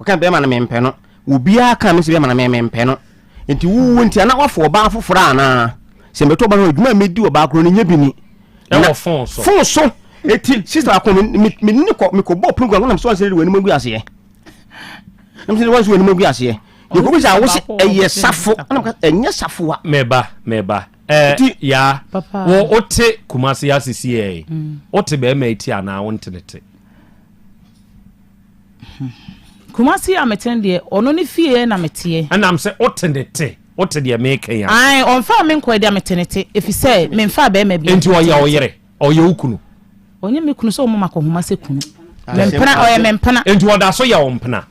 oka be ma na me mpɛ no obi aka me se be ma na me mpɛ no enti wo nti ana wafo oba afoforo ana se meto ba no adwuma me di oba kro no nya bi ni ɛwɔ phone so eti sister akɔ me ni ko bɔ program na so say we ni magu ase nam say we ni magu ase ye ko bisa wo eye safo na enye safo a meba ya wo ote kumase asisi e ote be ma eti ana wo ntenete kumase a meten de ono ne fie na metie ana am say otenete ote de make ya ai on fa me nkɔ de metenete efi say me mfa be ma bi enti oyere ukunu onye me kunu so mo makɔhoma se kunu mempana mempana enti oda so ya ompana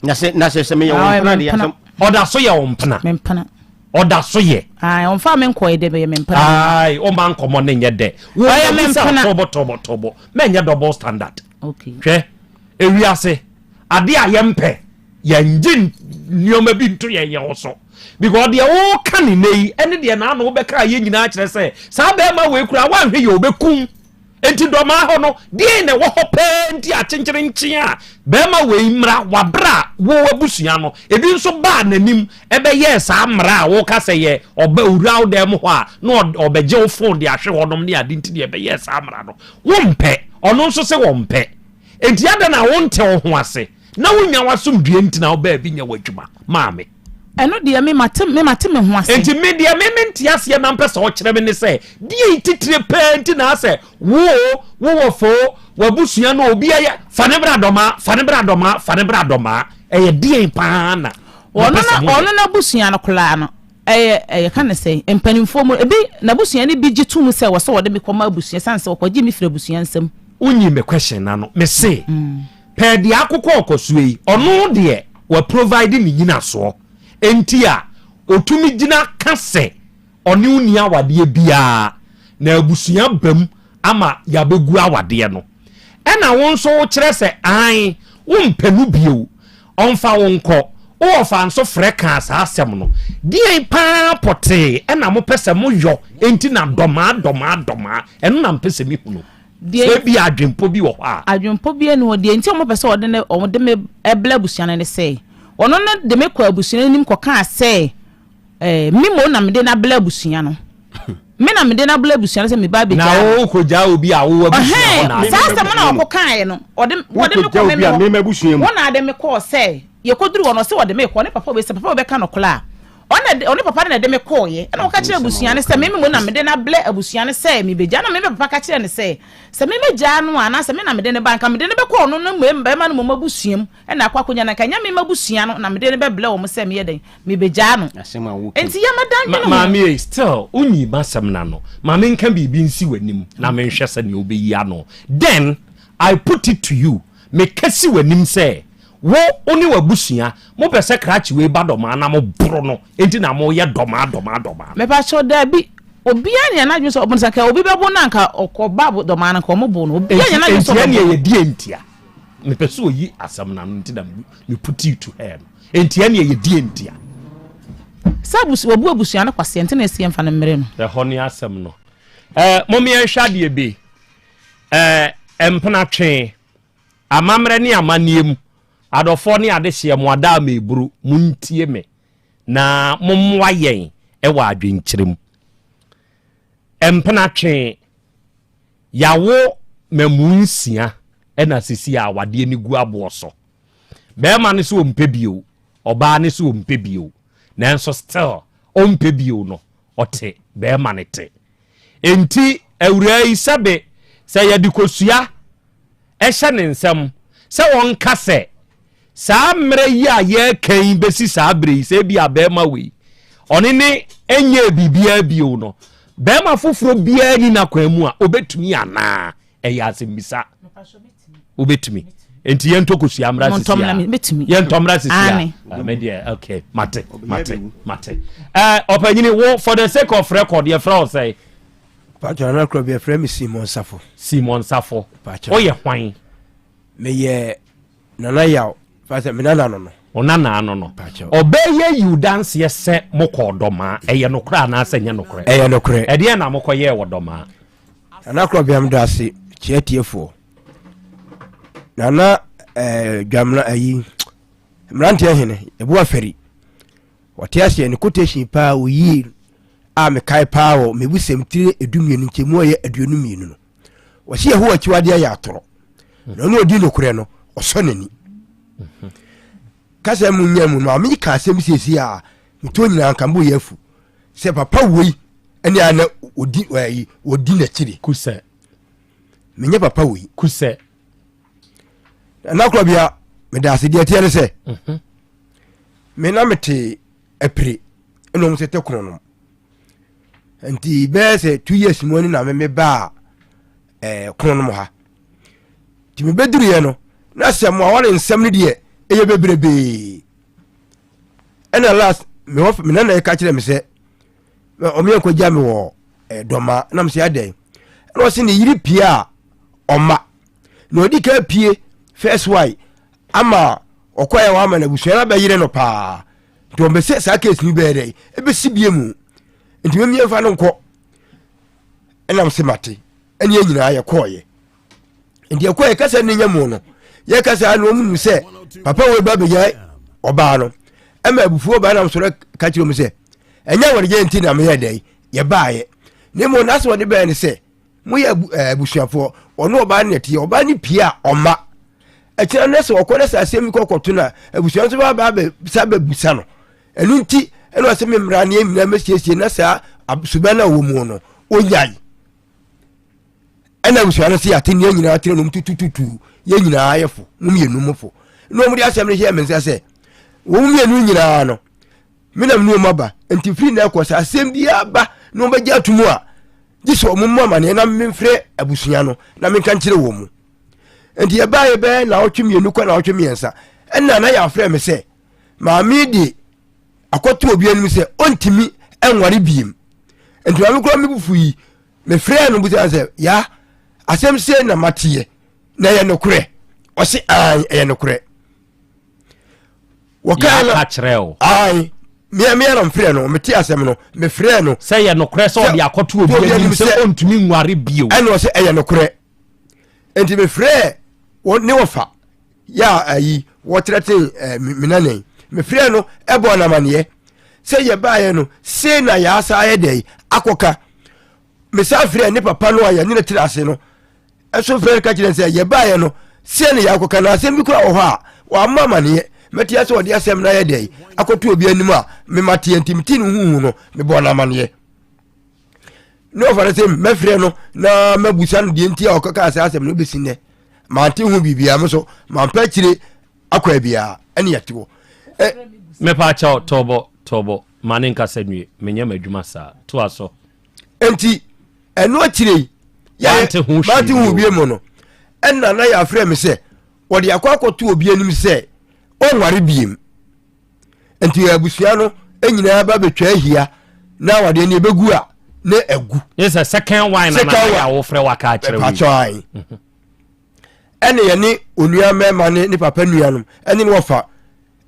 na se me ya ompana de oda so ya ompana mempana oda so ye ai on fa me nkɔ de be mempana ai o man komo ne nye de wo mempana tobo me nye double standard okay hwe ewiase ade a yempe yenjin nioma bi nto ye wo so because de o kan nei ene de na no be ka ye nyina kire se sa be ma we kura wan hwe ye obekun enti do ma ho no de ne wo ho penti a chenchire nchi a be ma we mra wabra wo abusua no ebi nso ba nanim e be ye sa mra wo ka se ye oba uraw dem ho a no obeje wo phone de ahwe hodom ne ade nti de be ye sa mra no wo mpe ono nso se wo mpe enti ada na wo nte wo ho ase na wo nya wasum due nti na wo ba bi nya wadwuma maame eno de me matem ho ase enti me de me ntia ase na mpesa o kire me ne se die titire penti na ase wo fo wabusua no obi ya fanebra doma eye die pa na ono na busua no kula no eye kan se empanimfo mo ebi na busua ne bi gitum se wo so wo de me koma busua sanse wo kwaji me fira busua nsam unyi me question na no me se pe de akokɔ okosuei ono de wa provide ni nyina so enti a otumi gina kase oni unia awade bia na abusua bam ama yabegu awade no ena won so kire se an wo mpenu bio onfa wonko wo fa nso freka sa asem no die pa pote ena mo pese mo yo enti na doma eno na mpese mi hunu se bi adwempo bi wo ha adwempo bi eno de enti mo pese wo de me ebla abusua ne se ono na de me kwa abusua nim ko ka se mi mo na me de na bla abusua no me na me de na bla abusua se me ba be na o ko ja obi a wo abusua na sa sa mo na ko kan ye no wo de me ko me abusua mo na de me ko se ye ko duru wono se wo de me ko ne papa be se papa be ka no kla one papa na de me ko ye na wo ka kire abusua ne se me mo na me de na bla abusua ne se me be ja na me papa ka kire ne se me ja no ana se me na me de ne banka me de ne be ko no no mba ma no mo mabusuam na akwa konya na kanya me mabusua no na me de ne be bla wo mo se me ye den me be ja no enti ya madan no mami still unyi basam na no mami nka bibi nsi wanim na me nhwe se ne obeyi ano then I put it to you me kasi wanim se wo oni wabusua mo pese krachi we ba doma na mo bro no enti na mo ye doma me pa so da bi obi anya na dwo so obun saka obi bebo na nka okoba doma na nka mo bo no obi anya na dwo so enti ye die entia me pese oyi asam na enti na me put you to her enti anya ye die entia sabus obu abusua na kwase enti na esi mfa na mmere no the honey asam no momi ehwa de bi empna twen amamre ne amaniem adofo ne adehye mo ada meburu muntie me na momwa yen ewa adwenkyerem empena twe yawo mamunsia ena sisi a wade ni gu abo so be ma ne so mpebio oba ne so mpebio nanso still ompebio no ote be ma ne te enti awurai sabe se yadikosua ehye ne nsam se won kase sa mre ya ye kan besi sa bre se bia be ma we oni ne enye bibia bio no be ma foforo bia ni na kwamu a obetumi ana eya asembisa obetumi enti ye ntokosu amra sisi ye ntomra sisi a me dia okay mate opanyini wo for the sake of record ye fra say Pacho na Krobea frame Simon Safo o ye hwan me ye nana yaw fasa me nana no onana no obeye you dance ye se moko doma eye no kra na ase nye no kra e de na moko ye wodoma nana Krobea mdase chietiefo nana gamla ayi mrante hene ebu aferi watiasi ni quotation pa uyi a me kai pawo me busem tire edumienu nchemu ye aduonumienu no wo hye ho akiwade ya atoro no no odi no kure no oso nani kasa mu nyamu no me ka asem siesi a me to nyina nkambo yafu se papa woi ene ana odi na chiri kuse menye papa woi kuse na Krobea me da se de tiere se me na mete apre eno mo sete kono no anti be se 2 years mo ni na me ba kono no ha ti me beduru ye no na se mo awale nsem ni de eye bebrebe ena last me hof me na ka kire me se o me ko ja me wo doma na me se ade no se ni yiri pia oma no odi ka pie first why ama okoya wa ma na busuara ba yire no pa to me se sa case ni be dey e be sibie mu nti me fa no nko ena me se mate eni anyina ye koye nti ye koye kasa ni nyamu no ye kasa no mu se papa we ba be ye oba no ema abufuo ba na me so ka kiro me se enya wore je nti na me ye dey ye baaye ne mo na so de be ni se mo ye abusuafo ono oba ne tie oba ni pia oma etia nese okole sa asemi kokoto na abusuan so ba sabe busa no enu nti enu asemi mra ne emina mesiesie na sa subana wo mu no onyai ena abusuan so yate ne nyina ate no mtutututu ye nyina ayefo mumienu mufo no mu di asem ne hye mensa se wo mumienu nyina no mina mnu maba enti free na ekosa asem bia ba no ba gya tumu a giso mu mama ne na memfre abusuan no na menka nkire wo mu enti ye bae be na otwemienu kwa na otwemiensa enna na ya frɛ me se maami di akoto obi anim se ontimi enware biem enti wa me kro me bufu yi me frɛ no bu se ya asem se na matie na ye nokure o se ai ye nokure wakala ka kyerɛw ai me na frɛ no me tie asem no me frɛ no se ye nokure so odi akoto obi anim se ontimi nware bio ene o se ye nokure enti me frɛ ne wofa ya ayi wotrete minane me frɛ no ebo na mane se ye baaye no se na ya asa aye dei akoka me sa frɛ ne papa no aya ne tirase no eso frɛ ka kire se ye baaye no se ne ya akoka na asem bi kura wo ha wa mama ne metia se odi asem na ye dei akoto obi anim a me mate antimti no huhu no me bo na mane no fa se me frɛ no na mabusa no de ntia okaka asem no besine manti hu bibia me so manpa kire akwa bia ene yatewo me pa cha tobo mane nka sanwie menye madwuma sa to aso enti eno akire ya manti hu bibia mo no enna na ya frɛ me se wode akwakoto obi anim se onware biem enti abusua no enyina ba betwa ahia na wade ne begu a na agu yes a second wine na ya wo frɛ waka kyerɛ wi ene ye ni onua mema ni papa nuanom ene ni wofa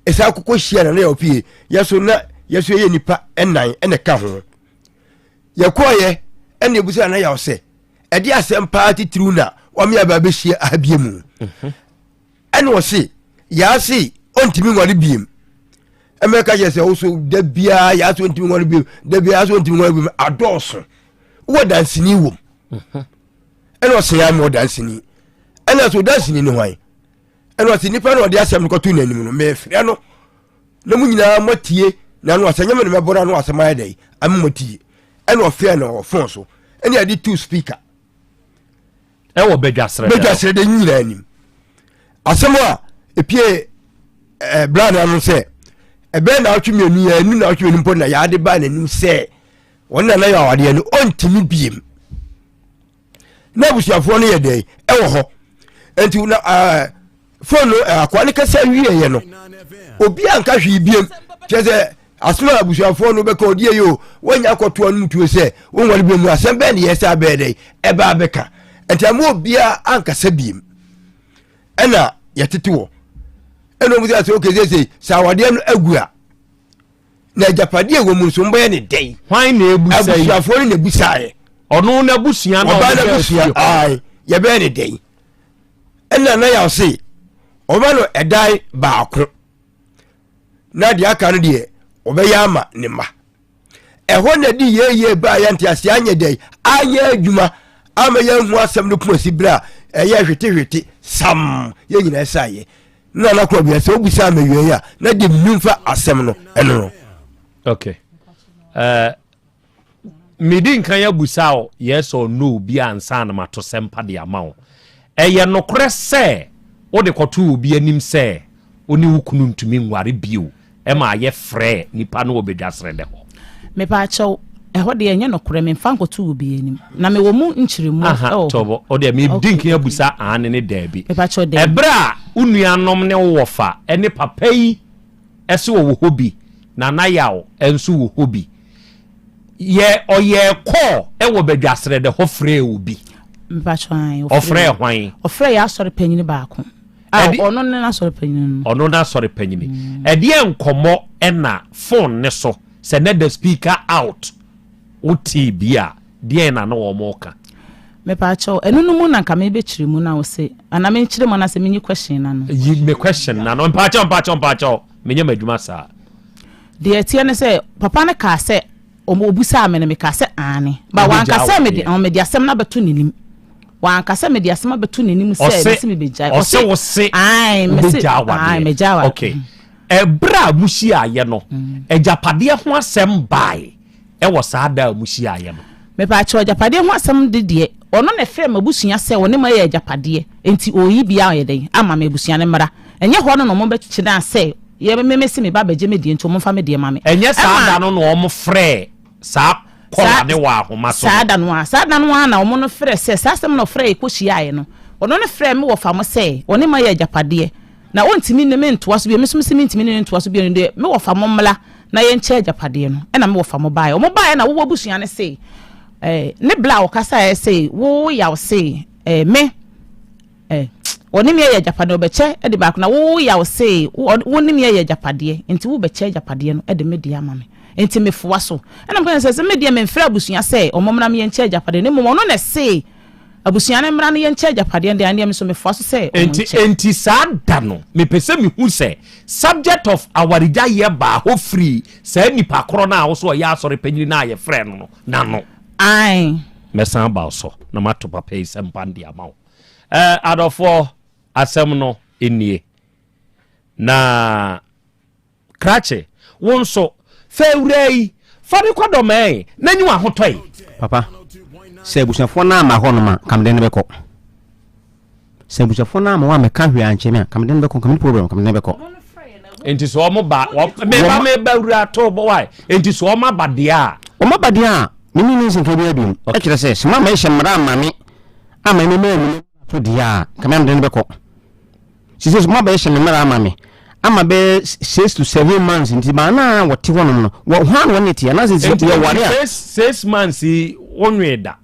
esa kokko hia na ya opie yeso ye nipa enan ene ka ho ye koye ene ebusa na ya ose ede asem party true na o me aba be hia abie mu ene wo se ya se ontimi ngware biem emeka je se wo so da bia ya so ontimi ngware biem da bia so ontimi ngware biem adoso wo dansini wom ene wo se ya mo dansini ena so dance ni hwan ena so nipa no de asem ko tu nanim no me frɛ no na mu nyina matie na no asanya me mebora no asema ya dai am matie ena ofia no phone so ena ade two speaker wo bedwasre de nyina anim asema epie brand anu se ebe na atwemi anu ya anu na atwemi mpo na ya de ba nanim se wonna na ya wade no ontimi biem na busuafo no ye dai ewo ho enti na phone akwani kasa wiye ye no obi anka hwe biem tese asma abusuafo no be ka odie yo wanya akoto anu tuo se wonwale biem asem be ne yesa be dai eba abeka enti am obi anka sabiem ena yetetewo ena obi ase okeze sa wade no agu a na japade wo mu so mbo ne dai hwan na ebusa abusuafo no na ebusae ono na busua na oba na busua ai ye be ne dai ena na ya se oba no edai baako na dia aka no de obeya ama ne ma ɛhɔ na di ye ba ya ntiase anya dai ayɛ adwuma ama yɛ hu asɛm no kumasi bra ɛyɛ hwete sam yɛ nyina ɛsaayɛ na na kɔ bia sɛ obusa amawie ya na de mnumfa asɛm no ɛno okay medi nkan ya busa o yes or no bi ansa na mato sempa de ama wo ɛyɛ nokore sɛ wo de kɔto obi anim sɛ oni wukunu ntumi nware bio ɛma ayɛ frɛ nipa no obedwasere de ho me pa akyɛw ɛhɔ de ɛnyɛ nokore me mfa nkɔto obi anim na me wɔ mu nkyeremu tobo o de me di nkan ya busa ane ne daabi me pa akyɛw de ɛbra unuanom ne wo fa ɛne papa yi ɛse wo hobi na na yaw ɛnso wo hobi ye oye ko e wo bedwasere de ho frɛ obi mpatwan ofrɛ hwan ofrɛ ya sɔre panyini baako ono na sɔre panyini ono na sɔre panyini ɛde enkomo ɛna phone ne so sɛ ne the speaker out uti bia de na no wo moka mepacho enu no mu na nka me bekyire mu na wo se ana me kyire mu na se menyi question na no yi me question na no mpacho menye madwuma saa de etie ne se papa ne ka se obusa amene me ka se ane ba wan ka se me de asem na beto nenim wan ka se me de asem beto nenim se me bejai o se ai me jawa okay ebra mushi aye no ejapade ho asem bai e wo saa da mushi aye no me pa cho ejapade ho asem de ono na frɛ mabusua sɛ woni ma ye ejapade enti oyi bia ye den ama me busua ne mra enye ho no mo bekyekye na sɛ ye me se me ba beje me de enti mo fa me de ma me enye saa da no mo frɛ saa kola ne wa ahoma so saa da no na omo no frɛ sɛ saa asɛm no frɛ ekohia aye no ono no frɛ me wo fa mo sɛ woni ma ye ejapade na ontimi ne me ntoa so bi me so me ntimi ne ntoa so bi ne me wo fa mo mla na ye nche ejapade no na me wo fa mo bae na wo busua ne sɛ ne bla o kasa say wo yaw say me woni me ye japade obeche e de back na wo yaw say woni me ye japade enti wo beche japade no e de me dia ma me enti me foa so e na mkan say me dia me mfra abusua say omomna me ye nche japade ne momo no na say abusua ne mra ne ye nche japade de ande me so me foa so say enti sa da no me pese me hu say subject of our ye ba ho free say nipa kro na wo so ya asore panyini na ye frɛ no na no ai mesan ba so na mato papa yi sempande amawo adofo asem no enie na krache wonso fewrei fani kwadomai nanyi wa hotoi papa se bushafo na ma ho no ma kamde ne beko se bushafo na ma wa me ka hwe anche me kamde ne beko kamde problem kamde ne beko enti so omo ba me ba wura to bo why enti so omo ba dia mimi nisi nke bia dum e kire se sima ma hye mame ama me me to dia kamam den beko sisi sima ba hye mra mame ama be 6 to 7 months nti ba na wote hono no wo hwan won neti na sisi ya ware 6 months onweda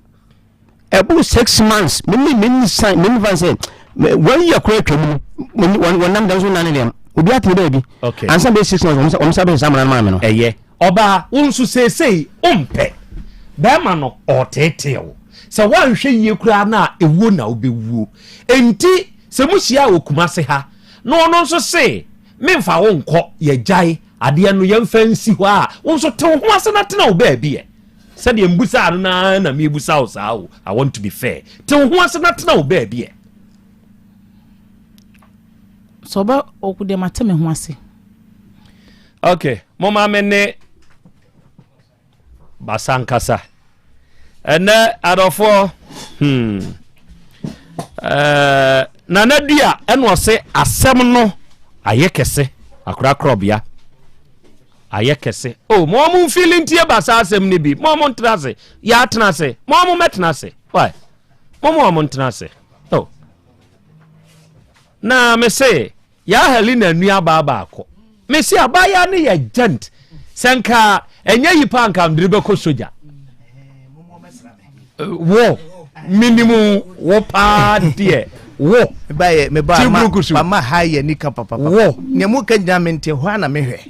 ebu 6 months mimi van say when you are twem when nam dan so na ne dem obi ati baby ansa be 6 months on sabe samra mame no oba unsu sesei ompe bema no oteteo se wanhwe yie kura na ewu na obewuo enti se muhia okumase ha no ono nso se memfa wo nkɔ ye gyae ade no yemfa nsi hɔ a wonso te ho ase na tena wo baabi e se de mbusa no na mebusa wo saa wo I want to be fair te ho ase na tena wo baabi e so ba okude mateme ho ase okay mama mene basankasa ene adofo nana dua eno se asem no ayekese akura Krobea ayekese mo mo feeling tie basa asem ne bi mo mo ntrase ya tenase mo metnase why mo ntrase na me say ya Helena nua baba akọ me say abaya ne ya gent senka enye yipa nka mdiribe ko soja wo minimum wo pa die wo me ba ma haye nika papa wo ne mu kan jina mente ho na mehwe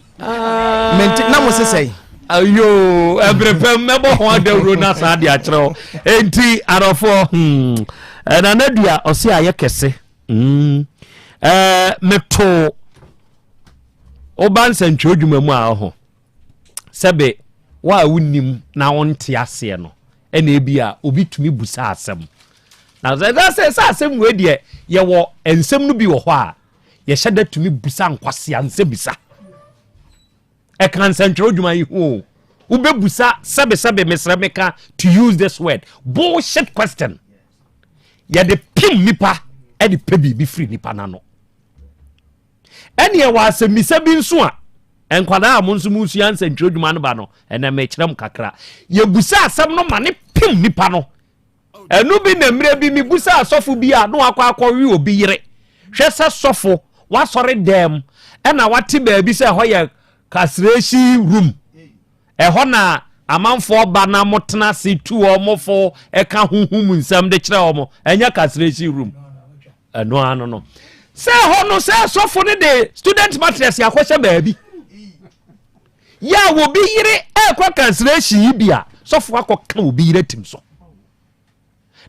mente na mo sesai ayo ebrepem mebo ho adawro na sa de akere enti arofo na nadua osi ayekese meto oban santwe dwuma mu a ho sebe wa wonim na wonte ase no ena ebia obi tumi busa asem na say asem we de ye wo ensem no bi wo ho a ye hyeda tumi busa nkwase anse bisa e kan sentro dwuma yi ho ube busa sebe mesremeka to use this word bullshit question ye de pim nipa e de pebi bi free nipa na no ene ye wa asem misa bi nso a enkwada amonso musu yan sentro dwuma no ba no ena me kyerem kakra ye busa asem no ma ne pim nipa no enu bi na mre bi mi busa asofo bi a no akwa wi obi yire hwese sofo wa sori dem ena wate ba bi se hoye casration room na amanfo ba na motena se tu omofo eka huhum nsam de kire omo enya casration room eno ano no se ho no se sofo ne de student matters yakwhye ba bi ya wo bi yire ekwa casration bia sofo akọka obi yire tim so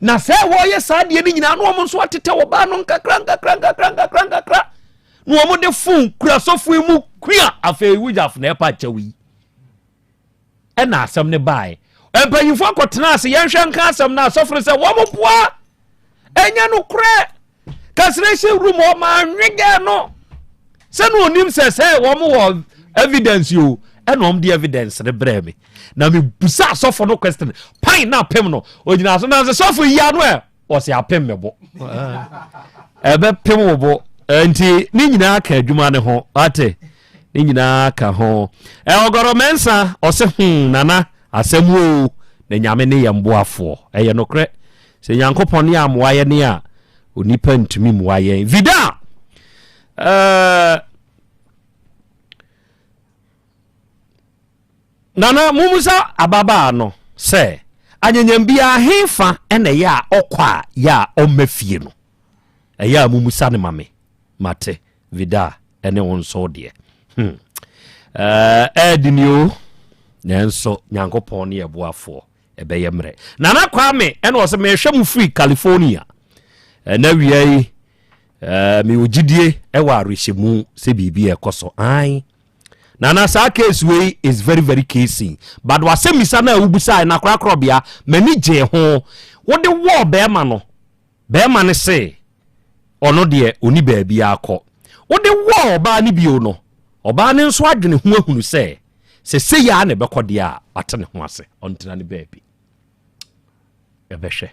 na se wo ye saade ni nyina no omo nso atete wo ba no nkakra no omo de fun kura sofo mu kua afa wujaf na epa chawi ena asem ne bai empanyifo akotena ase yenhwe nka asem na sofo se wo mopoa enya no kure casration room o ma nwege no se no onim se wo mo wo evidence yo ena om de evidence de breme na me busa sofo no question pain na pem no ogina so na se sofo ya no e o se apem mebo ebe pem wo bo enti ni nyina ka adwuma ne ho ate ni nyina ka ho ogoro mensa o se nana asemu na nyame ne yemboafo eye no kre se nyankopon ya moaye ne a onipa ntumi moaye vida nana mumusa ababa no se anyanyambia hefa ene ya okwa ya omafie no eya mumusa ne mame mate vida ene wonso de edinio nenso nyankopon ne yeboafo ebeye mre nana kwame ene wo se mehwe mu free California na wiai mi ogidie ewa arehemu se bibia ekoso ai nana sa case way is very very casing but wasemisa na ubusa na Krobea mani je ho wo de wo be ma ne se ono de oni ba bia akọ wo de wo oba ne bio no oba ne nso adwene hu ahunu se ya na bekode a atene ho ase ontena ne ba bi ebehwe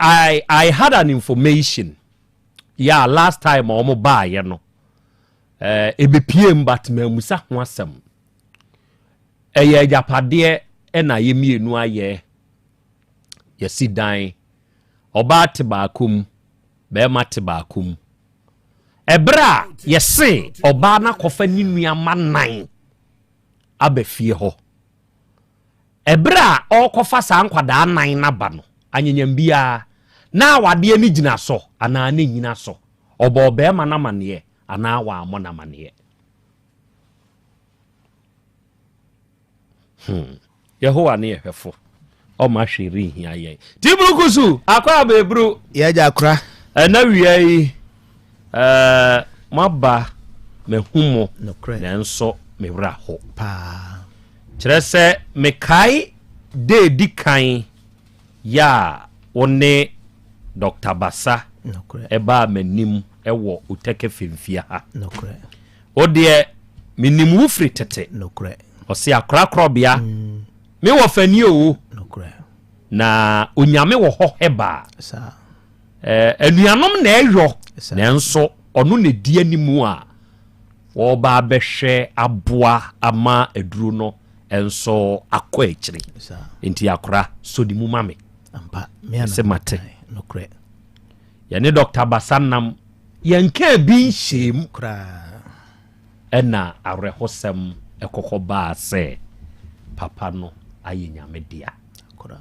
I had an information last time omo ba ye no ebepiem but mamusa ho asem eye japade na ye mienu aye ye sidan oba te baakum be ma te baakum ebra ye se oba na kofa ninua manan abefie ho ebra okofa sa nkwada nan na ba no anyanyam bia na wade ni gina so ana na nyina so obo be ma na mane ana wa mo na mane Yehowa ne yehwefo o ma hweri hia ye tibrukusu akwa bebru ye ja kra na wiai maba mehumo na nso mewra ho pa kire se mekai de dikan ya one Dr. Basa eba manim ewo Otec femfia ha ode minim wo free tete o se akra Krobea me wo fani o na onyame wo ho heba anuanom na eyo na nso ono ne die animu a wo ba behwe aboa ama eduru no enso akọ ekiri enti akra sodimu mame ampa me se mate ya ne Dr. Basanam yanka bi shem kra ena arehosem ekoko ba se papa no ayenyame dia kra.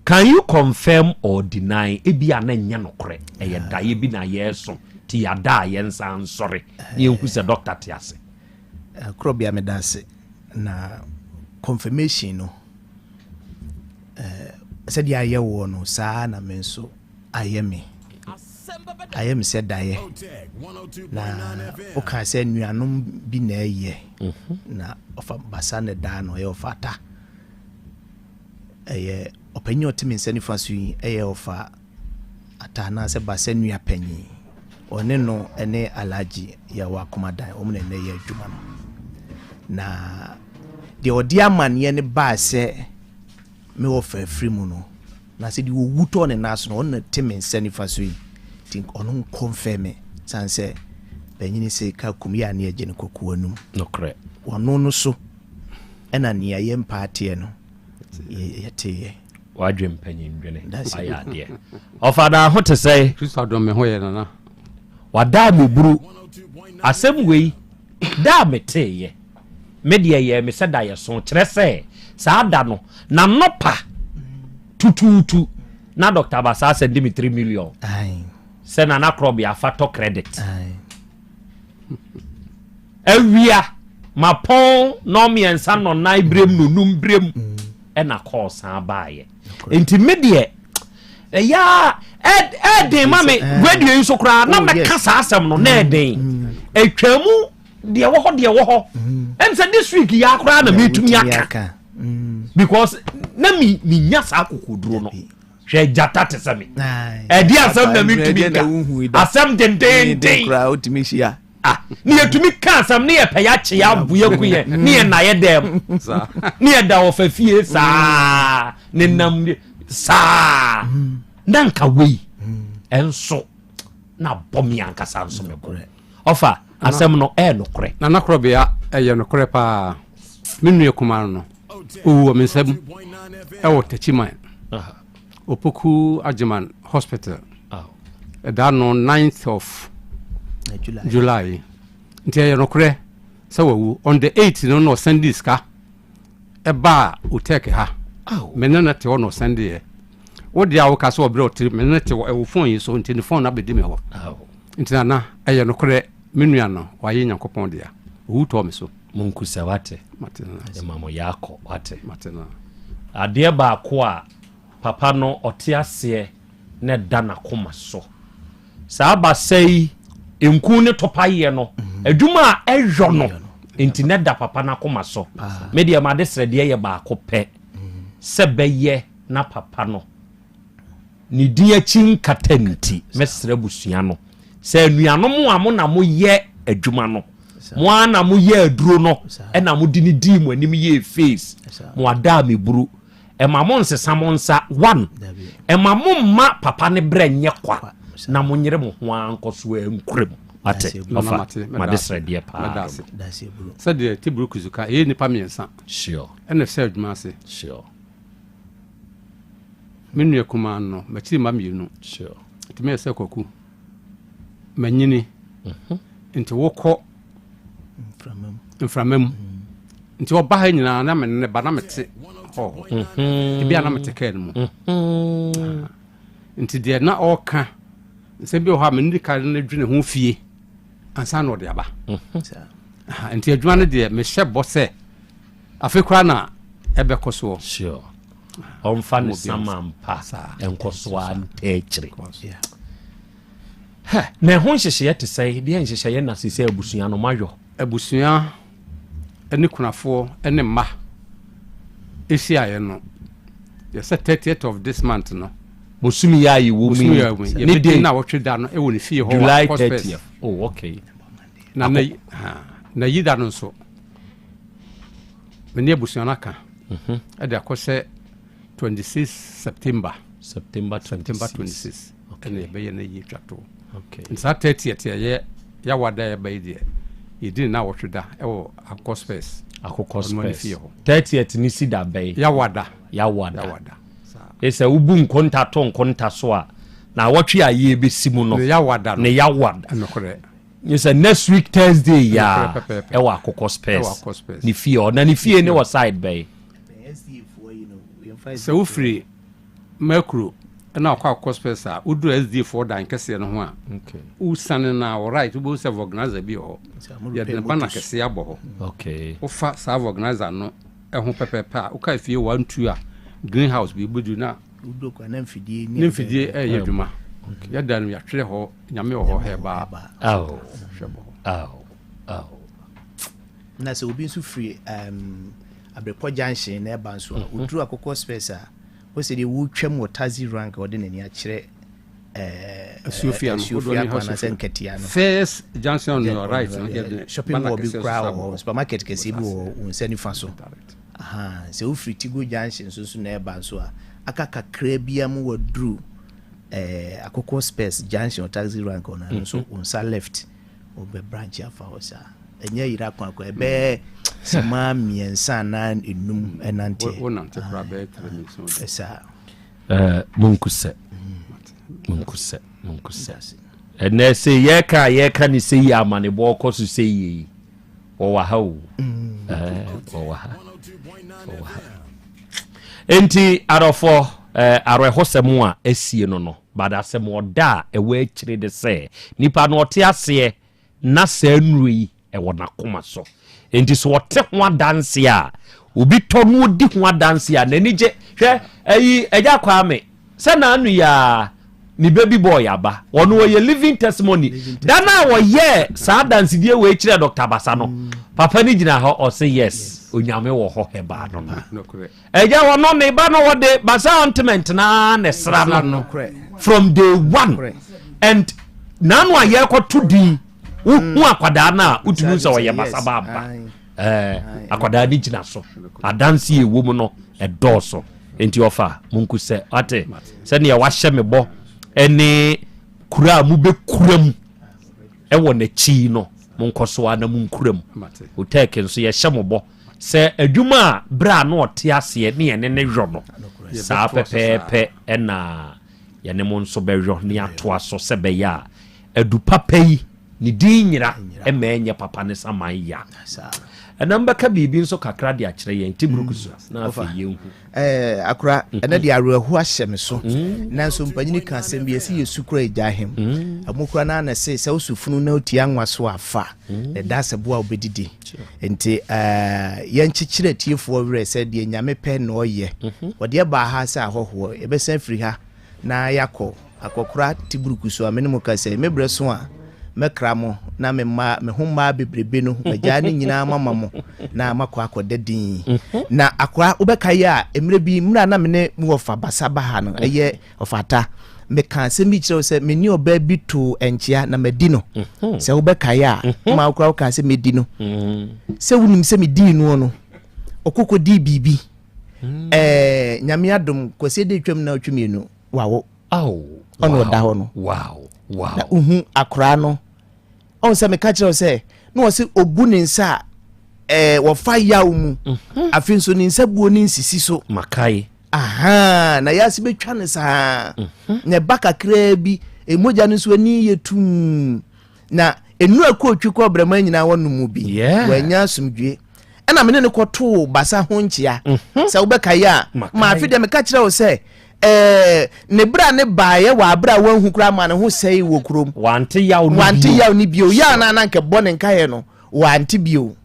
Can you confirm or deny ebi ananya nokre eye daye bi na yeso ti yada yensan sorry ye hu se doctor ti ase Krobea me dase na confirmation no said ya ye wo no sa na menso ayeme ayɛ me sɛ daeɛ na woka sɛ nnuanom bi na ɛyɛ na ɔfa basa ne daa no ɔyɛ ɔfata ɛyɛ ɔpanyin ɔtemi nsa nifa so yi ɛyɛ ɔfa ata na sɛ basa nnua panyin ɔne no ɛne alaji yɛwɔ akomadan ɔmo na ɛnɛ yɛ adwuma no na deɛ ɔde amanneɛ ne baa sɛ me wɔ fa afiri mu no na sɛ deɛ wɔwu tɔ ne naso no ɔno na temi nsa nifa so yi nti ɔno nkɔmfɛ me san sɛ banyini sɛ ka kum yɛ a ne agye ne kɔkoa num nokorɛ ɔno no so ɛna nea yɛ mpaateɛ no yɛteyɛ wadwe mpanyin dwene ayɛ adeɛ ɔfada ho te sɛ kristo adɔm me ho yɛ nana wadaa me buru asɛm wei daa meteyɛ medeɛ yɛ me sɛ da yɛ so kyerɛ sɛ saa da no na nɔpa tutuutu na Dr. Basa send me 3 million sɛ Nana Krobea afa credit awia mapɔn no miɛnsa no nan brem no num brem ɛna call san baayɛ enti medeɛ ɛya ɛden ma me radio yi so koraa na mɛka saa asɛm no na ɛden atwamu deɛ wɔ hɔ ɛm sɛ this week ya koraa na metumi aka because na mi nya saa kokoduro no hwɛ jata te sɛ me ɛdi asɛm na metumi ka asɛm denden koraa otumi hyia ne yɛtumi ka asɛm ne yɛpɛ yɛakye yɛ aboyɛ kuyɛ ne yɛ na yɛ dɛm ne yɛ da wɔfa fie saa ne nam saa na nka wei ɛnso na bɔ me ankasa nso me kɔ ɔfa asɛm no ɛyɛ nokorɛ Nana Krobea ɛyɛ nokorɛ paa me nua kuma no owuwɔ me nsɛm ɛwɔ Tachiman Opoku Ajiman Hospital ɛda no 9th of July nti ɛyɛ nokorɛ sɛ wawu on the 8th no na ɔsɛnde sika ɛbaa Otec ha mene na te hɔ na ɔsɛnde yɛ wode a woka sɛ ɔbrɛ ɔte mene na te hɔ ɛwɔ phone yi so nti ne phone na bɛdi me hɔ nti nana ɛyɛ nokorɛ me nua no wayɛ Nyankopɔn dea owu tɔ me so monkusa wate ɛma mo yɛakɔ wate adeɛ baako a papa no ɔte aseɛ ne da n'akoma so saa basa yi enku ne topayɛ no adwuma a ɛhwɔ no enti ne da papa n'akoma so media ma de srɛdeɛ yɛ baako pɛ sɛ bɛyɛ na papa no ne di akyi nkata nti mesrɛ busua no sɛ anuanom a mo na mo yɛ adwuma no mo ana mo yɛ aduro no ɛna mo di ne di mo anim yɛ face mo ada me buru ɛma mo nsesa mo nsa one ɛma mo ma papa ne brɛ nyɛ kwa na mo nyere mo ho ankɔ so ankurem ate ɔfa ma de srɛdeɛ paa sɛ de tiburu kuzuka ɛyɛ nipa miɛnsa sure ɛna sɛ adwuma ase sure me nua kuma no makyiri ma mienu sure timi sɛ kwaku manyini nti wokɔ mframam nti ɔba ha nyinaa na me ne ba na mete ebi ana mete ka no mu nti deɛ na ɔka sɛ bi ɔha me ne ka no dwene ho fie ansa na ɔde aba nti adwuma no deɛ mehyɛ bɔ sɛ afe kora na ɛbɛkɔ soɔ sure ɔmfa ne sama mpa ɛnkɔ so a ntɛkyere na ɛho nhyehyɛeɛ te sɛ deɛ nhyehyɛeɛ na sɛ abusua no mayɔ abusua ɛne kunafoɔ ɛne mma ɛhyiaeɛ no yɛsɛ 30th of this month no bosumi yɛ ayi wo mi ne de na wɔtwe da no ɛwɔ ne fie hɔ July 30th oh okay na yi da no nso mene abusua no aka ɛde akɔ sɛ 26 September 26 ɛne yɛbɛyɛ no yi twato nsa 30th yɛyɛ yɛwada yɛbɛyi deɛ yɛdi na wɔtwe da ɛwɔ akɔ space 30th ni si da bɛyi yɛwada ɛsɛ wobu nkonta to nkonta so a na wɔtwe a yɛ bɛsi mu no ne yɛwada yɛsɛ next week Thursday ya ɛwɔ akokɔ space ne fie ɔna ne fie ne wɔ side bɛyi sɛ wofiri makro ɛna akɔ akɔ space a woduru SD4 dan kɛseɛ no ho a wosane na right wobɛhu sɛ organizer bi hɔ yɛde ne bana kɛseɛ abɔ hɔ wofa saa organizer no ɛho pɛpɛpɛ a woka fie 1-2 a greenhouse bi wobɛdu na ne mfidie ɛyɛ adwuma ya dan ya twere ho nyame ho heba aw na se obi nso free abrepo junction na eba nso oduru akokɔ space a wo se de wo twam wo taxi rank ode nani a kyerɛ Sofia na senketia no first junction on your right shopping mall bi crowd supermarket kesi bi wo nsani fa so se wo free tigo junction so na eba nso a aka kakra bia mu waduru akokɔ space junction or taxi rank on so unsa left obe branch afa hosa enye yira kwa ebe sama miensa na enum enante wonante kra be esa munkuse ene se yeka ni se yi amane bo ko so se yi wo wa ha wo wa ha enti arofo arehosem a esie no badasem oda ewe akire de se nipa no ote ase na sa nuri ewo nakoma so enti so ote ho adanse a obi to no odi ho adanse a nani je hwe ayi eja kwa me se na anu ya ni baby boy aba ono ye living testimony dana wo ye sa dance die we kire Dr. Basa no papa ni gina ho o say yes onyame wo ho heba no eja wo no ne ba no wo de Basa ointment na ne sra no from day one and nanu aye ko to din hu akwada na utunu so wo ye Basa baba akwada ni gina so adanse e wo mu no e doso enti ofa munku se ate se ne wa hye me bo ene kura mu be kuram ewo na chi no monkoso ana mu kuram Otec nso ye hye mobo se adwuma bra na ote ase ne ene ne hwo no sa pepepe ena ye ne mo nso be hwo ne ato aso se be ya adu papa yi ni din nyira e ma enye papa ne saman ya enamba ka bibi nso kakra de akire yen tibrukusu na afa yenhu akura ena de arehu ahye me so nanso mpanyini ka asem bi esi yesukura ejahem amukura na na se usufunu na otia nwaso afa ne dase boa obedidi enti yenchichire tiefo were se de nyame pe na oye wode ba ha se ahoho ebesa firi ha na yakọ akokura tibrukusu amene mu ka se mebre so a mekramo na me homma bebrebe no agya ne nyina mama mo na makọ akodadin na akwa obeka ya emre bi mra na me ne mu ofa Basa baha no eye ofata me kan se mi kire se me ni oba bi to enchia na medino se obeka ya ma akwa ka se medino se wunim se medino no okoko di bibi nyame adom kwase de twam na otwemienu wawo ono da ho no wow na akra no on se me ka kire se no wo se obu ne nsa wo fa yaw mu afin so ne nsa buo ne nsisi so makai na yasi betwa ne sa ne baka kra bi emoja ne so ani yetum na enu akọ otwiko brama nyina wonu mu bi wanya asumdwe na me ne koto Basa ho nchia se wo beka ya ma afide me ka kire wo se ne bra ne baaye wa bra wanhu kura ma ne ho sei wo kurom wanti yaw ni bio ya na nke bone nkaye no wanti bio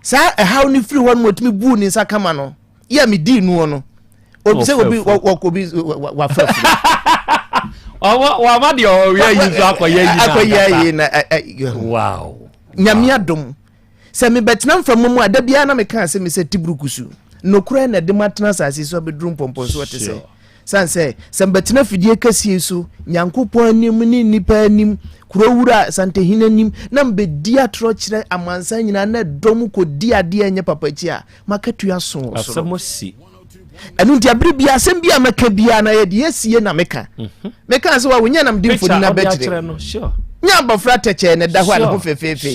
sa how ni free one motimi bu ni sa kama no ya me di nu no obi se obi wa fafu wa ma de o ya yi so akoya yi na wow nyame adom se me betena mfamu ada bia na me kan se me se tibrukusu no kura na de matena sase so bedrum pompon so te se sanse se betena fidie kasie so nyankopon anim ni nipa anim kuro wura Asante hinanim na mbedi atro kire amansa nyina na dom ko di ade anye papa chi a makatua so asamosi enu ntia bibia asem bia maka bia na ye de asie na meka se wa wonya nam dimfo ni na betire nya bafra teche ne da ho an ho fefefe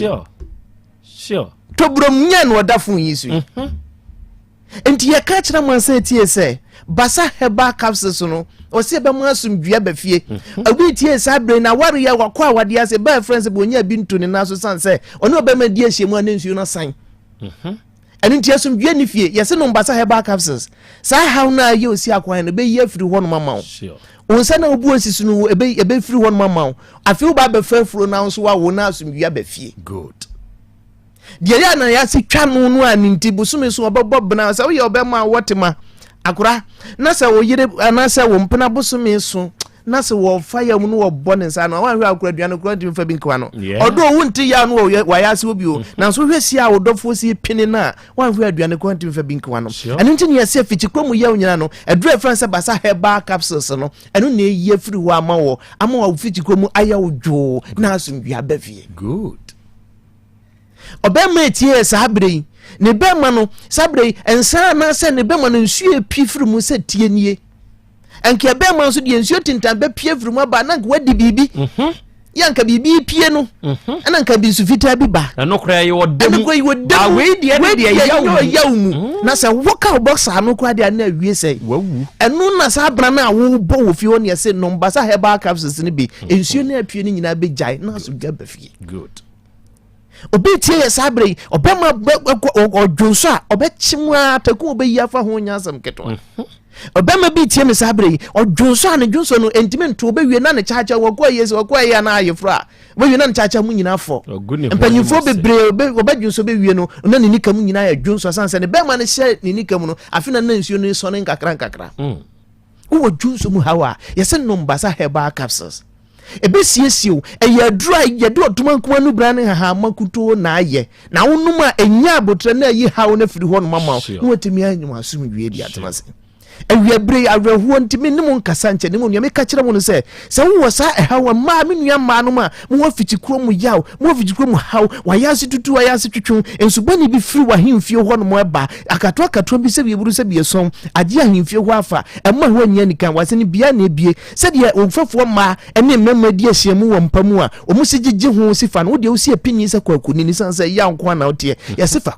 sure to brom nya no da fun yisu enti ye ka kire mansa tie se Basa heba capsules no o se be mu asumdua ba fie abi tie sabre na ware ya wakwa wade ase ba friends bo nya bi ntu ne naso sanse ono be ma die hye mu anensuo no san enu tie asumdua ni fie ye se no Basa heba capsules sa how na ye osi akwan no be ye firi ho no mama o nsa na obu osisu no ebe firi ho no mama afi wo ba be fafuro na so wa wo na asumdua ba fie good die ya na ya se twa no no aninti busume so obebob na sa wo ye obema wotema akura na sa wo yire anasa wo mpena bosome so na se wo fire mu no wo bone nsa no wan hwe akura aduane kura ntim fa bi nkwa no odo wunti ya no wa ya se obi o na so hwe sia wo dofo si pini na wan hwe aduane kura ntim fa bi nkwa no eno nti ne yase fichi kwamu ya nyina no edure France basa herbal capsules no eno na eyi afiri ho ama wo fichi kwamu aya wo na asundua bafie good obema etie sabre ne bema no sabre ensa na se ne bema no nsuo epi firi mu se tie nie enke bema so de nsuo tintan be pie firi mu aba na nka wadi bibi yanka bibi pie no ana nka bi su fita bi ba eno kra ye wodem ba we de yaw mu na se woka box anu kra de na awie sei wawu eno na sa abra na wo bo wo fi oni se no mbasa herbal capsules ni bi nsuo na apue ni nyina be jai na so gaba fie good obi tie sabre obema odwonso a obechimwa taku obeyi afa ho nyasam keto obema bi tie me sabre odwonso a ne dwonso no entimento obewie na ne chacha wokwa yesi wokwa ya na ayefra obewie na ne chacha mu nyina afọ empanyimfo bebre obedwonso bewie no na ne nika mu nyina ya dwonso sanse ne bema ne hye ne nika mu no afina na nsuo no so ne nkakra wo dwonso mu hawa yesi no mbasa herbal capsules ebesiesio eyadura yedo tomankuma no brane ha makuto na aye na wonuma enya abotre na yi hawo na firi ho no mama no watimi anyum asum wie di atemase ewiabre awerho ntimi ne mo nkasa nche ne mo nua meka kire mo no se wo sa hawo ma me nua ma no ma mo fiti kuro mu yaw mo fiti kuro mu hawo wayase tutu wayase twetwu ensubani bi firi wa himfie ho no mo eba akato bi se bi buru se bi esom age ahimfie ho afa ema ho anya nikan wase ne bia na ebie se de omfafo ma ene memma di ahyiamu wo mpamu a omusigigye ho sifa no de wo si apinyi se kwakuni ni sanse ya nko na wote ya sifa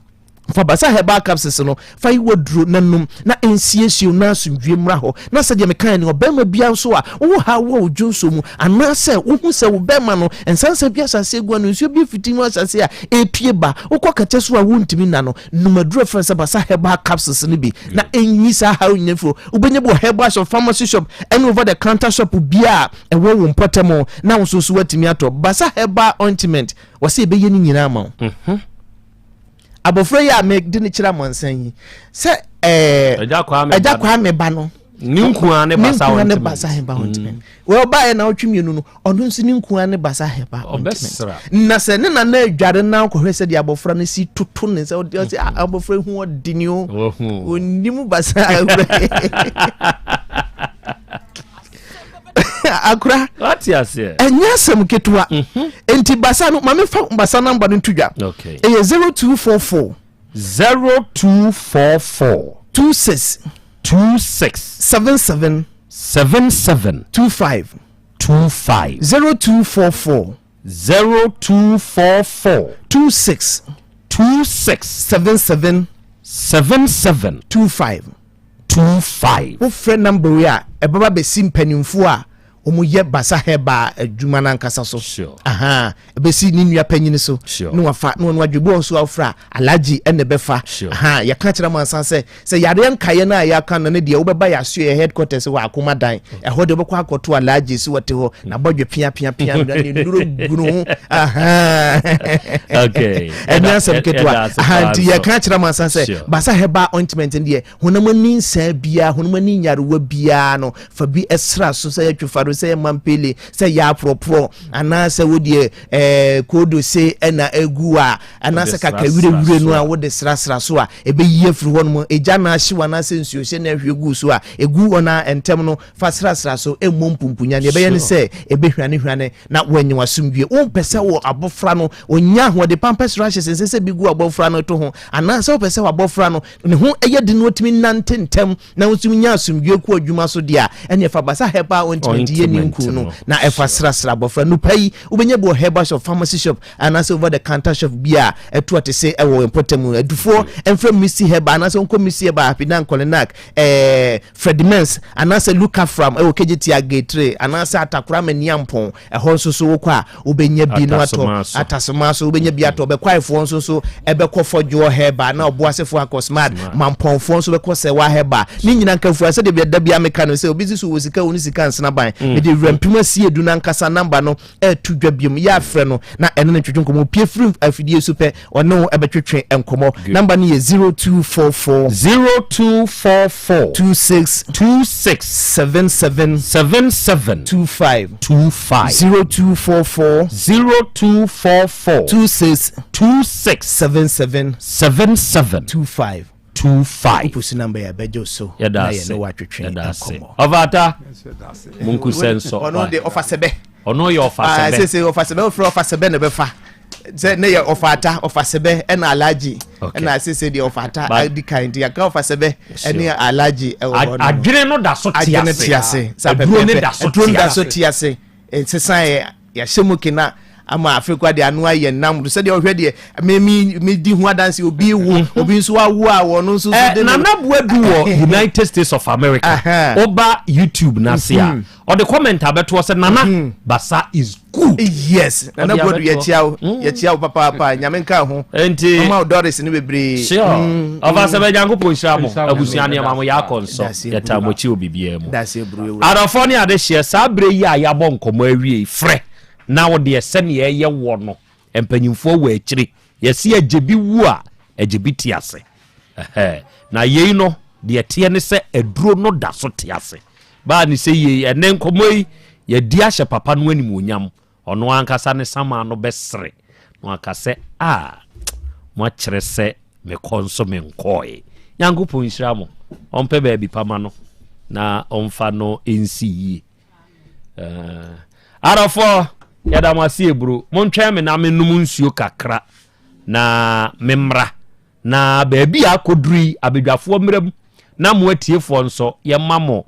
fa basa herbal capsules no fa yi woduro nanum na ensiesio na asundwe mra ho na se de mekan ne obema bia nso a wo ha wo dwonso mu ana se wo hu se wo bema no ensansa bia sase gua no nsuo bi fiti mu asase a epie ba ukokate so a wontimi na no numaduro fa se basa herbal capsules ne bi na enyi sa ha onyefo ubenye bo herbal shop pharmacy shop and over the counter shop bia ewo wo mpotemo na wo so watimi ato basa herbal ointment wase ebeye ni nyina ma abofra ya me de ne kira monsan yi se eja kwa me ba no ninkua ne basa ointment we ba na otwemienu no ono nsi ninkua ne basa heba ointment na se ne na adware na ko hwese de abofra ne si tutu ne se abofra hu odini o onimu basa akura atiase enya sem ketwa enti basa no mame fa basa number no tudwa okay 0244 26 77 25 0244 26 77 25 wo friend number we a ebaba be simpanimfo a omuye basa heba adwuma na nkasa so aha ebesi ni nua panyini so no wafa no adwebo so afra alaji ene befa aha ya ka kira mansan se yare nkaye na ya kan na de wobeba ya so headquarters wa akoma dan ehode bekwa akoto alaji si wote ho na bodwe pia ni nduro gunu aha okay ene asem ketwa aha ti ya ka kira mansan se basa heba ointment ndie honamani nsa bia honamani nyarewa bia no fa bi esra so se yatwufaro se mampele se ya propro ana se wodie kodo se na egu a ana se kakawire no a wode srasra so a ebe yie firi ho no eja na ahyewa na se nsuo se na ahwegu so a egu ona entem no fa srasra so emmompunpunya ne ebe ye ne se ebe hwane na wanyiwa sumdue wo pese wo abofra no onya ho de pampers rashes se bigu abofra no to ho ana se wo pese wo abofra no ne ho eye de no otimi nantentem na wosunya asumdue ku adwuma so dia ene fa basa hepa ontimi ninku no na efa srasra bofra no pai ubenye bo herbal shop pharmacy shop and also over the counter shop bia eto ate say ewo importemu adufo enfra missy herbal and also nko missy herbal happy dan kolenak Fredimens and also look up from ewo kejiti agetre and also atakura meniampon ehon so so kwa ubenye bi no ato atasoma so ubenye bi ato be kwai fo so ebe kofo jo herbal na oboasefo akosmad mamponfo so be kose wa herbal ni nyina nkafu ase de bi da bia meka no say obi so wo sika oni sika nsena ban me de rampima sie du nankasa number no to dwabiom ya frɛ no na ɛno no twetwe nkomo pie free afidie super ɔno ɛbɛtwetwe nkomo number no yɛ 0244 26 77 25 0244 26 77 25 pusi number ya bejo so na ye no watwetwe nkomo ovata munku senso ono de ofasebe ono ye ofasebe se ofasebe ofro ofasebe ne befa se ne ye ofasebe na alaji na se de ofata di kind ya ka ofasebe ene alaji adwene no da so tiase adwene ne da so tiase sesan ya shemuke na ama afekwa de anu aye nam so de ohwe de me di hu adanse obi wu obi nso awu a wono nso de na nabuadu wo United States of America oba YouTube na sia or the comment abeto say nana basa is good. Yes na nabuadu ye chia papa nyame nka ho enti oma Doris ni bebre sure ova se be nyango ponhia mo abusua ne amamo ya konso ya tamochi obibia mu that's ebru arafo ne ade hie sa bre yi a ya bo nkomo awie frɛ na wo de sene ye wo no empanyimfo wo akire yesi ajebi wu a ajebi tiase na yei no de tie ne se aduro no da so tiase ba ni se yei ene nkomoi ye di ahye papa no anim onyam ono ankasa ne sama no besere no akase mo akire se me konso me nkoi nyangopo nhira mo ompe ba bi pama no na omfa no ensi yi arafo yada masi ebro montwa me na menum nsuo kakra na memra na baabi akoduri abedwafo mram na mo atiefo nso ye mamo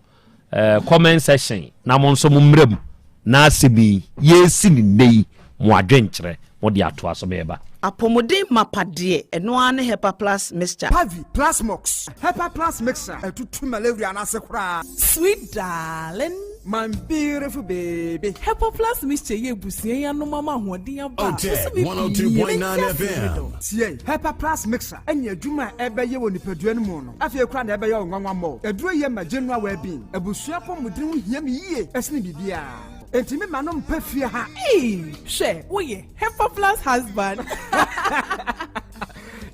comment section na mo nso mo mram na asebi yesi ni nei mo adwenkyere mo de ato aso beba apomodin mapade eno ane Hepa Plus mixture Pavi Plus Mox Hepa Plus mixture etutu malaria na sekura sweet darling my beautiful baby Hepa Plus mixture ye busie ya no mama hoden aba Otec 1029 FM tie Hepa Plus mixture enya adwuma ebeye wo nipadua no mu no afie kura na ebeye onwanwa mo eduro ye magenu awa bin abusua pomodin ho hiam yie esne bibia Entimi manom pefie ha. She, oye, Hepa Plus husband.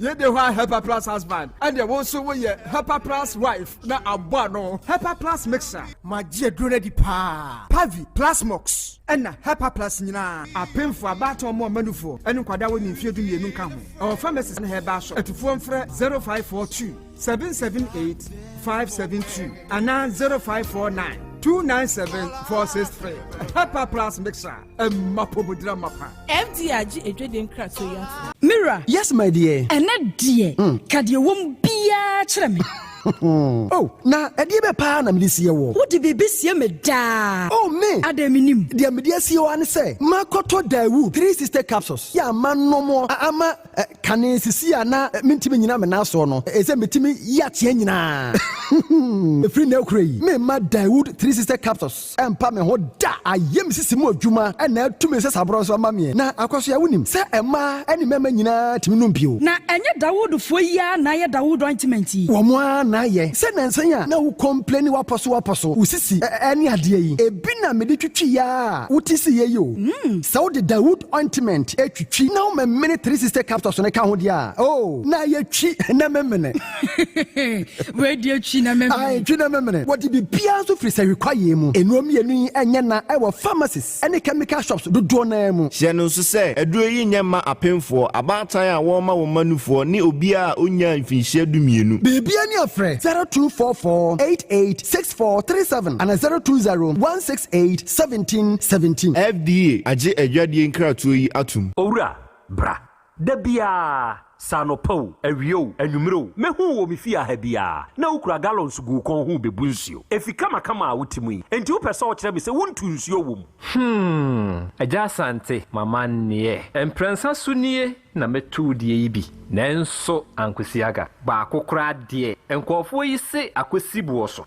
Ye de wa Hepa Plus husband. And ye wonso we Hepa Plus wife na abwa no. Hepa Plus mixer. Magie drone di pa. Pavi Plus Mox. Ena Hepa Plus nyina. Apemfo abato mo manufo. Enu kwada woni mfie du mienu nka ho. Our pharmacist na heba so. Etufo mfre 0542 778 572 ana 0549 297-463. Hepa Plus mixer. Mapobudra mapa. FDRG edwedem krato ya. Mira. Yes, my dear. Ene die. Kadie wom bia kyerɛ me. Oh, na ɛdeɛ bɛ paa na mede sie wɔ. Wode biribi sie me daa. Oh, me. Ada minim. Deɛ mede sie wɔ ane sɛ, makɔtɔ Dawu 3 sister capsules. Ya ama nomo ama kane sisi ana mentimi nyina me naso no. Ɛsɛ metimi yateɛ nyinaa. Free na okura yi. Me ma Dawu 3 sister capsules. Ɛmpa me ho da. Ayem sisi mu adwuma ɛna atumi sɛ sabro so ama me. Na akɔso ya wonim sɛ ɛma ɛne mɛma nyinaa timi no mpio. Na ɛnyɛ Dawood fo yi na yɛ Dawood ointment yi. Wo mo na ye se nansan na wo complain waposo usisi ani ade yi ebi na me de twitwi ya wutisi ye yo se wo de Dawood ointment etwitwi na wo memene 3 sister capsules ne ka ho dia oh na ye twi na memene we de twi na memene ai twi na memene what be bia so free se require mu enuom yenu enye na e wo pharmacies any chemical shops do na mu hye no so se eduro yi nyema apemfo abatan a wo ma wo manufo ni obi a onya mfinhye dumienu bibia ni afre 0244886437 and 02016871717 FDA age adwadie nkratoyi atum owura bra da bia sanopo awio anwumro mehu wo mefia ha bia na ukura gallons gu kon hu bebu nsuo efika makama a wutimu yi enti wo pese wo kire me se wontu nsuo wom Yaw Asante mama nie emprensa sunie na metu die ibi nanso ankwesiaga ba kokora die enkofo yi se akwesi buoso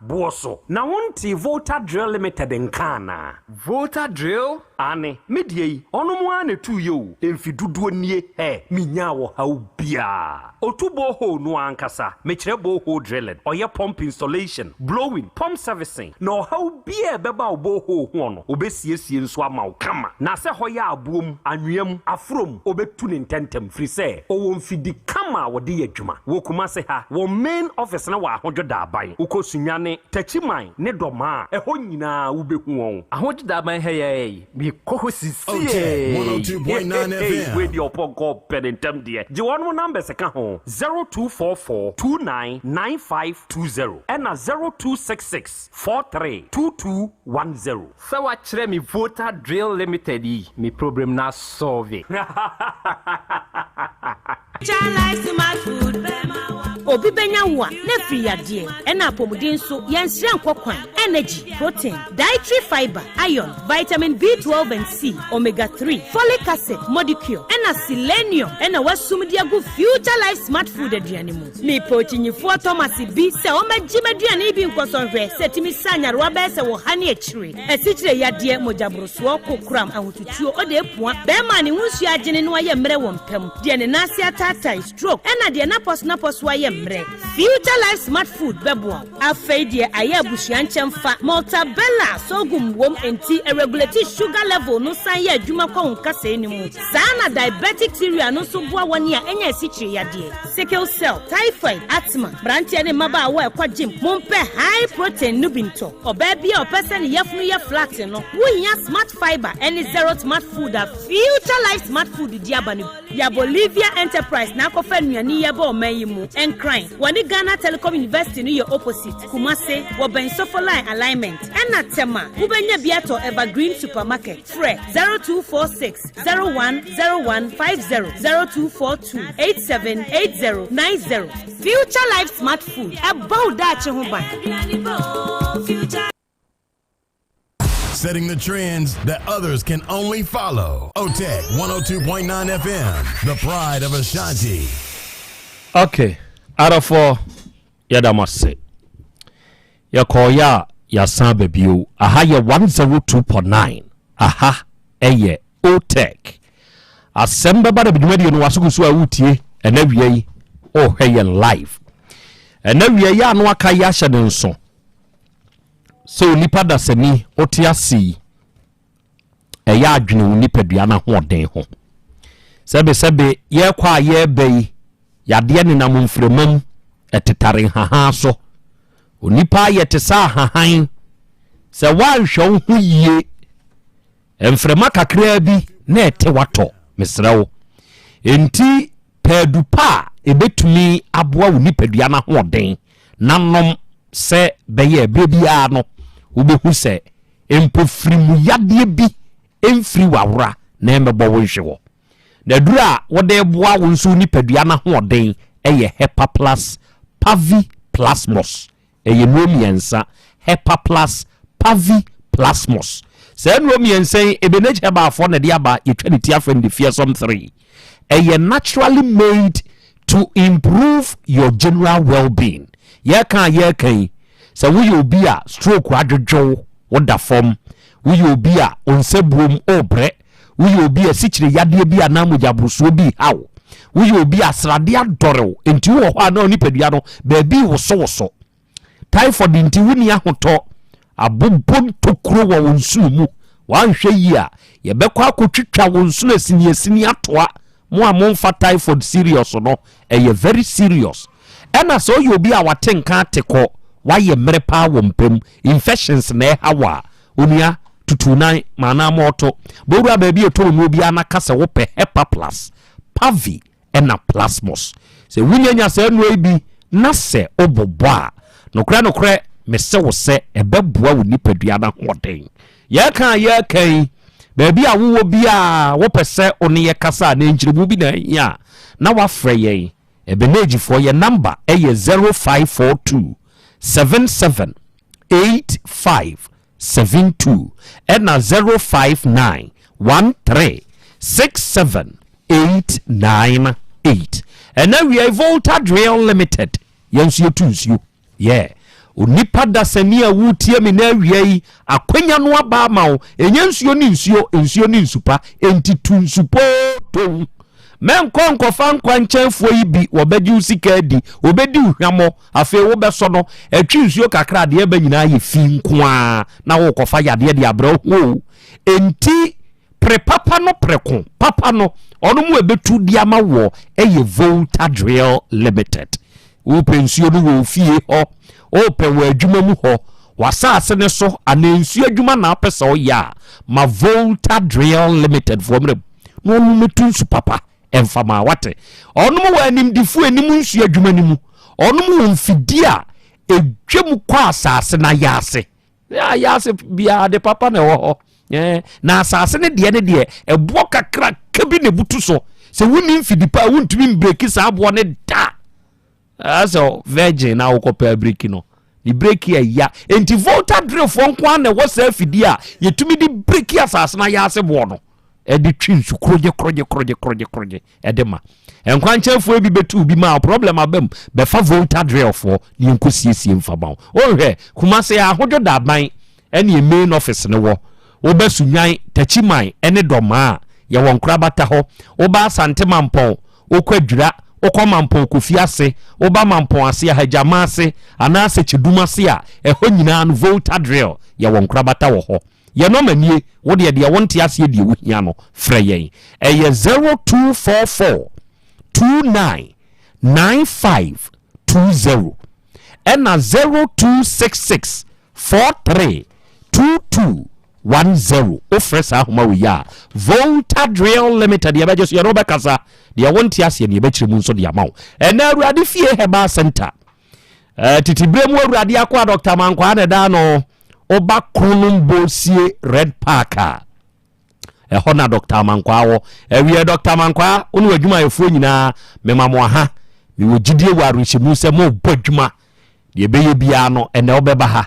buoso na wonti Volta Drill Limited nkana Volta Drill ane medie yi ono mu ane tu yo emfiduduo nie minya wo haubia otubo ho no ankasa mekire bo ho drilling oye pump installation blowing pump servicing no haubia beba obo ho ho no obesiesie nso ama wo kama na se hoya abuom anwem afrom obetu ne ntentem free se owo mfidi kama wode yadwuma wo kuma se ha wo main office na wa ahodwoda aban ukosunyane tachiman ne doma eho nyina wo behu won ahodwoda aban heye bi kohosisi Otec 1029 FM we di opogo penentem de je won number se ka ho 0244299520 and 0266432210 so wa kire mi Volta Drill Limited yi mi problem na solve obi benya wa na free yade ena apomuden so yenhire nkokwan energy protein dietary fiber iron vitamin B12 and C omega 3 folic acid molecule ena selenium ena wasumdi agu future life smart food aduane mu me pochinyifo Thomas bi se o magime aduane bi nkosonhwe setimi sanyarwa be se wo hane akire asichire yade mojabroso kokram ahotutuo ode epua be ma ne hunsu agene no aye mre wo mpam de ne nase atata stroke ena de na pos wa ye mre future life smart food bebo afei de aye abusuan chemfa Maltabella sogum wom enti regulate sugar level no san ye adwuma kwa nkasa enimu sana diabetic theory no so boa woni a enya asichire yade sickle cell typhoid asthma branche ne maba wa kwa gym mompe high protein nubinto oba bia opese ne yefunu ye flat no wonya smart fiber any zero smart food a future life smart food diabani ya Bolivia enterprise na kofa nuani ye ba o mayimu encrine woni Ghana Telecom University no ye opposite Kumase wo ben sofoline alignment ena tema ubenya biato evergreen supermarket fre 0246010150 0242878090 future life smart food about that ho ban setting the trends that others can only follow. Otec 1029 FM, the pride of Ashanti. Okay, out of 4 yadamase yakoya Yasan Beba aha ye 102.9 aha eye Otec Asem Beba Dabi dwumadi no wasugusu awutie enawie yi o heye live enawie ya no aka ya hye ne nso so nipa da sani otiasi eya adwene nipadua na hoden ho sebe ye kwa ye bei yade ne nam mfremam etetare haha so onipa yete sa hahan se wanhwe ho yie emfrema kakra bi na ete wato mesrewo enti pedupa ebetumi aboa onipadua na hoden nanom se beye bebia no ubehu se empofrimu yade bi emfri wawra na emebo wonhwe na dura wode boa wonso nipadua na hoden eye Hepa Plus Pavi Plasmos eye nomiensa Hepa Plus Pavi Plasmos se nomiensa ebeneche ba afo na dia ba yetwaniti afende fearsome 3 eye naturally made to improve your general well-being ye kan se we obi a stroke adwodwo woda form we obi a onsebrom obre we obi a sichire yade bi anamujabruso bi haw we obi a srade adore enti wo ho ana onipadua no ba bi woso typhoid enti wuni ahoto abobon tokuro wo wonsu mu wanhwe yi a ye bekwa akotwitwa wonsu asini atoa mo a monfa typhoid serious no eye very serious ena so you obi a watenka ateko waye mrepa wo mpem infections na hawa onia tutunan mana moto boru ababi etoro mu obi anakase wo pe Hepa Plus Pavi ena Plasmos se wunyanya se enu ebi na se obobo a nokre mese wo se ebeboa wo nipadua na hoden ye kan baby a wo bi a wo pese one ye kasa na enjiribu bi na ya na wafre ye ebeneji for ye number eye 0542 778572 and 0591367 0898 and now we are Volta Drill Limited yensuo tunsuo yeah onipa dasani a wutie me na wiei akwanya no aba ma wo enyensuo ni nsuo ni nsupa enti tunsupo to men konkofa nkwanchenfo yi bi wobedi usika di obedi uhwamo afi wo beso no atwi nsuo kakra de ba nyina ye fi nkoa na wo kofa yade de abra ho enti prepapa no preko papa no ono mu ebetu di ama wo eye Volta Drill Limited wo pensuo no wo fie ho o pe wo adwuma mu ho wasase ne so anensuo adwuma na apesa o ya ma Volta Drill Limited for mre no mu metu nsu papa emfama wate onum wa anim difu anim nsu adwuma ni mu onum wo mfidia edwem kwa asase na yase yase bia de papa na wo na asase ne de ebo kakra kabi ne butu so se woni mfidipa wontumi mbreaki sa abo ne da aso virgin na ukopa break no di break ya enti Volta Drill fo nko na wo sa afidi a yetumi di break asase na yase bo no e di twinsu kroje e de ma enkwanchefo bi betu bi ma problem abam be fa Volta Drill fo ni enkosiesie mfaba o hwe kuma se ahodo da ban ene main office ne wo obasunwan tachiman ene doma ya wonkra bata ho oba asante mampon okwadwura okomampon kofiase oba mampon ase hajama ase anase cheduma ase a eho nyina no Volta Drill ya wonkra bata wo ho ye no manie wo de wonte ase de wo hia no frɛ yen eye 0244 299520 ena 0266 43 2210 ofresa ahoma wo ya Volta Drill Limited ya bejo ya roba kasa de wonte ase ne be mu nso de amawo ena awurade fie heba center titibremu awurade akwa Dr. Mankwa ne da no oba kronum bosie Red Parker hona Dr. Mankwa wo ewie Dr. Mankwa onu adwuma yefo nyina memamo aha mi wogidie waruhyimu se mo bodwuma de beye bia no ene obeba ha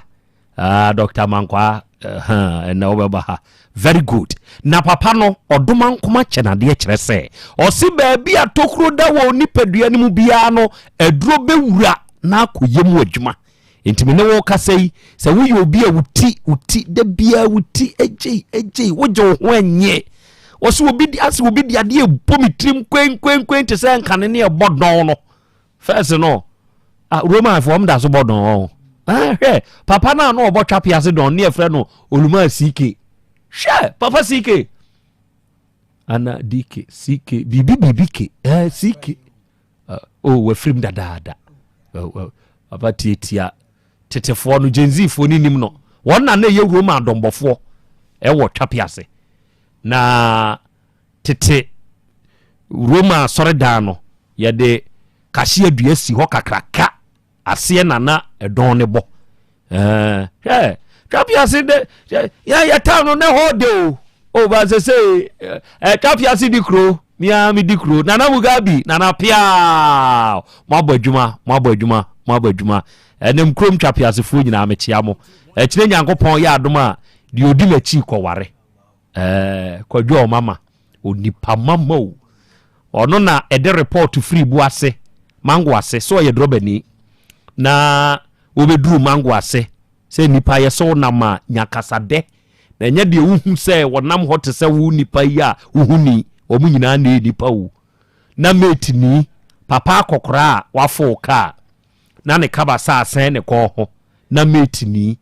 Dr. Mankwa ene obeba ha very good na papa no odoma nkoma chenade kire se osi ba bia tokro da wo nipadua ni mu bia no eduro bewura na akoyem adwuma enti me ne wo kasai se wo ye obi a wuti da bia wuti eje wojo ho anye wo se obi di ase obi di ade epomitrim kwen te se nkane ne ebodon no first no Roman form da so bodon papa na no obotwa piase don ne efre no oluma CK she papa CK ana DK CK bibi K CK we film dada papa tietia tetefo no genzifo ni nim no won na ye Roma adombofo e wo twapiase na tete Roma sore da no ye de kahye adua si ho kakraka ase na edon ne bo twapiase de ya town ne ho de o ba se twapiase di kro mi di kro nana mugabi nana pia mabadwuma enem krom twapiasefo nyina mechia mo ekire nyankopon ya adoma de odi machi kware kwadwo mama onipa mama o ono na ede report free bu ase mango ase so ye drobani na obeduru mango ase se nipa ye so na ma nyakasade na nya de uhu se wonam hot se wu nipa ya uhuni omu nyina na nipa wu na metini papa akokora wafo ka na ne kaba sa asen ne ko ho na metini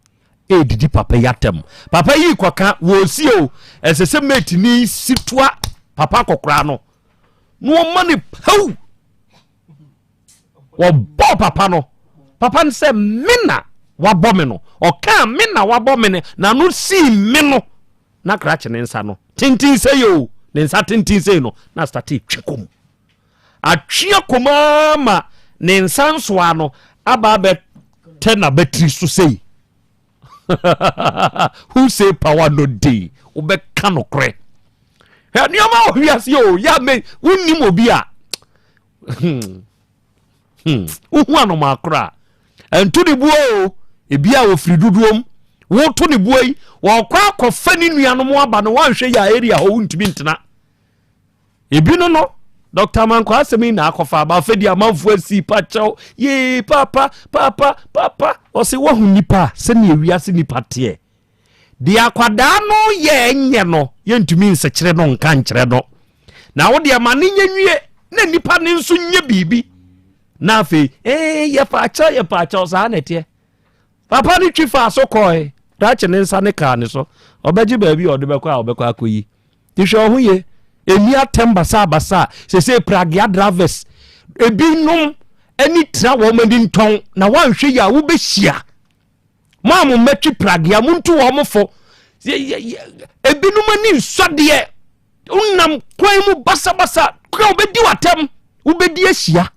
edidi papa yatem papa yi kwaka wo si o esese metini sitwa papa akokora no mani pau wo bo papa no papa nse mina wabɔ me no ɔka mina wabɔ me na no si me no na krache ne nsa no tintin se yo ne nsa tintin se no na start twikom atwia koma ma ne nsa nso ano aba be tena battery so sei who say power no dey obe kano kre ya ni oma ohias yo ya me unnim obi a uhu anoma akra entu ni buo ebia wo firi duduom wo to ni buoi wo kwa akɔfa ni nuanom aba no wanhwɛ ya area ho ntimi ntena ebi no Dr. Manko asemi na akofa ba fedi amanfo asi pacho ye papa o se wo hu nipa se na ewiase nipa te de akwada no ye enye no ye ntumi nsechire no nka nkyere no na wo de amane nyenwie na nipa ne nso nye bibi na afi ye pacho sa na te papa ni twifa so koi da che ne nsa ne ka ne so obeji baabi o de bekwa akoyi ti hwe ho ye emi atem basa se pragia drivers ebinom ani tra wo madi nton na wanhwe ya wo behia mamu metwi pragia muntu wo mfo ebinom ani nsode unam kwan mu basa kwa obedi watem ubedi ahia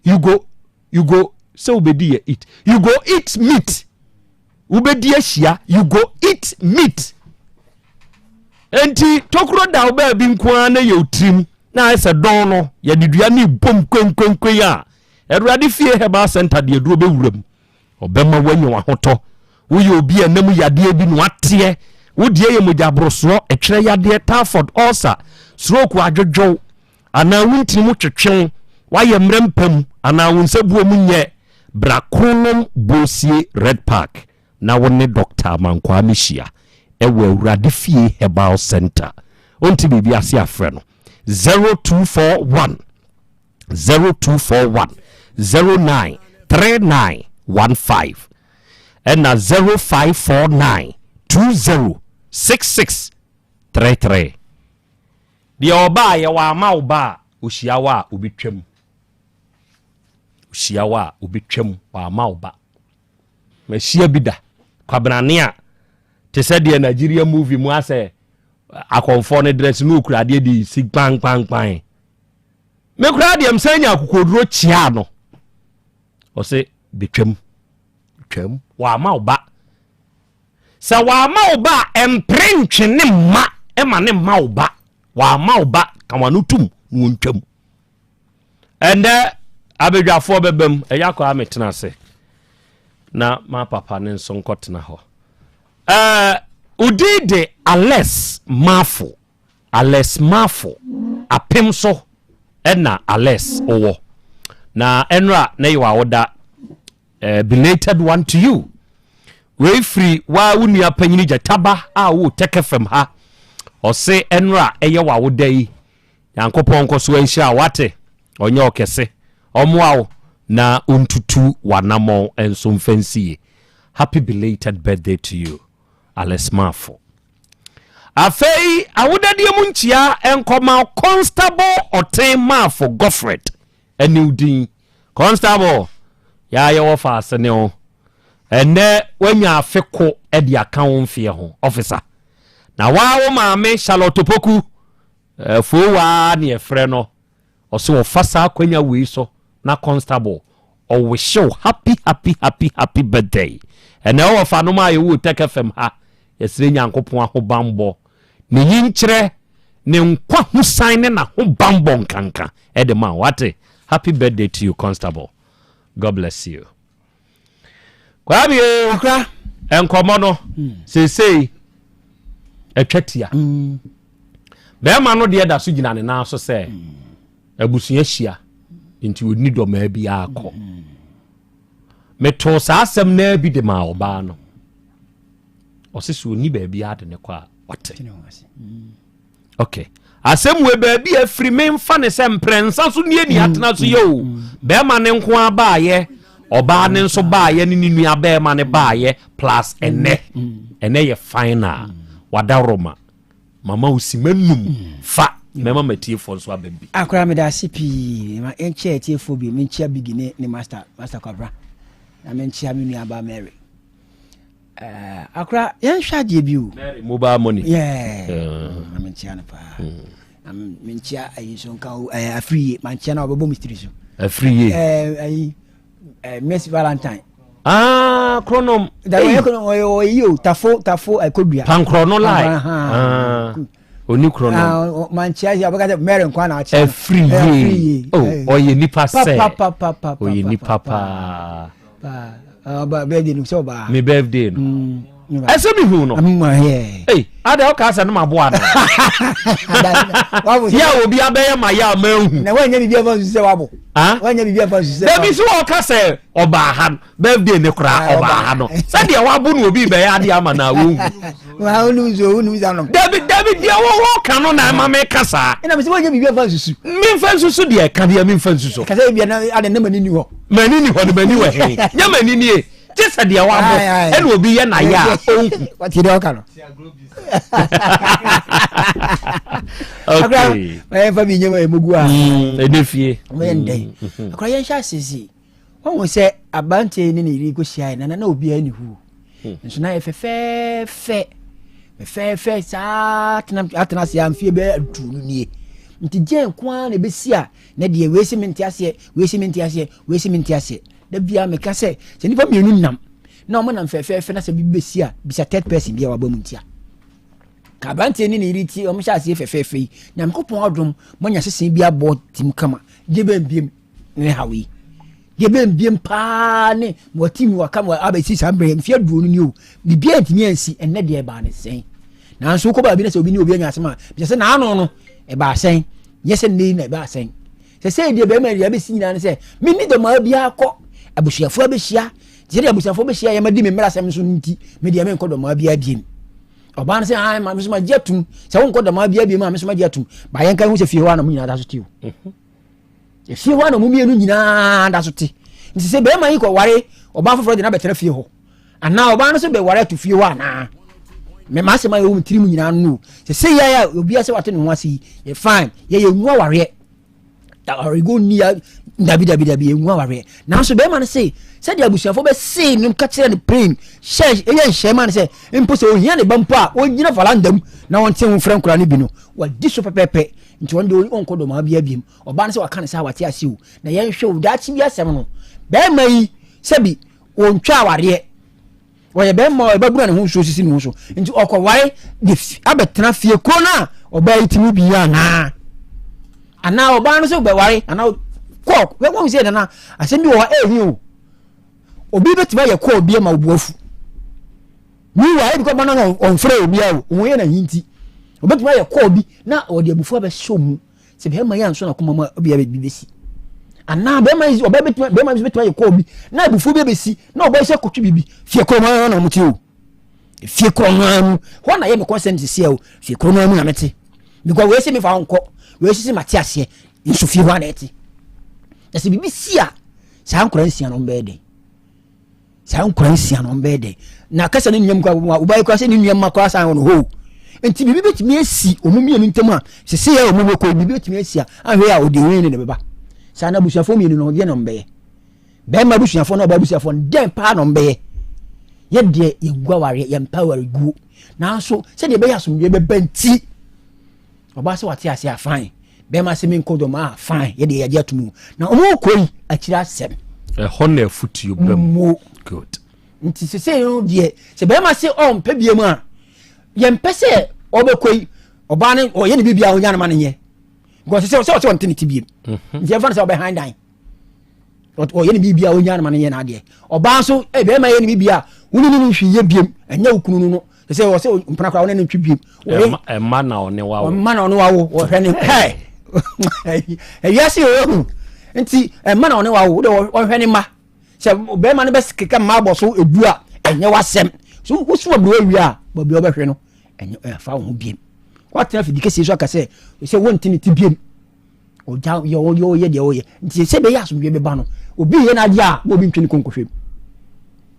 you go so ubedi eat you go eat meat ubedi ahia you go eat meat enti tokro da oba bi nkoa na ye otrim na ese don no ye didua ni bom kwenkwenkwe ya Awurade fie heba center de aduro bewuram obema wanyo ahoto wo ye obi anam yade bi no ate wo die ye mojabroso etwere yade Tarford ulcer stroke adwodwo ana wuntini mu twetwen wa ye mrempam ana wunsabuo mu nye brakonom bosie red park na wonne Dr. Manko amehia ewe Awurade fie herbal center onti bibi ase afre no 0241 093915 and 0549 206633 di oba ye wa ma oba ohia wa obetwam wa ma oba mahia bida kwabrane a te said the Nigeria movie mu ase akonfo ne dress no kurade di sig pan me kurade am sanya akokoduro chia no o se betwam wa ma oba sa wa ma oba emprintwe ne ma e ma ne ma oba wa ma oba kamanutum wontwam ende abedwafo bebam eyakọ ametena se na ma papa ne nso nkotena ho udide Ales Mafo apemso ena Ales owo na enra na yiwa woda belated one to you we free wa wunu apanyini jataba a wo Otec FM ha o se enra eye wa woda yi yankopon koso anhia wate onye okese omoawo na untutu wanamo enso mfansie. Happy belated birthday to you Ales Mafo. Afei awudade munchia enkoma Constable Oten Mafo Godfred eniudin Constable ya ye wo fa asene o ene wanya afeko e di account fie ho officer na wa wo maame Charlotte Poku fo wa ne efre no o se wo fasa kwanya we so na Constable o we show happy birthday ene wo fa no ma ye wo Otec FM ha yesire nyankopon ahobambo ne yinkyere ne nkwa husan ne na hobambo nkanka e de man wate. Happy birthday to you Constable, God bless you. Kwabi akra enkomo no sei etwatia be ma no de da so gina ne na so se abusua hia nti oni do ma bi akọ meto sa asem na bi de ma oba no osisi oni ba bi ade ne kwa wate. Okay, asem we ba bi afri memfa ne se mprensa so ne ni atena so yo be ma ne nko abaaye oba ne nso baaye ne nua be ma ne baaye plus ene ye final wadaroma mama usimanum fa mema matiefo nso ababi akora me da CP ma enche atiefo bi me nchia bigine ne master kwabra na me nchia me nua ba Mary akora yan hwade bi o Mary mobile money na me nchia na pa na me nchia ayi so nka afri man nchia na obebo mystery so afri ayi Miss Valentine chronom da yo tafo akodua pankrono lai oni chronom manchia ya baka Mary nkwa na acha free oye nipa se oye nipa pa ba birthday no so ba me birthday no ese mi hu no ada o ka se no maboa na ya obi abeye ma ya ma hu na wanya bibia fa su se wabo wanya bibia fa su se da bi so o ka se oba ha birthday ne kura oba ha no se de wabo no obi be ya de ama na wo wa unu zo no David dia wo ka no na ma me kasa ina me se wanya bibia fa su mi fa su de ka de mi fa su ka se bibia na ade na manini ho no mani we he nya manini e just dia wa bo e obi ye na ya what you do ka okay fa bi nyema emugu a edefie me ndai akwa yen sha sisi won se abante ni ri ko hia na obi ani hu nso na efefe sa atena se amfie be atunu nie nti gen kwa na besi a na de wesi menti ase da bia me ka se nipa mienu nam na o mo nam fefe na se bi besi a bisa third person bia wa ba muntia ka bante ni riti o mo sha ase fefe nyam kopon odom mo nya sesen bia bo tim kama je bembiem ne hawi je bembiem pa ne mo tim wa kama abesi sambre mfia duonu ni o bibia ntimi ansi enne de ba ne sen na so ko ba bi na se obi ni obi anya asema bi se na ano no e ba sen yese ni na e ba sen se de be ma ya be si nyina ne se mi ni de ma bia akọ abusuafo abehia je de abusuafo behia ya ma di me mra asem so nti me de me nkodo ma bia biem oba ne se ha ma me so ma jetum se won nkodo ma bia biem ma me so ma jetum ba yen kan hu se fie wa na mu nyina da so ti o e fie wa na mu mienu nyina da so ti nti se be ma yi ko ware oba foforo de na betera fie ho ana oba no so be ware to fie wa na me ma se ma yo mtiri mu nyina no se ya obi ase wate no wase ye fine ye nwa ware ta origo ni dabi enwa ware na so be ma ne se de abusuafo be se no ka kire ne brain she ma ne se impo se ohia ne bampo a onyina falandam na won te hu fran kura ne bi no wa diso pepepe nti won de on kodo ma bia biem oba ne se waka ne sa wate ase o na ye hwe o da chi bia sem no be ma yi se bi on twa ware oye be ma ba bura ne hu so sisi ne hu so nti okoware de abetena fie ko na oba yitimi bia na ana oba no so be ware ana ko we won say na asem bi wo ehi o obi betima ye ko obi ma obuafu ni wa e bi ko bana on frɛ obi a o wo ye na hinti obetima ye ko obi na o de abufu aba show mu se be ma ya nso na kuma ma obi a be besi ana be ma oba betima ye ko obi na abufu be besi na oba se kotwe bibi fie ko ma na muti o fie ko no ho na ye me consent se o fie ko no mu na mete because we se me fa onko we se mate ase nso fie ho na eti ese bibi sia sa ankora nsia no mbede na kasa ne nyam kwa ubai kwa se ne nyam makwa sa no ho enti bibi betimi esi omumie no ntem a se ya omumie ko bibi betimi esi a ahwe a ode wen ne beba sa na busuafo mienu no ye no mbeye be ma busuafo no ba busuafo den pa no mbeye ye de ye gwa ware ye empower gu na so se de be ya so be benti oba se wate ase afan be ma se min kodo ma fine ye de ye atumu na omo koi akira asem honor foot you bem good nti se no de se be ma se on pe biem a ye mpese obekoi oba ne o ye ne bibia onya na ma ne ye go se on tiniti biem nti e fa se behind line o ye ne bibia onya na ma ne ye na de oba so e be ma ye ne bibia wuni ni hwi ye biem enya okunu no se o se mpana kwa woni ne ntwi biem e ma na one wa wo o hwe ne hey yasi o nti ma na one wa wo de o hwe ne ma se be ma ne be keka ma bo so edu a enye wasem so wo so do awi a bo be obehwe no enye fa wo biem kwatena fi dikese so aka se won tini ti biem o ja yo ye de o ye nti se be ya so be ba no obi ye na dia bo bi ntwini konkohwem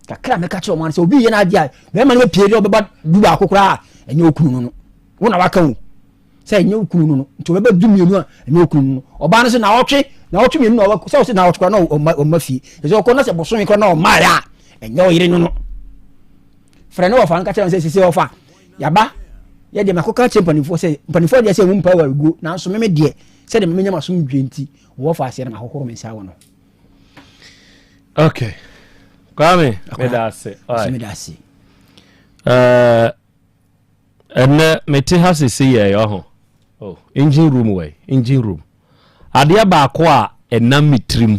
kakra me ka che o man se obi ye na dia be ma ne pie de obeba du ba kokora enye okunu no wo na waka wo se enye okunu no nti obeba du mienu a enye okunu no oba no se na otwe mienu na se na otwe na o mafi se okona se boso mi ko na o mara enye o yire no frɛ no ofa nka che se ofa yaba ye de makoka che mpanifo de se mu power go na so me de se de me nyama so dwenti wo fa ase na hohoro me sa wo no okay kwame medase ene meti hase se ye yo ho engine room ade ba ko a enam mitrim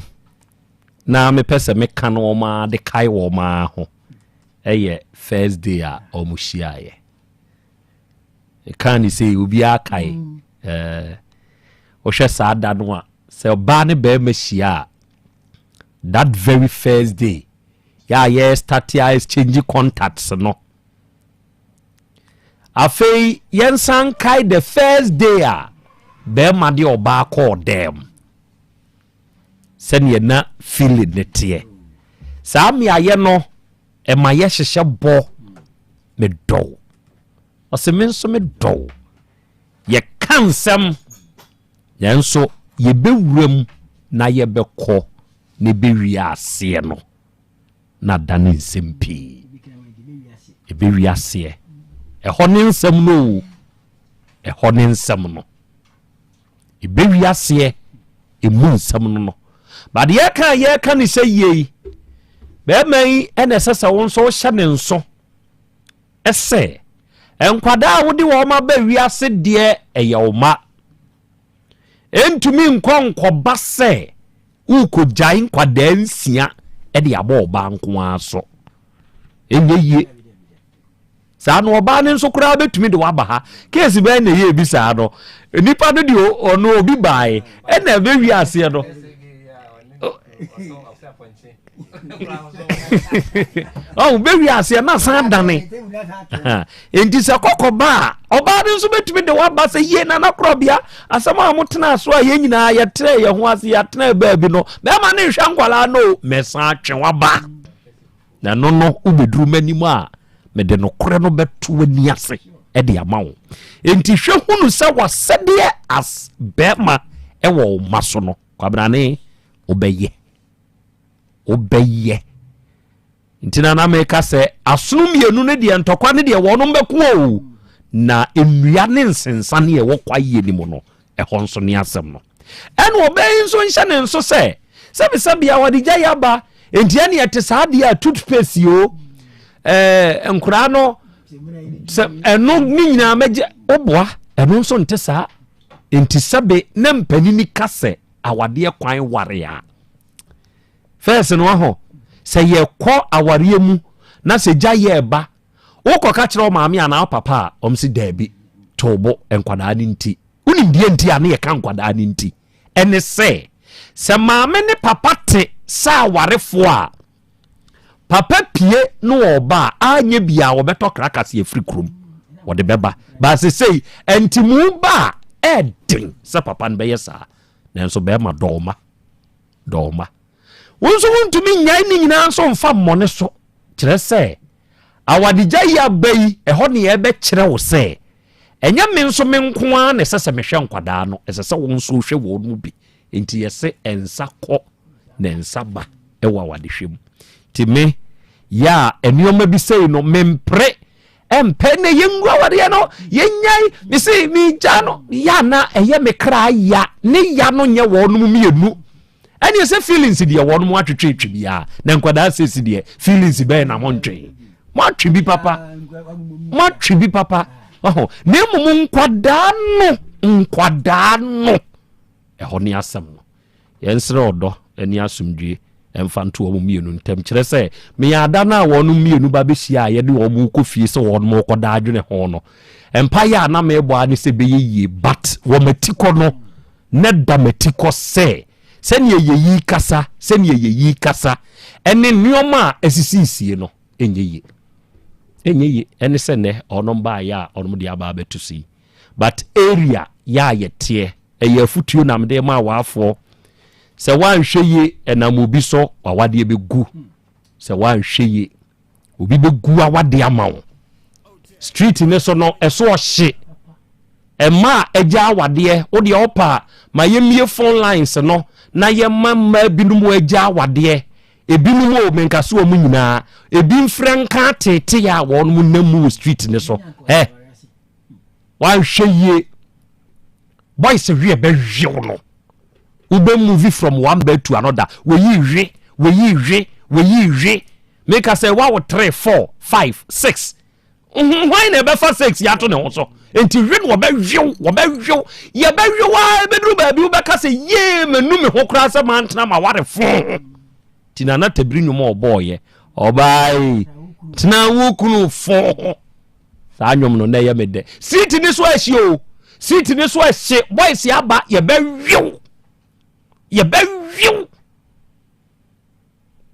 na me pese me ka no ma de kai wo ma ho ɛyɛ first day a ɔmo hyiaeɛ ɛka ne sɛ obi akae ɔhwɛ saa da no a sɛ ɔbaa ne bɛrima hyia a that very first day yɛ start a exchange contacts no afei yɛnsan kae the first day a bɛrima de ɔbaa kɔɔ dɛm sɛneɛ na feeling ne teɛ saa mmeayɛ no ɛma yɛhyehyɛ bɔ medɔw ɔsɛ me nso medɔw yɛka nsɛm yɛnso yɛbɛwuram na yɛbɛkɔ ne bɛwie aseɛ no na da ne nsɛm pii yɛbɛwie aseɛ ɛhɔ ne nsɛm no ɛhɔ ne nsɛm no yɛbɛwie aseɛ ɛmu nsɛm no but yɛka ne sɛ yie bɛrima yi ɛna ɛsɛ sɛ wo nso wohyɛ ne nso ɛsɛ nkwadaa a wode wɔn ma bɛwie ase deɛ ɛyɛ wo ma ɛntumi nkɔba sɛ wokɔgyae nkwadaa nsia ɛde abɔ ɔbaa nko ara so ɛnyɛ yie saa no ɔbaa ne nso koraa bɛtumi de waba ha keesi bɛɛ na ɛyɛ bi saa no nipa no de ɔno obi bae ɛna bɛwie aseɛ no bɛwie aseɛ na san dane enti sɛ kɔkɔba a ɔbaa ne nso bɛtumi de waba sɛ yie Nana Krobea asɛm a motena so a yɛn nyinaa yɛtrɛ yɛ ho ase yɛatena baabi no bɛrima ne nhwɛ nkwalaa no mɛsan atwe waba na no wobɛduru m'anim a mede no korɛ no bɛto w'ani ase ɛde ama wo enti hwɛ hunu sɛ wasɛdeɛ as bɛrima ɛwɔ wo ma so no kwabrane wobɛyɛ nti na meka sɛ asono mmienu ne deɛ ntɔkwa ne deɛ wɔnom bɛko o na nnua ne nsensa ne ɛwɔ kwayɛ ni mu no ɛhɔ nso ne asɛm no ɛne ɔbɛyi nso nhyɛ ne nso sɛ sɛbisɛbia wɔde gya yɛ aba enti ɛne yɛte saa deɛ a toothpaste o nkora no sɛ ɛno ne nyinaa mɛgye woboa ɛno nso nte saa enti sɛbe ne mpanini ka sɛ awadeɛ kwan ware a first no aho sɛ yɛkɔ awareɛ mu na sɛ gya yɛ ba wokɔ ka kyerɛ maame ana papa a ɔmsi daabi tobo nkwadaa ne nti wonim deɛ nti a ne yɛka nkwadaa ne nti ɛne sɛ maame ne papa te sɛ awarefoɔ a papa pie no ɔba a anyɛ bia wɔbɛtɔ krakase afiri kurom wɔde bɛba baase sei ɛntimu ba a ɛden sɛ papa no bɛyɛ saa nanso bɛrima dɔɔma wonso wontumi nyae ne nyinaa nso mfa mmɔne so kyerɛ sɛ awadegya yi aba yi ɛhɔ ne yɛbɛkyerɛ wo sɛ ɛnyɛ me nso me nko ara na ɛsɛ sɛ mehwɛ nkwadaa no ɛsɛ sɛ wo nso hwɛ wɔn mu bi enti yɛsɛ ɛnsa kɔ na ɛnsa ba ɛwɔ awadehwɛ mu nti me ya nneɛma bi sei no mempere ɛmpɛ na yɛngu awadeɛ no yɛnyae me se megya no ya na ɛyɛ me kra ya ne ya no nyɛ wɔn mu mmienu ɛne sɛ feelings deɛ wɔn mu atwetwe bia na nkwadaa sɛ deɛ feelings bɛyɛ na montwe moatwe bi papa na mmom nkwadaa no ɛhɔ ne asɛm no yɛnsrɛ ɔdɔ ani asomdwe ɛmfa nto wɔn mmienu ntam kyerɛ sɛ meyada no a wɔn mmienu ba bɛhyia a yɛde wɔn mu kɔ fie sɛ wɔn mu kɔda adwene ho no empire a na mebɔ ane sɛ bɛyɛ yie but wɔn matikɔ no ne da matikɔ sɛ sɛnea yɛyi kasa ɛne nneɛma a ɛsisisie no ɛnyɛ yie ɛne sɛ nɛ ɔnom baayɛ a ɔnom de aba abɛto so yi but area yɛ a yɛteɛ ɛyɛ afutuo nam de ma waafoɔ sɛ woanhwɛ yie ɛnam obi so awadeɛ bɛgu sɛ woanhwɛ yie obi bɛgu awadeɛ ama wo street ne so no ɛso ɔhye ɛma a ɛgya awadeɛ wodeɛ ɔpa ma yɛmmie phone lines no na yɛma mma binom agya awadeɛ ebinom o menkaso wɔ mu nyinaa ebi mfrɛ nka tete a wɔn mu nam mu street ne so wanhwɛ yie boys hwe bɛhwew no ube move from one bed to another we yi hwe make us say wow 3 4 5 6 why na be for 6 ya to ne ho so enti hwe no bɛhwew ye bɛhwew wa bɛduru baabi wo bɛka sɛ ye manu me ho kra sɛ mantena ma ware fo tinana tabiri no mo boye obai tena wo kunu fo saa nwom no na ye me de seat ni so ahye o seat ni so ahye boys ya ba ye ba wiw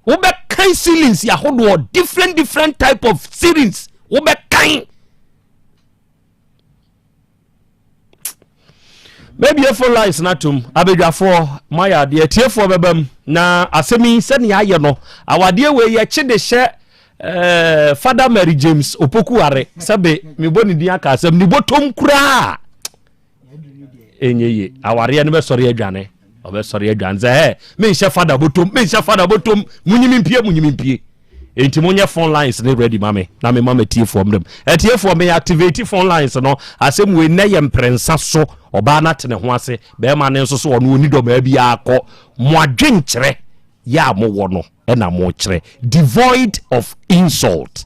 wo be kan ceilings ya hodo different type of ceilings wo be kan maybe a full lines natum abedwafo maya de tiefo bebam na asemi se ne aye no awade we ye chi de hye Father Mary James opokuare sebe meboni dia ka asem ni botom kura enyeye aware ne be sori adwane obesori adwan ze me nhye Father botom munyimimpie enti monye phone lines ne ready mame na me mama tiefo mdem tiefo me activate phone lines no asem we na ye mprensa so oba na tene ho ase be ma ne nso so ono oni do ma bia akọ mo adwenkyere ya mo wo no na mo kyere devoid of insult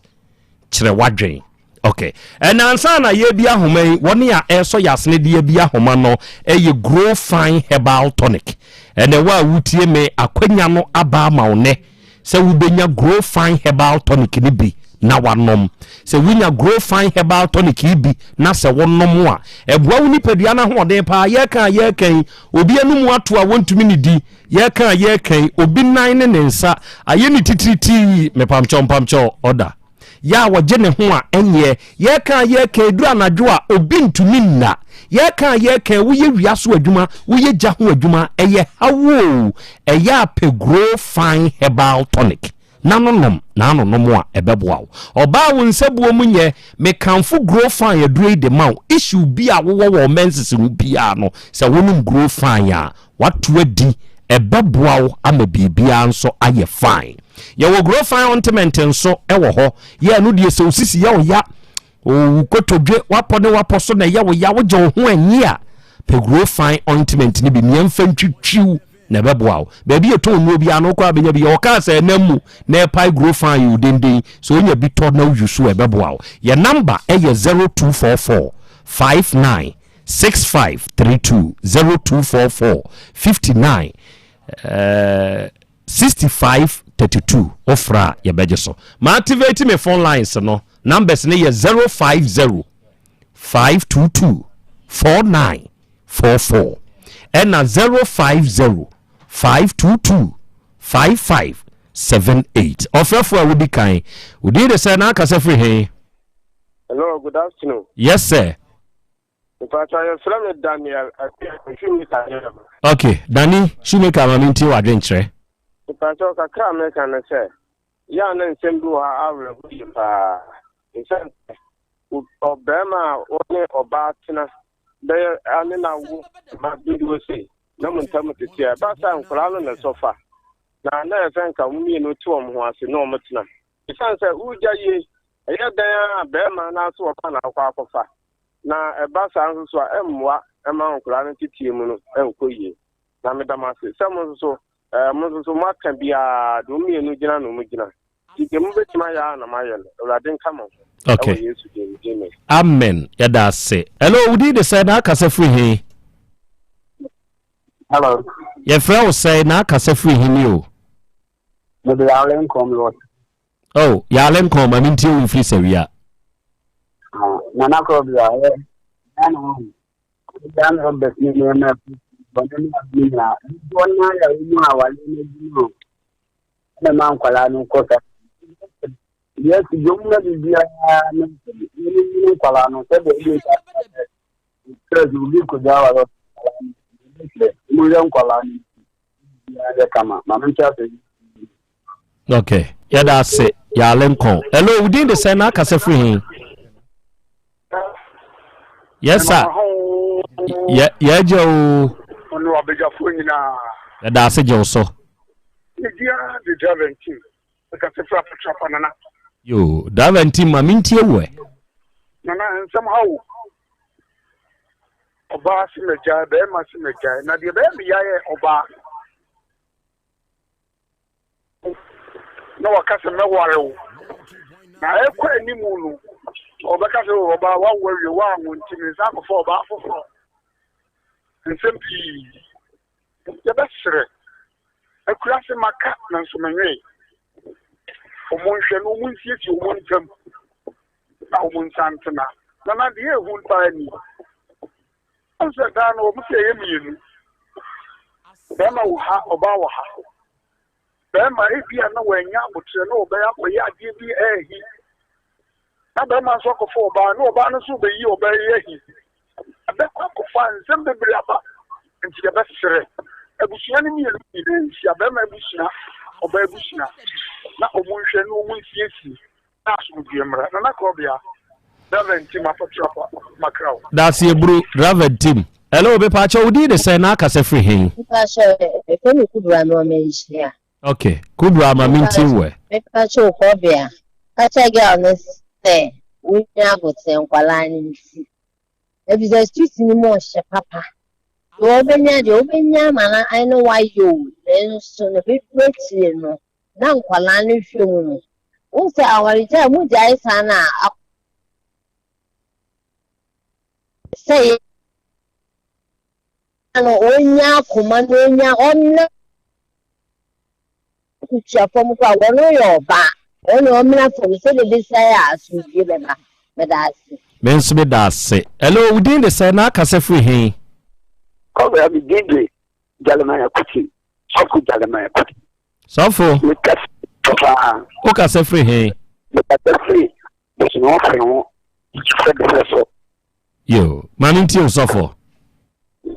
kyere wadwen okay and ansa na ye bia homai woni a eso yasne de bia homa no ye grow fine herbal tonic and wa wutie me akwanya no aba ma one se wubenya grow fine herbal tonic ni bi na wanom se winya grow fine herbal tonic ibi na se wonom a ebua woni padua na hoden pa ye kan obi anum ato a wontumi ni di ye kan obi nan ne nsa aye ni titiriti me pamchom order ya waje ne ho a enye ye kan dura anadwo a obi ntumi nna ye kan woye wiaso adwuma woye gya ho adwuma eye hawo eye ape grow fine herbal tonic nanonom a ebeboa oba wo nsabuo munye me kanfo grow fine adure de maw issue bi a wo menses no bia no se wonum grow fine a watu adi ebeboa ama bibia nso aye fine ye wo grow fine ointment nso ewo ho ye no de se osisi ye oya o kotodwe wapo so na ye wo ya wo je ho anyi a pe grow fine ointment ni bi nyemfa ntwitwiw na beboa baby eto no bia no kwa benya bia o ka se namu na pai grow fine you dende so onya bi to na usu ebeboa ye number e ye 0244 59 6532 0244 59 6532 ofra ye beje so ma activate me phone lines no numbers ne ye 050 522 4944 and 050 522 5578 offer we be kind we did the say na kasa free here. Hello, good afternoon. Yes sir. If I try to from Daniel, okay, Danny, shoemaker ma minti wa dwenkyere. If I talk a car make an say, ya na nsem ha awre pa. Nsen Obama only obatina be ani na wo ma bidu say. No mun tamu tia ba sa nkwala na sofa. Na na efen ka mumi no tu om ho ase no mutena. Isan say uja ye eya dan be ma na so opa na akwa akofa. Na eba sa nso so emwa ema nkwala no titie mu no enkoyie. Na medamase sam so mo so maka bia do mienu gina no mu gina. Ike mu betima ya na maye no. Olade nkama. Okay. Amen. Yada say. Hello, we did say na kasa free here. Hello. Your friend was saying na kasa free him you. Maybe I'll come Lord. Oh, Yalen come I mean you free Seria. Nana Krobea. Dan Robert ni na bonani abina. Bona ya umu awale ni no. Na man kwala no kosa. Yes, jumla bibia na ni kwala no se de ile ka. Because we go jawa okay, yeah, that's it. Yeah, Lincoln. Hello, we didn't say na kasa free. Yes, sir. Yeah, Joe. Yeah, that's it, Joe. So. You, Daventy, my minty away. Somehow. Oba simeja be ma simeja na de be ya ye oba no wakase meware wo na ekwa animu no oba kase oba wa wari wa nti ni za ko oba afofo nsempi ya besre ekura se maka na nsomenwe omunhwe no omunsiesie omuntam na omunsantena na de ehun pa ni onse da no omusie yemienu bema wo ha oba wo ha bema ebia na wanya abotre na oba akoye ade bi ehi na bema so akofo oba na oba no so be yi oba ehi abekwa kofa nsem bebre aba nti de besere ebusua ni mienu nsia bema ebusua oba ebusua na omunhwe no omunsiesi na asumdie na Krobea David team afotrapa makraw that's your bro David team hello be pa cho udi de say na aka se free hin pa cho e ko ni Kubra no mention okay Kubra ma mintin we me pa cho Krobea acha girl no say we nya boten nkwala ni nsi e bi the street ni mo she papa do obenya mana I know why you then so na be plate no na nkwala ni hwemu no wo say awarija mu jai sana say ano onya komando onya onna kucha fomu kwa wono yoba ono omina fomu say the desire asudie beba medase menso be dase hello within the say na aka se free hin Krobea bi dide Jalemaya kuti sofu Jalemaya kuti sofo o ka se free hin yo maninti o sofo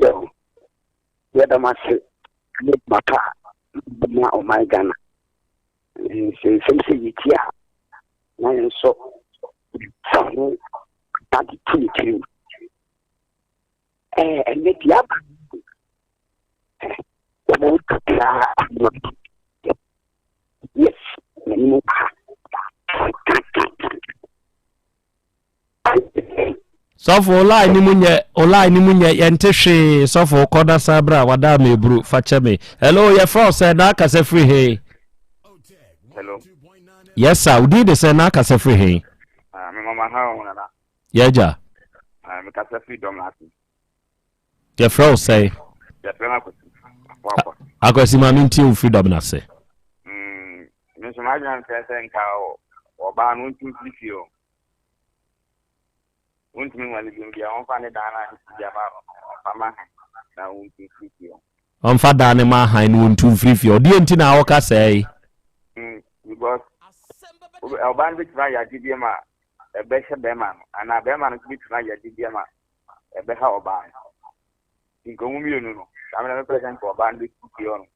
yo yada mase mata na o my Ghana se semse yitia na yenso sanu tadi tiri ene dia o kata yes sofo online ni munye yentehwe sofo koda sabra wada mebru facheme hello your friend say na aka se free hey hello yes sir udi de say na aka se free hey me mama ha wona na yeja me ka se freedom na your friend say ya friend akwesi ma minti freedom na say me so ma jan se nka oba no ntifio untimi wali bimbia onfa ne dana ya ba fama na untifio onfa dana ma han no untifio odi enti na awoka say because oban bit na ya dibia ma ebe hye be ma ana be ma no bit na ya dibia ma ebe ha oban inkomu mienu no amena me present oban bit no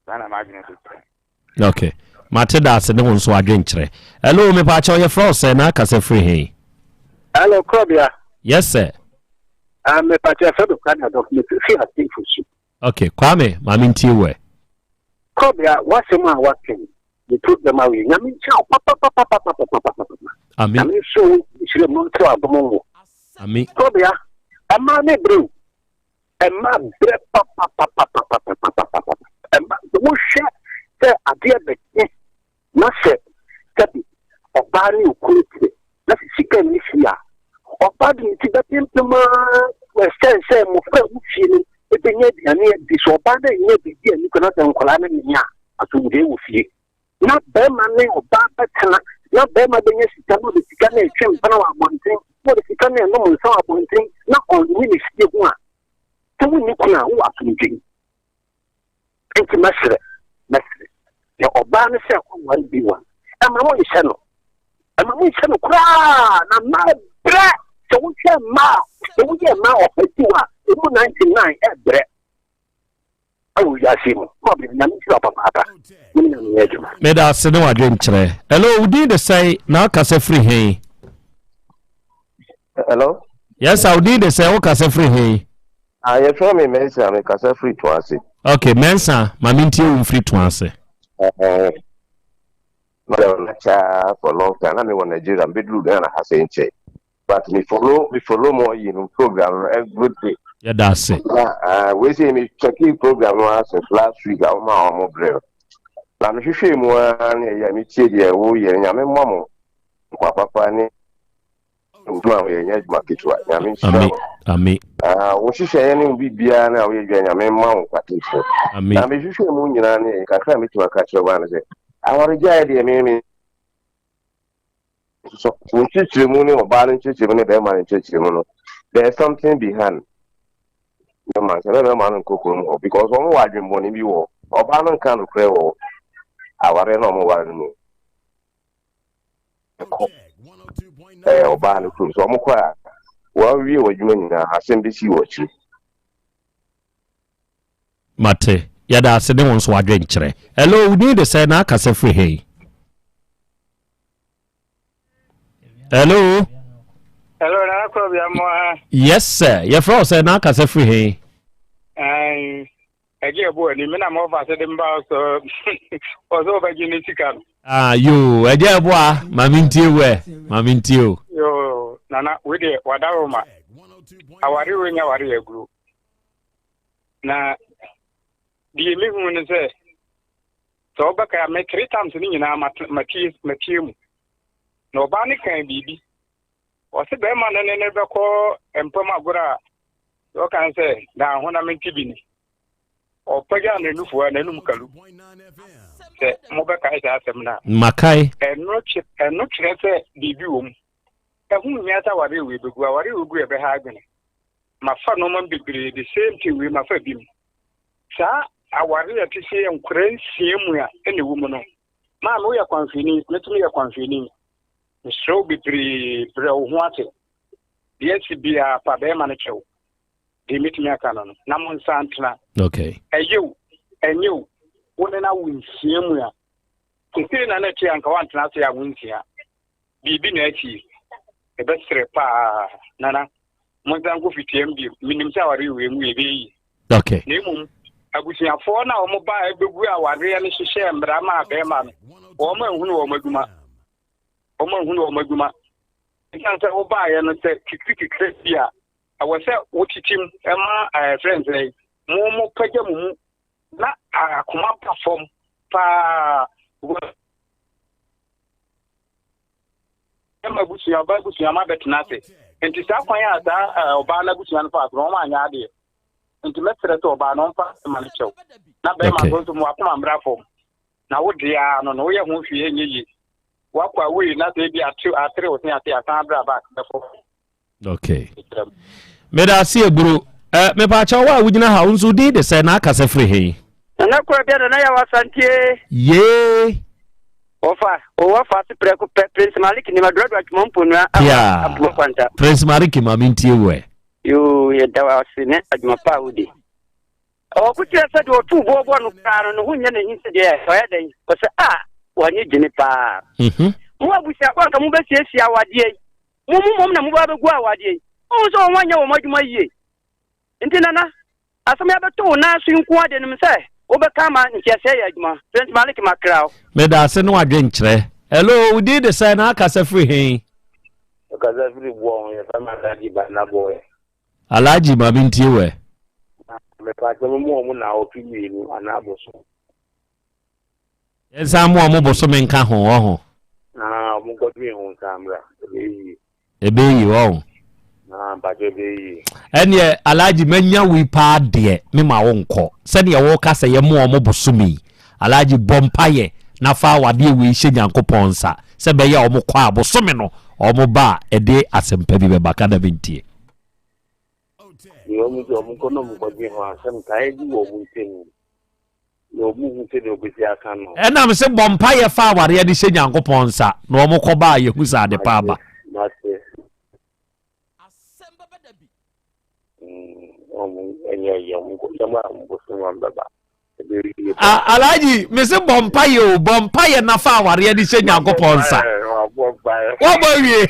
sana imagine to okay Mate da se ne won so adwenkyere hello me pa cha your friend say na aka se free hin hello Krobea yes sir me pa cha fedo kana document fi hatin fusu okay kwame ma minti we Krobea wasema waken the program awi nyame cha papa ami nyame so isire mo to abomo ami Krobea ama me bro ama bre papa ama mo sha se adia be na se tabi obari okuti na sika ni sia obadi ti da tempema se mo fa ufi ni ebenya diane di so obada nye bi dia ni kona dan kola na nya asumde ufi na be ma ne obaba tana na be ma benya sika no de sika na etwem pana wa bonten mo de sika na no mo nsa wa bonten na on ni ni sika ho a tawu ni kuna wo asumde enti masre ya obana se akwa bi wa ama mo yise no kura na ma bre so wo che ma opeti wa emu 99 bre awu ya simu mo bi na mi papa papa mi na mi ejuma me da se no adwenkyere hello udi de say na aka se free hey hello yes udi de say o ka se free hey you show me mensa me ka se free to ase okay mensa ma minti o free to ase for long time. I mean, when Nigeria, bedroom, then I have said, but we follow more program every day. Yeah, that's it. We see me checking program since last week. I'm more brave. I'm sure more. Me check the oh yeah. I'm mama. Papa ni. Uduma we nya adwuma ketewa nyame Amen. Amen. Wo hwehwɛ ne bibia na wo yɛ nyame ma wo kwatifo. Amen. Na me hwehwɛ mu nyina ne kakra metima ka kyerɛ wa na sɛ awaregya de me so wo hwehwɛ mu ne oba ne hwehwɛ mu ne be ma ne hwehwɛ mu no there's something behind. No man say no man kokoro mu because one wa adwembo ne bi wo oba no kan no kre wo aware no mo wa no. Oba no krum so mo kwa wa wie wadwuma nyina asem bi si wo chi Mate yada ase ne won so wadwen kyerɛ. Hello, we need to say na akasa free hey. Hello. Hello, na Krobea mo. Yes sir, your friend say na akasa free hey. Ege bo ni me na mo fa se dem ba so ozo ba gini sikam. Yo, eje bo a mami ntie we, mami ntie o. Yo, nana we de wadawo ma. Awari we nya wari egru. Na di mi hu ne se so ba ka me 3 times ni nyina matie mu. No ba ni kan bibi. O se be ma ne be ko empam agora. O kan se da ho na me tibi ni. O paga na nufu na num kalu. Se mo be ka ita asem na. Makai. Eno kire se bibi wo mu. Ehun mi ata ware we begu ware ogu e be ha agbene. Ma fa no man bibire the same thing we ma fa bim. Sa aware ya tise enkran siemu ya ene wo mu no. Ma no ya kwanfini, metumi ya kwanfini. So bibire bre wo ho ate. Yes bia pa be ma ne chew. Di mitumi aka no. Na mo nsantna. Okay. Enyo wona na wunsiemu ya. Kese na na tia anka wantna so ya wunsia. Bibi na achi. Ebe sere pa nana. Mo zango fitiem bi minim sa ware we mu ebe yi. Okay. Nemu abusiafo na omo ba ebegu aware ne hyehyɛ mbra ma be ma no. Wo ma hunu wo maduma. Nkan sɛ wo ba ye no sɛ kikikikre bia. Awose wo titim ema friends like mo pagya mu na akoma perform pa ema busuya ma betina se enti sa kwan ya da oba na busuya no fa so ma anya ade enti metre to oba no pa ma ne chew na be ma so mo akoma mbra form na wo dia no wo ye ho hwie enyeyi wakwa we na se bi atre o tin ate aka bra back before. Okay. Meda si egburu me pa cha wa wugina ha unzu di de say na akasa free he. Na Krobea na Yaw Asante. Ye. Ofa si preko Prince Malik ni madrodo atmompo na abu kwanta. Prince Malik ma mintie we. Yo ye dawa sine adwuma pa wudi. O kuti asa de otu bobo no karo no hunya na hinse de o ya den. O se wanye jini pa. Mo abusia kwa ka mo be siesia awade. Mo na mo ba be gu awade. O so wanya wo madwuma yie. Nti nana asem ya beto na so nku ade nim se wo be kama nkiase ya adwuma. Prince Malik makrao. Me da se no adwen kyerɛ. Hello, we did the sign akasa free he. Akasa free bo ye fama Alhaji ba na boy. Alhaji ma bintie we. Me pa mo na opini ni anaboso. Esa mo boso me nka ho. Mo godwe ho samra. Ebe yi wo. Enye Alhaji manya wi pa de me ma wo nkɔ sɛ ne wo ka sɛ ye mo bosomi Alhaji bompaye na fa wade wi hye Nyankopɔn nsa sɛ be ye omo kɔ abosomi no omo ba ede asempa bi be baka da bintie yo mu jo mu kono mu godwe ho asem kai di wo mu ntenu yo mu hu se de obisi aka no ɛna me sɛ bompaye fa wade ye de hye Nyankopɔn nsa na omo kɔ ba ye hu sa de pa ba Alhaji me se bompaye na fa aware de hye Nyankopɔn nsa wo bo wie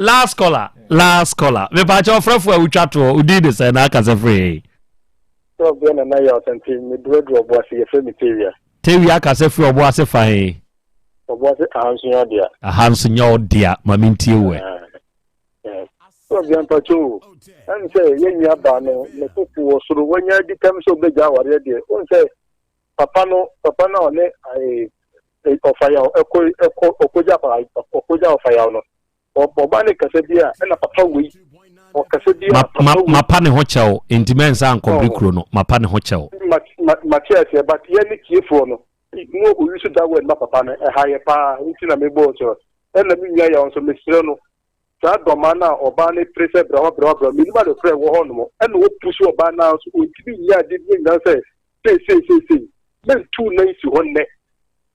last caller me pa cha ofrefo a utwa to udi de say na akasa free so be na Yaw Asante me duro bo ase ye free tewi akasa free obo ase fa he obo ase ahanso nyodia ma mintie we so be antacho and say ye nya ba no me kuku osoro wanya di tam so be ja ware de on say papa no ne ọfaya ọkọja ọfaya no ọba ne kasa bi a na papa wei ọkasa bi mapa ne ho kyɛw intimensa ankɔbri kuro no mapa ne ho kyɛw Matias but ye ne tiefo no mo oyusu da we na papa no ha ye pa nti na me bo so na mi nya ya onso mesire no saa dɔma na ọba ne prese bra mi ba de frɛ wo ho no mo na wo pusu ọba na so o ti bi ya de bi na sɛ sei men tu na isi ho ne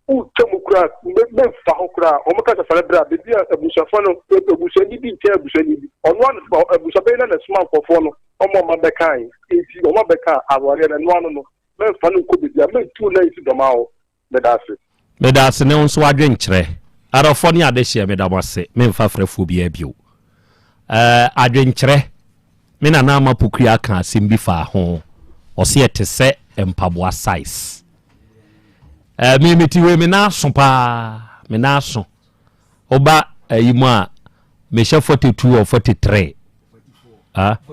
o temu kura men fa ho kura o mo ka sa fara bra be bi abusafo no abusani bi ntia abusani bi ono an abusabe na suma nkofo no o mo ma bekan enti o ma beka awore na no no men fa no ko be bia men tu na isi dɔma ho medase ne nso adwen kyerɛ arafo ne ade hye medamase men fa frɛfo bia bio adwen kyerɛ me na na ma pokuri aka asɛm bi fa ho ɔse ete sɛ empaboa size mimiti we me na so pa me na so oba ayimu a me hye 42 or 43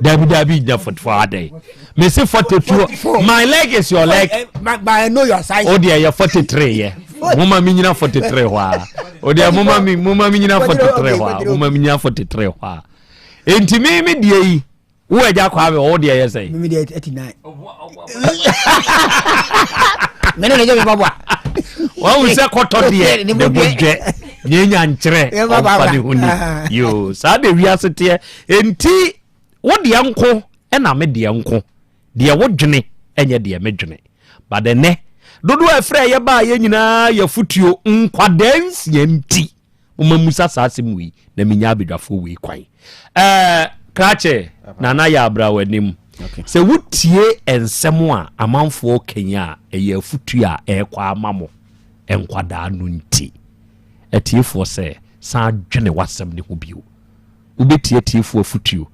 dabi na 44 day me say 42 my leg is your leg but I know your size o dia ya 43 ye mama mi nyina 43 hwa o dia mama mi nyina 43 hwa mama mi nyina 43 hwa enti mi die yi wo agya kwa me o dia ye say mi die 89 meno ne je baba wa wo se koto die ne bodwe nyenya nkyere amfani huni yo sa de wiase te enti wo de nko na me de nko de wo dwene enye de me dwene ba de ne dodo afre ye ba ye nyina ya futuo nkwadans ye nti umamusa sasem wi na minya abedwafo wi kwan krache na ya abra wanim se wutie ensem a amanfo Kenya eye futu a ekwa amamo enkwada no nti etiefo se sa dwene wasem ne ho bio ubetie tiefo futuo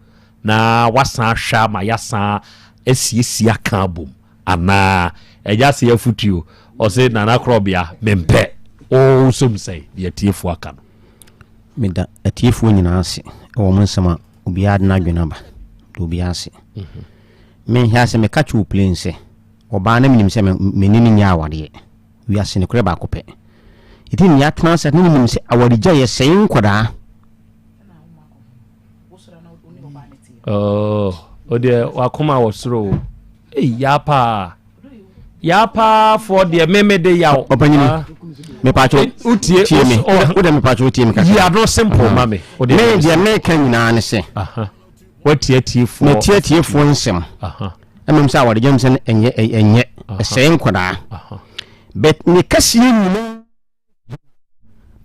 na wasan hwa ma yasa esiesie aka bom ana eja se afutuo o se nana Krobea mempe o som sei de tiefo aka no meda atiefo nyina ase o mo nsema obi ad na dwena ba do bi ase me hia se me kachu plane se oba na minim se menini nya awade wi ase ne Krobea akopɛ iti ni atena se ne minim se awade gya ye sei nkoda ode wakoma wosoro yapa for the meme de yaw opanyini me pacho utie me o de me pacho utie me ka ya no simple mame ode me dia me kan nyina ne se watiatifo me tiatifo nsem emem sa wade jam se enye se nkoda bet me kasie nyina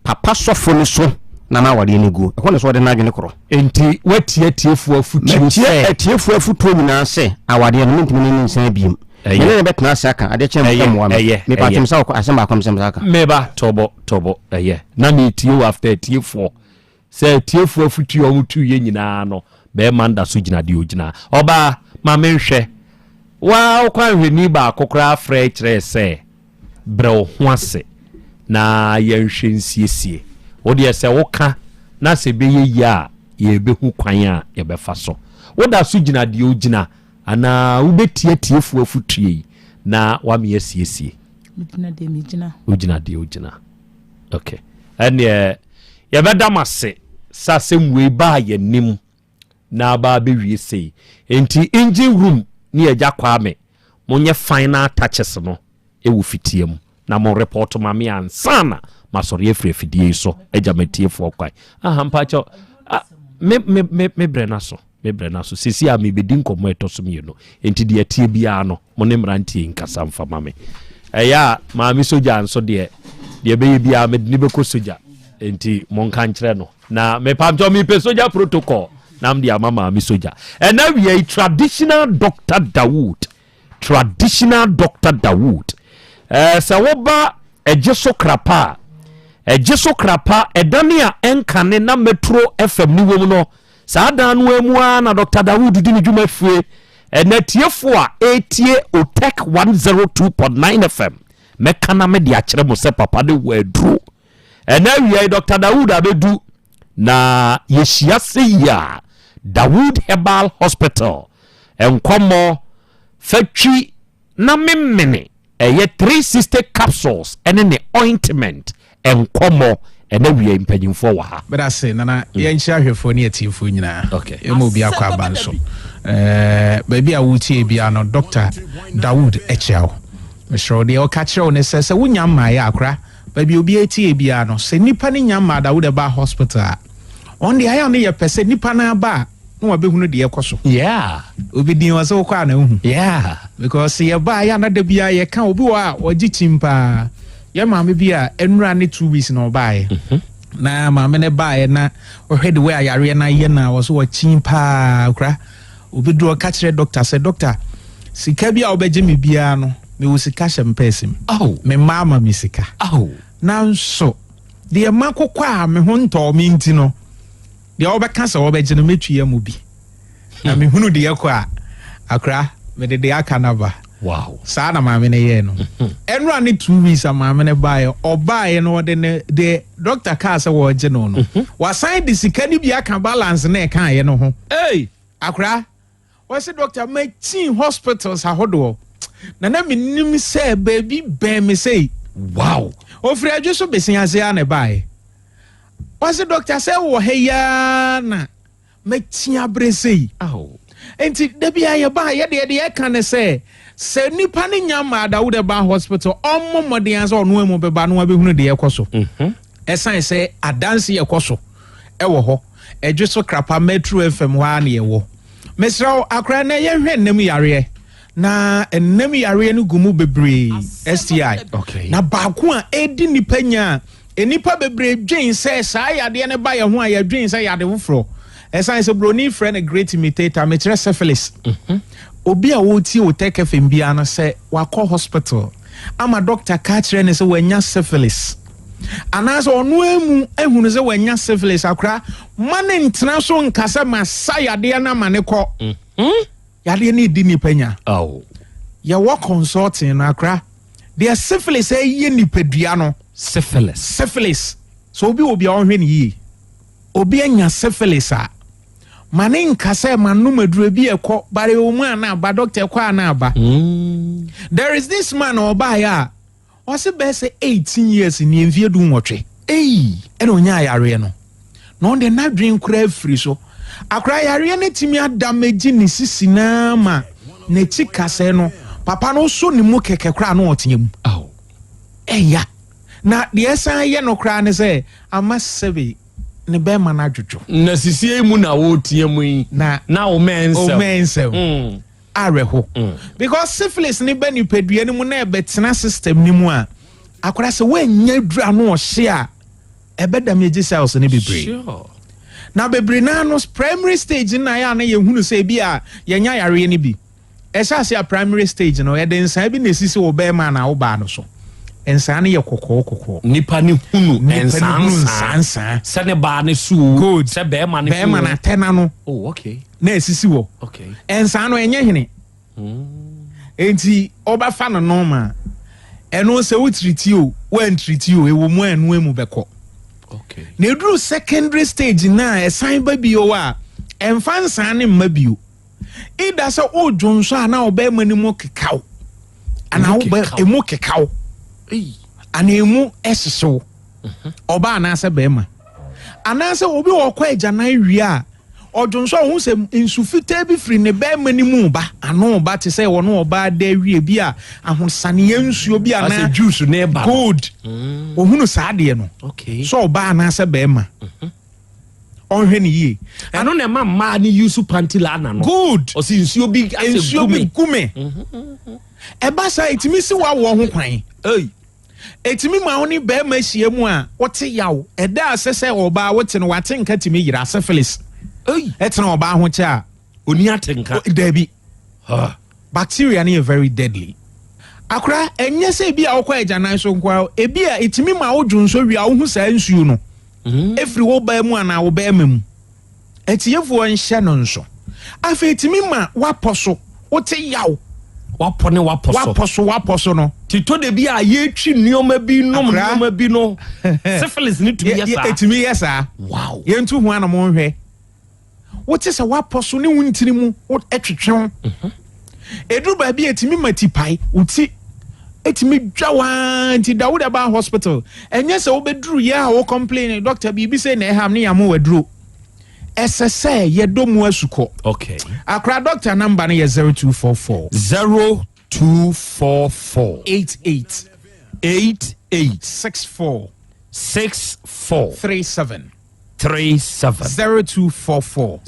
papa sofo ne so na wade ne gu e ko ne so de na adwene koro enti watiatifo afutuo se atiefo afutuo nyina se awade no ntimi ne nsan biem ne betna saka ade chem mo me patum sa ko asem ba kom sem saka meba tobo na me tio after tiefo se tiefo afutuo mutu ye nyina no be manda so gina de ogina oba ma menhwe wa kwa hweni ba kokora afre kire se bro ho ase na yenhwe nsiesie wo de se woka na se be ye ya ye be hu kwan a ye be fa so wo da so gina de ogina ana ubetie tiefo afutue na wa me asiesie midina de midina ogina okay ene ye beda mase sasem we ba ye nim na ba be wie sei enti engine room ni agya kwame monye final touches no e wo fitiem na mo report ma me ansana masori efrefidie so agya matiefo kwai mpacho me brena so sisi a me bedin komo etosom ye no enti de atie bia no mo ne mrantie nkasa mfa mame eya maami soja anso de be bia me ni be ko soja enti mon kan kire no na me pamjo me pe soja protocol na mdi amama mi soja and now we are traditional Dr. Dawood sa woba ejeso krapa edania enkane na Metro FM ni wom no sa dan no emu na Dr. Dawood di ni dwuma fie na tiefo a etie Otec 1029 FM mekana me de akere mo se papa de wadru and now we are Dr. Dawood abedu na yeshia seya Dawood Herbal Hospital enkomo fatwi na memene ɛyɛ 360 capsules ɛne ne ointment ɛnkɔmmɔ ɛna wie mpanyimfoɔ wɔ ha bɛda se nana yɛnhyɛ ahwɛfoɔ ne yɛtiefoɔ nyinaa ɛma obi akɔ aba nso baabi a wotie bia no Dr. Dawood Echiao mesrɛ deɛ ɔka kyerɛ wo ne sɛ wonya mmaeɛ akora baabi obi atie bia no sɛ nnipa ne nya mmaa Dawood ba hospital a ɔn deɛ ayɛ ne yɛpɛ sɛ nnipa no aba a na wabɛhunu deɛ ɛkɔ so obi din wɔ sɛ wokɔ a na wohu because yɛba yɛ anada bia yɛka obi wɔ a ɔgye kyim paa yɛ maame bi a ɛnura ne 2 weeks na ɔbaeɛ na maame ne baeɛ na ɔhwɛ de wei a yareɛ no ayɛ na wɔ so wɔkyin paa kora obi do ɔka kyerɛ doctor sɛ doctor sika bi a wobɛgye me biara no mewɔ sika hyɛ mpɛɛsi m me mma ama me sika nanso deɛ ma kokɔ a me ho ntɔɔ me nti no deɛ wobɛka sɛ wobɛgye no mɛtwia mu bi na mehunu deɛ kɔ a akora mede deɛ aka no ba saa na maame ne yɛ no ɛnura ne 2 weeks a maame ne baeɛ ɔbaeɛ no ɔde ne de doctor kaa sɛ wɔgye no no wasan de sika no bi aka balance na ɛkaeɛ no ho akora wɔsɛ doctor makyin hospitals ahodoɔ na menim sɛ baabi bɛn me sei ofiri adwo so bɛsi ase a ne baeɛ wɔsɛ doctor sɛ wɔ ha yaa na makyin abrɛ sei enti da bia yɛba yɛdeɛ ɛka ne sɛ nipa ne nya ma Dawood ba hospital ɔmo mmɔden sɛ ɔno amu bɛba no wabɛhunu deɛ ɛkɔ so ɛsan sɛ adanse yɛkɔ so ɛwɔ hɔ ɛdwe so krapa Metro FM hɔ a ne yɛwɔ mesrɛ akora na yɛhwɛ nnam yareɛ na nnam yareɛ no gumu bebree STI na baako a ɛdi nipa nya nipa bebree dwen sɛ saa yadeɛ ne ba yɛ ho a yɛdwen sɛ yade foforɔ ɛsan sɛ broni frɛ no great imitator mekyerɛ syphilis obi a wotie Otec 1029Fm bia no sɛ wakɔ hospital ama doctor ka kyerɛ ne sɛ wanya syphilis anaasɛ ɔno emu ehunu sɛ wanya syphilis akora ma ne ntena so nkasa ma sa yadeɛ na ma ne kɔ yadeɛ ne di nipa nya yɛwɔ consulting na akora deɛ syphilis ɛyɛ nipadua no syphilis so obi a ɔhwɛ ne yie obi anya syphilis a mane nkasa manumaduro bi ekɔ bare omu ana ba doctor ekɔ ana ba there is this man obaya ɔse be say 18 years ni mfie du nwɔtwe ɛna onya yare no no de na dwen kura afiri so akra yare ne timi adamagi ne sisi na ma ne ti kase no papa no so ne mu keke kura no ɔtenyam ɛya na de ɛsan yɛ no kura ne sɛ amasebe ne be mana dwodwo na sisie mu na wo tie mu yi na o mensem areho because syphilis ne be ni pedua ne mu na ebetena system ni mu a akora se wanya dura no ohye a ebe damage cells ne bebre na bebre na no primary stage na ya na yehunu se bi a yenya yare ne bi ɛhyɛ ase a primary stage no yɛde nsa bi na esisi wo be ma na wo ba no so ensa ne ye kokoko nipa ne hunu ensa se ne ba ne su good se be ma ne na tena no na esisi wo ensa no enye hene enti oba fa no normal eno se wo treat o wan treat o ewo mu anu emu beko na eduru secondary stage na esan ba bi o a emfa nsa ne mma bi o ida se o dwonso ana oba ma ne mu kekaw ana oba emu kekaw anemu esseso oba anase bema anase obi wokɔ agyanan wie a odwonso ho se insufita bi firi ne bema ni mu ba ano ba te sɛ wono oba da wie bi a ahosane nsuo bi ana as juice ne ba good ohunu saade no so oba anase bema onhwe ne yie ano na ma ni use panty la na no good o si nsuo bi as gume eba sa etimi si wa wo ho kwan etimi ma woni be ma hie mu a wote yaw eda asese oba wote no wate nka timi yira syphilis etena oba ho che a oni atenka dabi bacteria ne very deadly akura enye se bi a wokɔ agyanan so nkwa ebi a etimi ma wo dwonso wi a wo hu sa nsuo no efri wo ba mu ana wo ba mu etiyefo nhye no nso afa etimi ma waposo wote yaw waposo no tito de bi a yetwi nneoma bi no syphilis ni tumi yesa etumi yesa wow yentu ho ana mo hwɛ wote se waposo ne wuntiri mu etwetwe eduru ba bi etimi matipai uti etimi dwa nti Dawood Aba Hospital enye se obeduru ye a wo complain doctor bibi say na eham ne yamo waduro SSA ye domu asuko. Okay. Akra doctor number na ye 0244 88 64 37 0244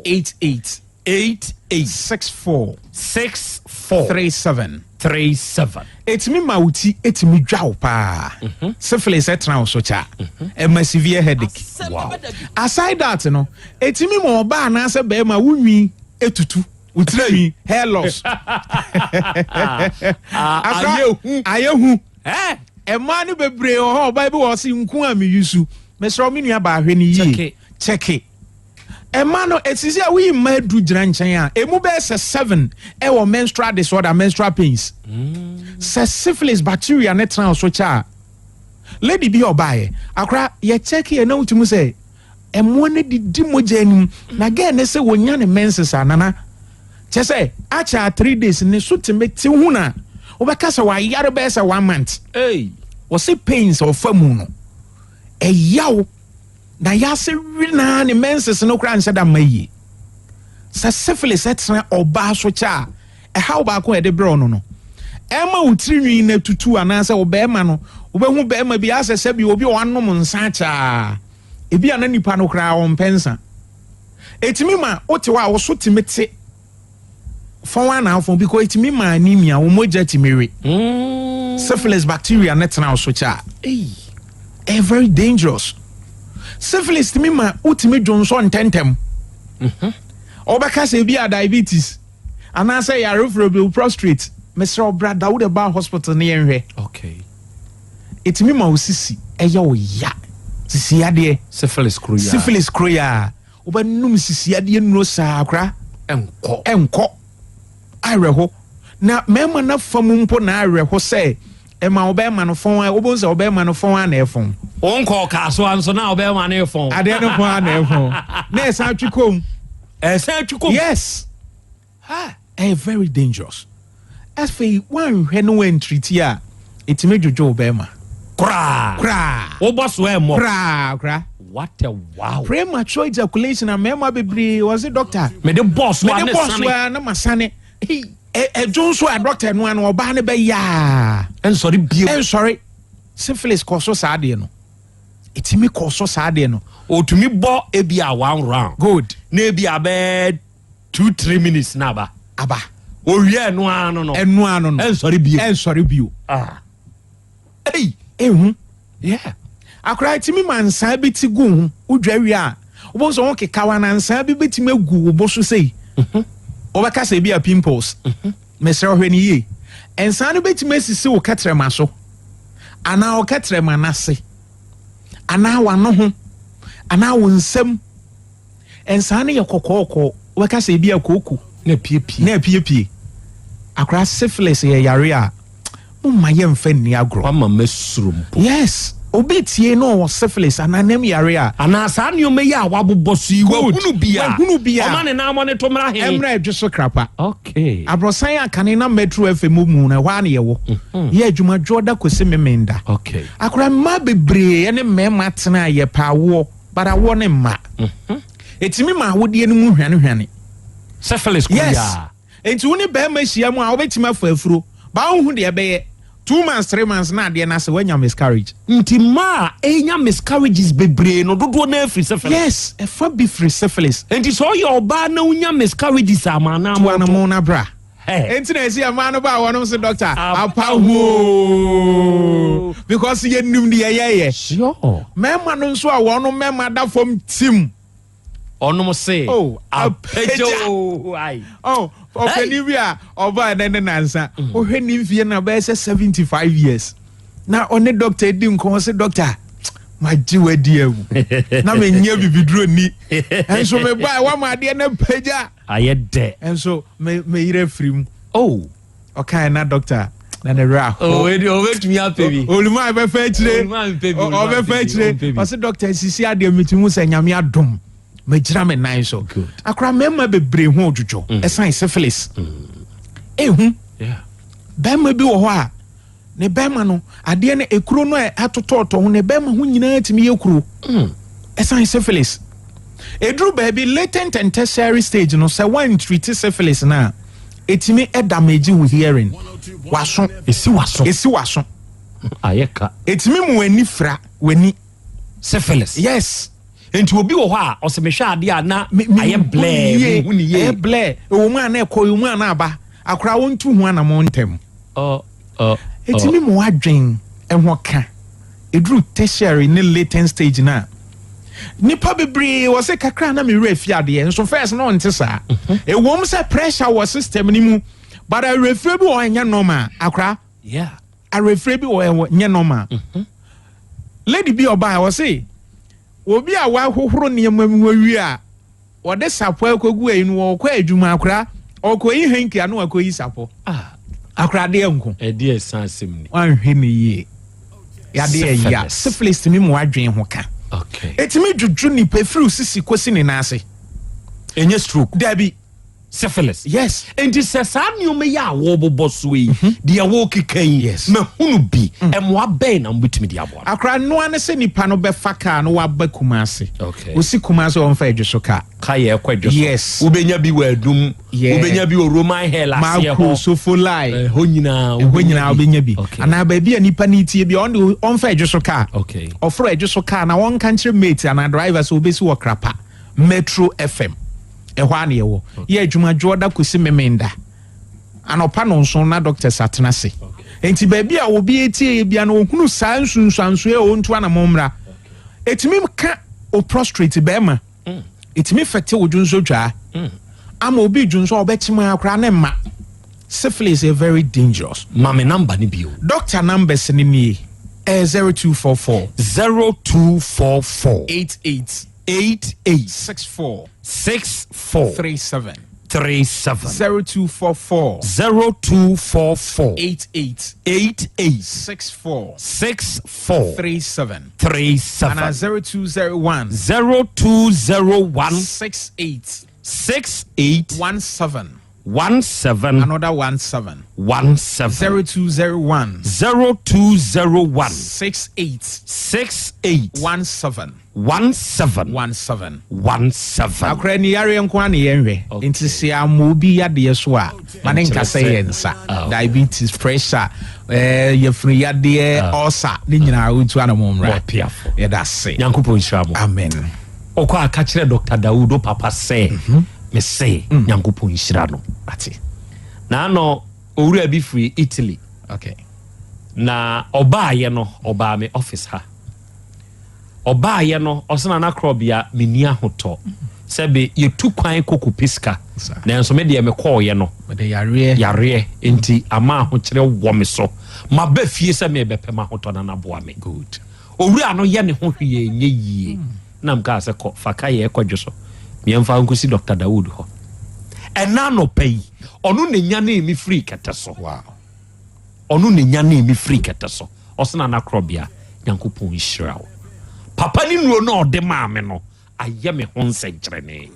88 64 37 etimi mauti etimi dwaw pa syphilis etra osocha a severe headache. Wow. Aside that no etimi mo ba na se be ma wunwi etutu utremi hair loss ayehu emanu bebre o bible wo se nku am yusu mesro me nua ba ahwe ni yi check Emano etisi a we madu gyina nkyɛn a emu be 7 ɛwɔ menstrual disorder menstrual pains. Syphilis bacteria ne tran so cha. Lady bi obaye akra ye check ye na utimu say emu ne didi mogya anim na ga ne se wonya ne menses anana. Che say acha 3 days ne so temeti hu na obeka se wa yare be se 1 month. Hey, wo se pains of famu no. Eyawo na yase wina ne menses no kra nse da mayi sa syphilis etra oba so cha how ba ko e de bro no ema utrinwi na tutu anase obema no obehu bema bi asese bi obi wanom nsa cha ebi ana nipa no kra on pensa etimi ma otewa wo so timete fon wa na afon because etimi ma anemia wo moja timere syphilis bacteria netra so cha very dangerous. Syphilis to me ma ultimate Johnson tentem. Obaka se bi diabetes. And I say refrable prostrate. Mr. Brad Dawood Aba Hospital near here. Okay. It me ma usisi. Eyo ya. Sisi ade. Syphilis kroya. Syphilis kroya. Oba num sisi ade no sa akra. Enko. Areho. Na mema na famu mpo na areho say Emma Obama no phone, Obos Obama no phone and phone. Uncle Castle, so now Obama no phone. I don't know phone. Yes, how to come. Yes. Very dangerous. As for one when treat ya, it's made you Joe Obama. Cra. Obos were more. Cra. What a wow. Premature ejaculation and mema baby was a doctor. Me the boss were no masane. Johnson a doctor no an oba ne be ya sorry bio sorry syphilis koso saade no etimi koso saade no otumi bo ebia 1 round good na ebia be 2-3 minutes na aba owie no ano no sorry bio hey yeah akra etimi mansa bi ti gu hu udwawi a obo so won kekawa na nsa bi betimi agu obo so sei obaka se bia pimples mesra hweni ye ensanu betime sisi wo katrema so ana wo katrema nase ana wano ho ana wo nsam ensanu ye kokoko obaka se bia koku na piepie akra syphilis ye yare a mumma ye mfa ni agro mama mesrumpo yes obetie no syphilis ananem yare a ana sa nneoma yi a waboboso yi hunu bia oma ne na amone to mra he emra edwoso krapa okay abrosan akane na metro FM mu na hwa ne yewo ye adwuma joda kosi memenda okay akora ma bebre ne mema tena ye pawo bara wo ne ma etimi ma wodie no mu hwane syphilis kuya yes enti woni be ma hia mu a obetima fa afuro ba wo hu de be 2 months 3 months na de na se wanya miscarriage nti ma enya miscarriages bebre no dodo na free syphilis yes e fa be free syphilis nti so ye oba na unya miscarriages amana mo na bra enti na esi amana ba wono se doctor apawo because ye nim de ye sure mema no nso a wono mema da fom tim onom say apejo ai Ophenivia oba na nansa ohweni mfie na ba 75 years na one doctor edim ko se doctor ma jiwadi ewu na me nya bibiduro ni enso me ba wa ma de na pagya ayede enso me yire frim okay na doctor na ne ra we tumi apebi oluma be fa chire o be fa chire o se doctor sisi ade metimu se nyame adom Majira me nice so good. Akra mema bebre ho odwojo. Esan syphilis. Yeah. bema bi wo ho a ne bema no ade ne ekuro no atototo ho ne bema ho nyina timi ekuro esan syphilis edru baby latent and tertiary stage no say one treat syphilis na etimi damage with hearing waso esi waso ayeka etimi mu ani fra wani syphilis yes enti obi wo ho a osemehwe ade a na aye ble o mu ana ekoy mu ana aba akora wontu hu ana mo ntem etimi mu adwen ehwo ka edru tertiary ne latent stage na nipa bebre wo se kakra na me refi ade so first no nte sa e wom se pressure wo system ni mu but a refi bi wo anya normal akra a refi bi wo nya normal lady bi oba wo se obi a wa hohoro ne mamu wi a wo de sapo akogu ayi no wo kwa adwuma akra okoyi hanki anu akoyi sapo akra de enko e de sansem ni wan hwe me yi ya de ya syphilis mi mu adwen ho ka okay etimi juju ni pefru sisi kosi ni nase enye stroke dabi syphilis yes enti se sa niome ya wo boboso yi de wo kikan yes mahunu bi emo aben na mbetimi de abo akra no ane se nipa no be faka no wa ba kumase okay osi kumase on fa edwoso ka ye ekwadwoso yes ubenya bi wadum ubenya bi roman hair last year ho so for lie ho nyina ubenya bi ana ba bi nipa ni tie bi on fa edwoso ka okay ofro edwoso ka na won country mate ana driver so obesi wo krapa Metro FM ehwa na yewo ye adwuma joda kosi memenda anopa no nso na doctor satena se enti ba bia obi etie bia no hunu sansunsanso e ontu ana momra etimi ka o prostrate bema etimi fete odwunso dwa ama obi dwunso obechima akra na ma syphilis is very dangerous mame number ni bio doctor numbers ni mi 0244 88 64 37 0244 88 64 37 and 0201 68 17 another 17 0201 68 17 akra ni yare nko ani yenhwe enti se amobi yade so a mane nka se yensa diabetes pressure yefri yade ulcer ni nyina otu anamomra ye da se nyankopon shiramo amen okwa aka kire Dr. Daudo papa say me say nyankopon shirano ati na no owura bi free Italy okay na oba ye no oba me office ha oba ye no osana na Krobea meni ahoto sebe ye tu kwan koku piska na enso me de me call ye no de yare enti ama ho kire wo me so ma ba fie se me be pema hoto na boa me good owura no ye ne ho hwe nye yie na mka se ko faka ye kwadwoso me mfa nkosi Dr. Dawood ho ena no pay onu ne nya na emi free keteso wow onu ne nya na emi free keteso osana na Krobea nyankopon hirawo papa ni nuo no de maame no aye me ho nsenkyerene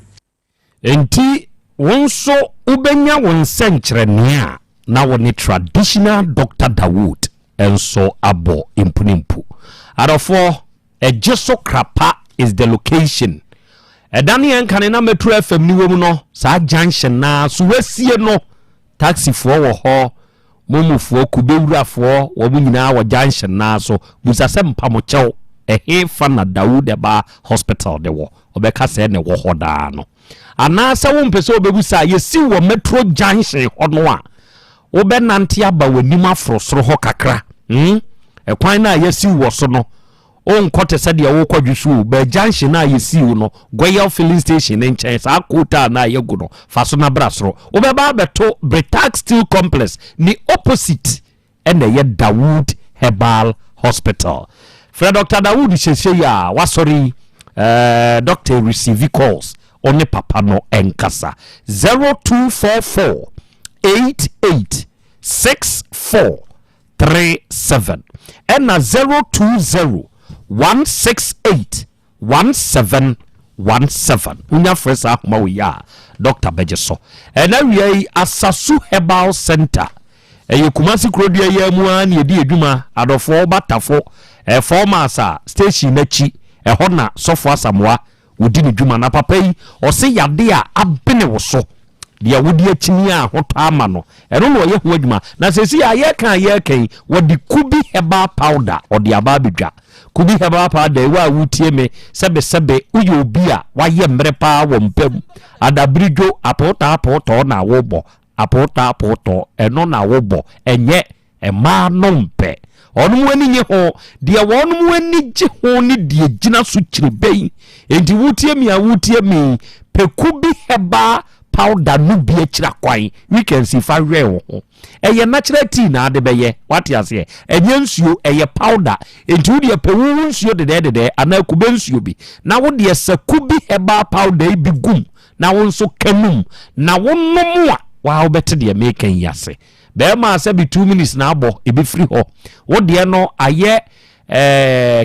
enti wonso ubenya won nsenkyerene a na woni traditional Dr. Dawood enso abo impunimpu arofo ejeso krapa is the location edani enkane na Metro FM ni womu no sa junction na suwesie no taxi fo wo ho momufuo kubewurafo wo nyina wo junction na so busase mpamochew ehe fana Dawood eba hospital de wo obeka se ne wo hoda no ana se wo mpese obebusa yesi wo Metro junction hono a wo be nante aba wanim afrosoro ho kakra ekwan na yesi wo so no on kote se de wo kwadwusu be junction na yesi wo no Goyal filling station en chen sa kota na yegu no faso na brasoro wo be ba beto Britax Steel Complex ni opposite ene ye Dawood Herbal Hospital. Fred Dr. Dawood Shesheya wasori doctor receive calls on papa no enkasa 0244 88 6437 and 020 168 1717 unya fresa akuma we ya Dr. Bejeso and we asasu Herbal Center Kumasi Krobea ye mu an ye di edwuma adofo batafo former sa station nachi hona sofo asamwa wodi ne dwuma na papa yi o se yade a abene wo so de wodi akini a hoto ama no eno no ye ho adwuma na sesi ya ye kan wodi kubi heba powder odi aba bedwa kubi heba powder wa wutie me sebe uye obi a waye mre pa wo mpam adabrijo apota na wo bo apota eno na wo bo enye ema no mpe onu wani nye ho de wonu wani je ho ni de gina so kirebe enti wutie mi pekubi heba powder no bi akira kwan we can see fa hwe ho eye natural tea na ade beye what you say enye nsuo eye powder enti wo de pewu nsuo de ana kube nsuo bi na wo de sakubi heba powder bi gum na wo nso kanum na wo nomu a wa obete de make yase be ma se bi 2 minutes na abo e be free ho wo de no aye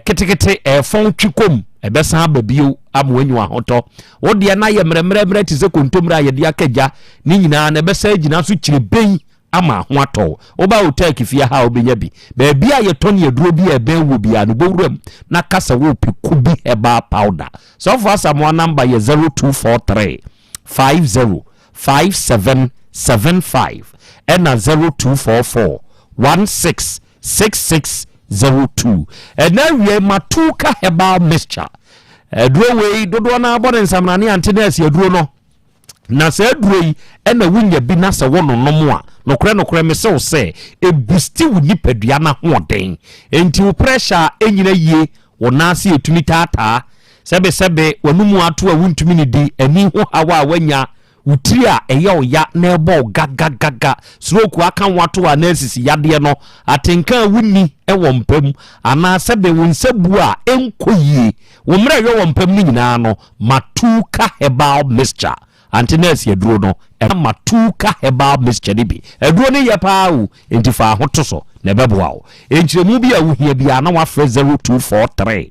ketekete fon twikom ebesa babio amwanyu ahoto wo de na ye mremre ti se kontomra ye de akaja ni nyina na ebesa gina so kireben ama ho ato wo ba Otec fia ha obenya bi ba bia ye toni aduro bi e ben wo bia no bowuram na kasa wo pekubi heba powder so for Asam number ye 0243 505775 and 0244 166602 and now we matuka herbal mixture duro we dodo na abon nsamrane antenas ye duro no na se duro yi na wunya bi na se wono nomo a nokre me se wo se e boost wu nipadua na hoden enti wo pressure enyina yie wo na se etumi tata sebe wanumu ato a wuntumi ni di ani ho hawa wanya utri a eye oya na ebo gaga stroke aka wato a na sisi yade no atenka wunni ewo mpam ana sebe wonsabu a enkoyie wo mra ye wo mpam ni nyina no matuka herbal mixture antenas ye duro no matuka herbal mixture bi eduro ne ye pa o entifa hotoso na beboa o enchiremu bi a wuhia bi ana wa 0243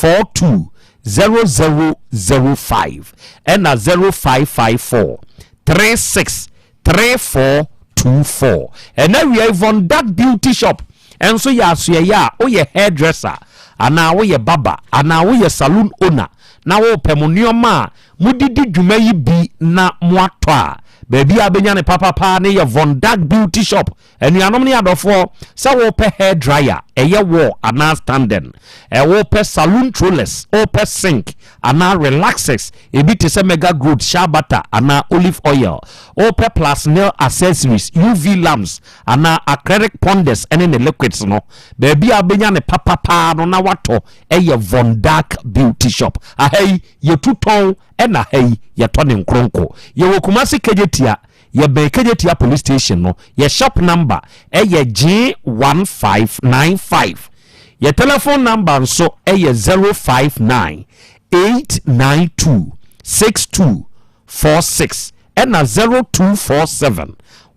42 0005 and 0554 363424 and now we are on that beauty shop and so ya oh ye hairdresser and now we barber and now we saloon owner now we pemunioma mudidi dwuma yi bi na moatwa baby abenya ne papa ne ye von that beauty shop and you anom ne adofo sa wo pe hair dryer eye wo ana standing wo pe saloon trollers wo pe sink ana relaxers ebi te se mega good shabata ana olive oil wo pe plus nail accessories uv lamps ana acrylic ponders and in the liquids no baby abenya ne papa no na wato eye von dark beauty shop ahai ye tuton ena hai ye to ne nkronko ye wo Kumasi kejetia ye be kejetia police station no ye shop number eye G1595 ye telephone number so eye 059 892 6246 ena 0247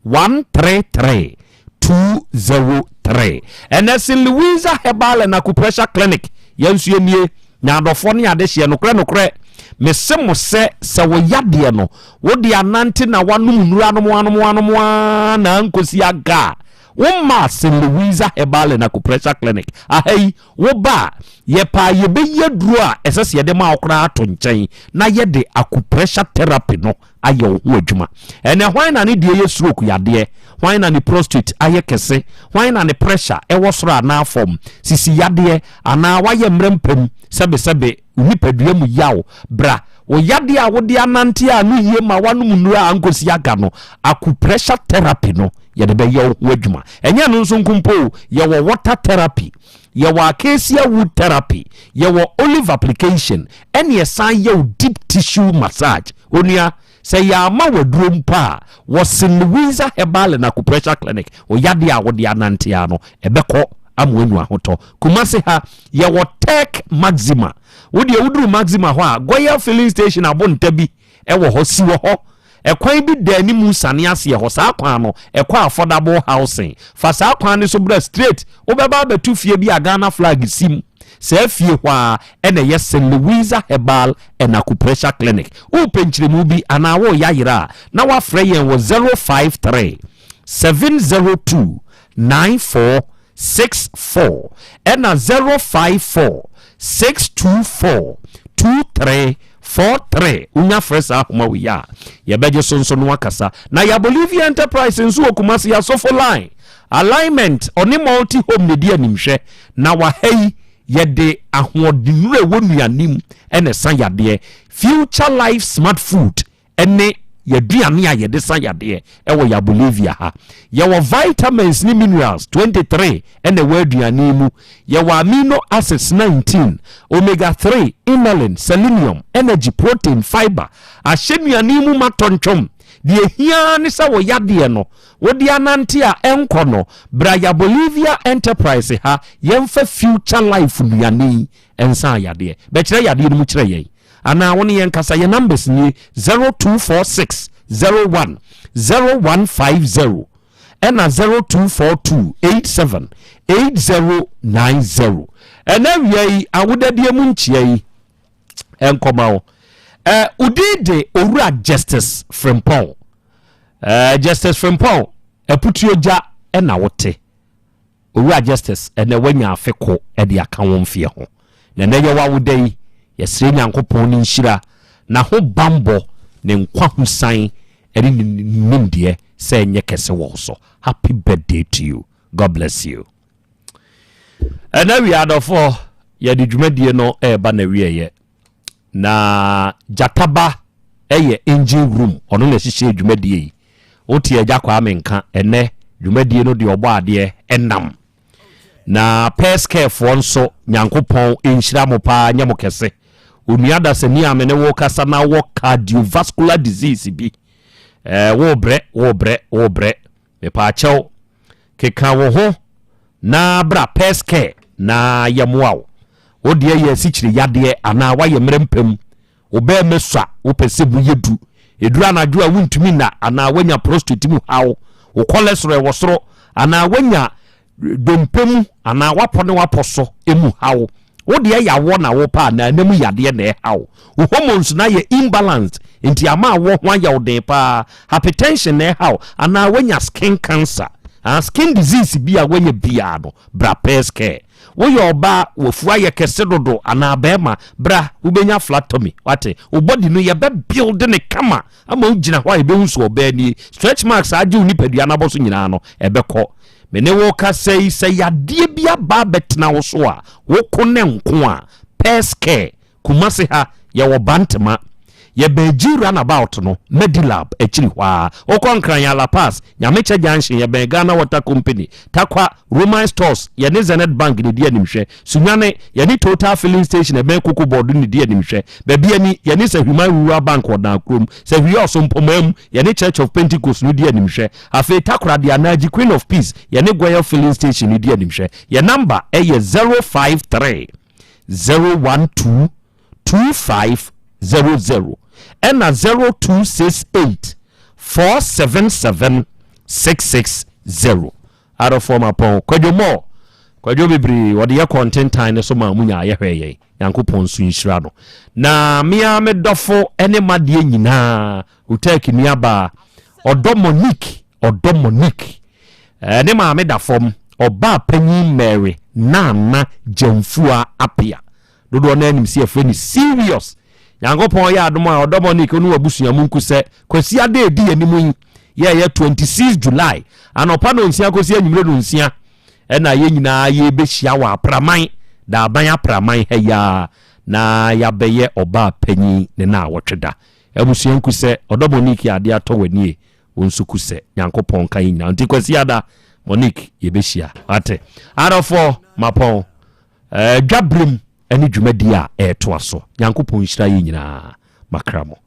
133 203 and as in Louisa Herbal and Acupressure Clinic yensu nie na adofo ne adehye nokre mesemo se wo yade no wo de anante na wanum nura no na nkosi aga wo ma St. Louisa Herbal and Acupressure Clinic ahai wo ba ye pa ye be yeduru a esese ye de ma okra ato nchen na ye de acupressure therapy no aye ho adwuma ene hwan na ne de ye stroke yade hwan na ne prostate aye kese hwan na ne pressure e wo soro na form sisi yade ana wa ye mrempam sebe nipadua mu yaw bra wo yade a wo de anante a no yie ma wanum nura ankosi aga no acupressure therapy no ye de be ye ho adwuma enya no nso nkumpo ye wo water therapy ye wo acacia wood therapy ye wo olive application and ye san ye deep tissue massage onua say ya ma waduro mpa wo St. Louisa Herbal and Acupressure Clinic wo yade a wo de anante a no ebekọ amwenu ahoto Kumasi ha ye wo Otec Maxima wo de wuduru Maxima ho a Goya filling station abonta bi e wo ho si wo ho ekwan bi dani mu sane ase ho saa kwan no ekwa affordable housing fa saa kwan ne so bra straight wo beba betu fie bi Ghana flag sim se fie hwa ene ye St. Louisa Herbal and Acupressure Clinic wo penchire mu bi ana wo yayira na wa frɛ yen wo 053 702-9464 ɛna 054-624-2343 unya fresa ahoma we ya yɛbɛgye so nso no wakasa na ya Bolivia Enterprise nso okumasi ya sofo line alignment oni multi home ne dia nimhwɛ na wahai yɛde ahoɔdenure wonuanim ɛne san yadeɛ future life smart food ɛne yɛduane a yɛde san yadeɛ ɛwɔ ya Bolivia ha yɛwɔ vitamins ne minerals 23 ɛne wɔaduane mu yɛwɔ amino acids 19 omega 3 inulin selenium energy protein fiber ahyɛnuane mu matɔntwom deɛ hia ne sɛ wɔ yadeɛ no wodi anante a ɛnkɔ no bra ya Bolivia Enterprise ha yɛmfa future life nuane ɛnsa yadeɛ bɛkyerɛ yadeɛ no mu kyerɛ yɛn ana woni yɛnkasa yɛ numbers ni 0246010150 ɛna 0242878090 ɛna wiai awodadie mu nkyia yi ɛnkɔma wo udide owura Justice Frimpong Justice Frimpong aputuoja ɛna wote owura Justice ɛna wanya afeko ɛde aka wɔn fie ho na na yɛ wawodai yɛsrɛ Nyankopɔn ne nhyira na ho bambɔ ne nkwa ho san ɛne nimdeɛ sɛ nyɛ kɛse wɔ so. Happy birthday to you. God bless you. ɛna wi adɔfo yɛde dwumadie no ɛba na wieyɛ na jataba ɛyɛ engine room ɔno na hyehyɛ dwumadie yi wote agya kwa amenka ɛnɛ dwumadie no de ɔbɔ adeɛ ɛnam na pescare fo nso Nyankopɔn enhyira mo pa nya mo kɛse onuada sani amene wo kasa na wo cardiovascular disease bi wo bre me pa kyɛw keka wo ho na bra pescare na yɛmoawo wo de yɛ sikyire yadeɛ ana wa yɛ mrempam wo bɛ mesua wo pese bu yedu edura anadwo a wuntumi na ana wanya prostate mu hawo wo cholesterol wo soro ana wanya dompem ana wapone waposo emu hawo wo de ya wo na wo pa na nemu yadeɛ na hawo wo hormones na yɛ imbalance enti ama wo ho ya wo de pa hypertension na hawo ana wanya skin cancer skin disease bi a wanya bia no bra pescare wo yɛ oba wo fua yɛ kɛse dodo ana bɛma bra wo benya flattomy wate wo body no yɛ be build ne kama ama wo gina hɔ a yɛ be hu so oba ni stretch marks age wo nipadua na boso nyina no ɛbɛkɔ mene wo ka sei sɛ yadeɛ bia ba betena wo so a wo ko ne nko a pescare kumase ha yɛ wɔ bantema ye beji runabout no Medilab echiri hwa okonkran ya La Paz nyamecha junction ye be Ghana Water Company takwa Roman Stores ye ne Zenith Bank ne dia nimhwe sunyane ye ne Total Filling Station e be Koko Board ne dia nimhwe be bia ni ye ne Human Rural Bank odan krom se hwi osompomam ye ne Church of Pentecost ne dia nimhwe afi takra dia Naji Queen of Peace ye ne Goya Filling Station ne dia nimhwe ye number e ye 053 012 2500 and 0268 477 660 out of former pon kwadwo bibri wode ye content time so ma munya ye hweye Yankopon su nhyira no na mia medofo ene made nyina Otec niaba odo Monique ne ma medafom oba panyin Mary nana jamfua apia dodo na anim si afre ni serious Yankopon ya adom a odomonic onu abusua mu nkuse kwasi ade edi animu ye 26 July anopa no nsia kosi anyimre no nsia na ye nyina ye behia wa praman da aban apraman ya na ya beye oba panyi ne na awotweda abusua nkuse odomonic ya ade atowani wonsu kuse Yankopon kan nyina nti kwasi ada Monique ye behia ate arofo mapon dwabrem ani dwumadi a ɛtoa so Yankopɔn hyira yi nyinaa makramo